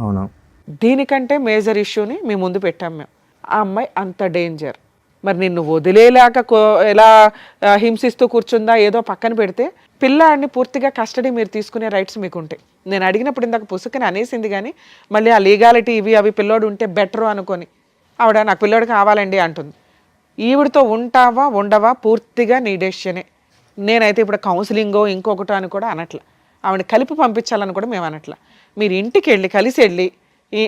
అవును. దీనికంటే మేజర్ ఇష్యూని మీ ముందు పెట్టాం మేము. ఆ అమ్మాయి అంత డేంజర్. మరి నిన్ను వదిలేలాక ఎలా హింసిస్తూ కూర్చుందా ఏదో పక్కన పెడితే, పిల్లాడిని పూర్తిగా కస్టడీ మీరు తీసుకునే రైట్స్ మీకు ఉంటాయి. నేను అడిగినప్పుడు ఇందాక పుసుకని అనేసింది, కానీ మళ్ళీ ఆ లీగాలిటీ అవి పిల్లోడు ఉంటే బెటరు అనుకొని ఆవిడ నాకు పిల్లోడు కావాలండి అంటుంది. ఈవిడతో ఉంటావా ఉండవా పూర్తిగా నీ డెసిషనే. నేనైతే ఇప్పుడు కౌన్సిలింగో ఇంకొకటో అని కూడా అనట్లా, ఆవిడని కలిపి పంపించాలని కూడా మేము అనట్లా. మీరు ఇంటికి వెళ్ళి కలిసి వెళ్ళి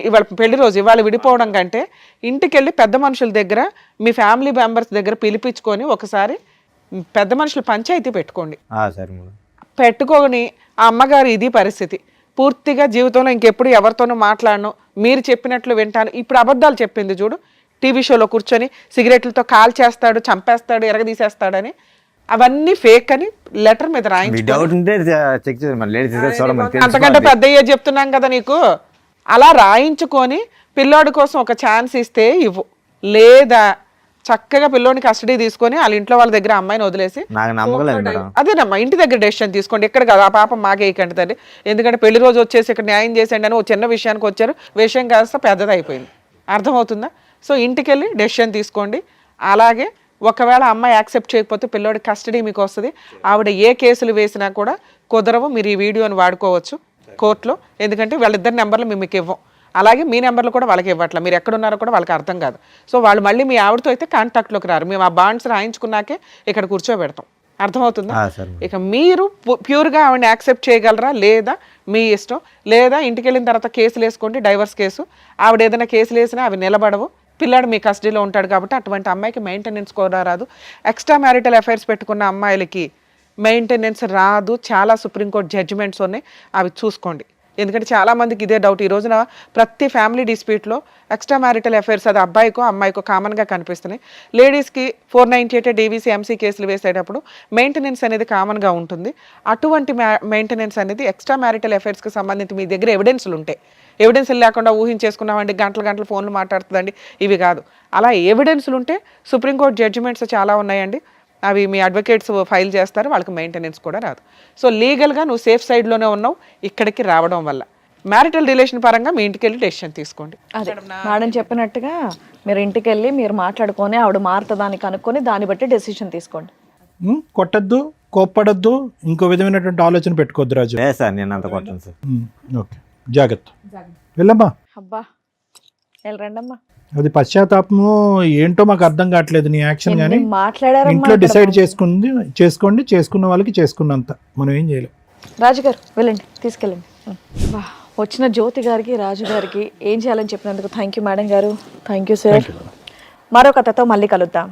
ఇవాళ పెళ్లి రోజు ఇవాళ విడిపోవడం కంటే ఇంటికి వెళ్ళి పెద్ద మనుషుల దగ్గర మీ ఫ్యామిలీ మెంబర్స్ దగ్గర పిలిపించుకొని ఒకసారి పెద్ద మనుషులు పంచాయతీ పెట్టుకోండి. పెట్టుకొని ఆ అమ్మగారు ఇది పరిస్థితి, పూర్తిగా జీవితంలో ఇంకెప్పుడు ఎవరితోనూ మాట్లాడను, మీరు చెప్పినట్లు వింటాను. ఇప్పుడు అబద్ధాలు చెప్పింది చూడు, టీవీ షోలో కూర్చొని సిగరెట్లతో కాల్ చేస్తాడు, చంపేస్తాడు, ఎరగదీసేస్తాడని, అవన్నీ ఫేక్ అని లెటర్ మీద రాయించి అంతకంటే పెద్ద అయ్యే చెప్తున్నాం కదా నీకు. అలా రాయించుకొని పిల్లోడి కోసం ఒక ఛాన్స్ ఇస్తే ఇవ్వు, లేదా చక్కగా పిల్లోని కస్టడీ తీసుకొని వాళ్ళ ఇంట్లో వాళ్ళ దగ్గర అమ్మాయిని వదిలేసి నాకు నమ్మకలేదు మేడం. అదేనమ్మా ఇంటి దగ్గర డెసిషన్ తీసుకోండి. ఎక్కడ కాదు ఆ పాపం మాకేయకండి తల్లి. ఎందుకంటే పెళ్లి రోజు వచ్చేసి ఇక్కడ న్యాయం చేసేయండి అని ఒక చిన్న విషయానికి వచ్చారు, విషయం కాస్త పెద్దది అయిపోయింది. అర్థమవుతుందా? సో ఇంటికి వెళ్ళి డెసిషన్ తీసుకోండి. అలాగే ఒకవేళ అమ్మాయి యాక్సెప్ట్ చేయకపోతే పిల్లోడి కస్టడీ మీకు వస్తుంది. ఆవిడ ఏ కేసులు వేసినా కూడా కుదరవు. మీరు ఈ వీడియోని వాడుకోవచ్చు కోర్టులో, ఎందుకంటే వాళ్ళిద్దరి నెంబర్లు మేము మీకు ఇవ్వం. అలాగే మీ నెంబర్లు కూడా వాళ్ళకి ఇవ్వట్ల, మీరు ఎక్కడున్నారో కూడా వాళ్ళకి అర్థం కాదు. సో వాళ్ళు మళ్ళీ మీ ఆవిడతో అయితే కాంటాక్ట్లోకి రారు. మేము ఆ బాండ్స్ రాయించుకున్నాకే ఇక్కడ కూర్చోబెడతాం. అర్థమవుతుందా? ఇక మీరు ప్యూర్గా ఆవిడని యాక్సెప్ట్ చేయగలరా లేదా మీ ఇష్టం. లేదా ఇంటికి వెళ్ళిన తర్వాత కేసులు వేసుకోండి, డైవర్స్ కేసు. ఆవిడ ఏదైనా కేసులు వేసినా అవి నిలబడవు. పిల్లాడు మీ కస్టడీలో ఉంటాడు కాబట్టి అటువంటి అమ్మాయికి మెయింటెనెన్స్ కూడా రాదు. ఎక్స్ట్రా మ్యారిటల్ అఫైర్స్ పెట్టుకున్న అమ్మాయిలకి మెయింటెనెన్స్ రాదు. చాలా సుప్రీంకోర్టు జడ్జిమెంట్స్ ఉన్నాయి, అవి చూసుకోండి. ఎందుకంటే చాలామందికి ఇదే డౌట్. ఈ రోజున ప్రతి ఫ్యామిలీ డిస్ప్యూట్లో ఎక్స్ట్రా మ్యారిటల్ అఫైర్స్ అది అబ్బాయికో అమ్మాయికో కామన్గా కనిపిస్తున్నాయి. లేడీస్కి 498 డీవీసీ ఎంసీ కేసులు వేసేటప్పుడు మెయింటెనెన్స్ అనేది కామన్గా ఉంటుంది. అటువంటి మెయింటెనెన్స్ అనేది ఎక్స్ట్రా మ్యారిటల్ అఫైర్స్కి సంబంధించి మీ దగ్గర ఎవిడెన్స్లు ఉంటాయి. ఎవిడెన్స్లు లేకుండా ఊహించేసుకున్నామండి, గంటలు ఫోన్లు మాట్లాడుతుందండి, ఇవి కాదు. అలా ఎవిడెన్స్లు ఉంటే సుప్రీంకోర్టు జడ్జిమెంట్స్ చాలా ఉన్నాయండి, అవి మీ అడ్వకేట్స్ ఫైల్ చేస్తారు, వాళ్ళకి మెయింటెనెన్స్ కూడా రాదు. సో లీగల్గా నువ్వు సేఫ్ సైడ్లోనే ఉన్నావు ఇక్కడికి రావడం వల్ల. మ్యారిటల్ రిలేషన్ పరంగా మీ ఇంటికి వెళ్ళి డెసిషన్ తీసుకోండి. అదే మేడం చెప్పినట్టుగా మీరు ఇంటికి వెళ్ళి మీరు మాట్లాడుకొని ఆవిడ మారుతుందాన్ని కనుక్కొని దాన్ని బట్టి డెసిషన్ తీసుకోండి. కొట్టద్దు, కోప్పడద్దు, ఇంకో విధమైనటువంటి ఆలోచన పెట్టుకోవద్దు రాజు. లేదు సార్, నేను అంత కొట్టను సార్. ఓకే, జాగ్రత్త. వెళ్ళమ్మా. అబ్బా వెళ్ళరండమ్మా. అది పశ్చాత్తాపము ఏంటో మాకు అర్థం కావట్లేదు నీ యాక్షన్. కానీ మాట్లాడారు ఇంట్లో డిసైడ్ చేసుకోండి, చేసుకున్న వాళ్ళకి చేసుకున్నంత, మనం ఏం చేయలేం. రాజుగారు వెళ్ళండి, తీసుకెళ్ళండి. వచ్చిన జ్యోతి గారికి రాజు గారికి ఏం చేయాలని చెప్పినందుకు థ్యాంక్ యూ మేడం గారు. Thank you sir. మరో కథతో మళ్ళీ కలుద్దాం.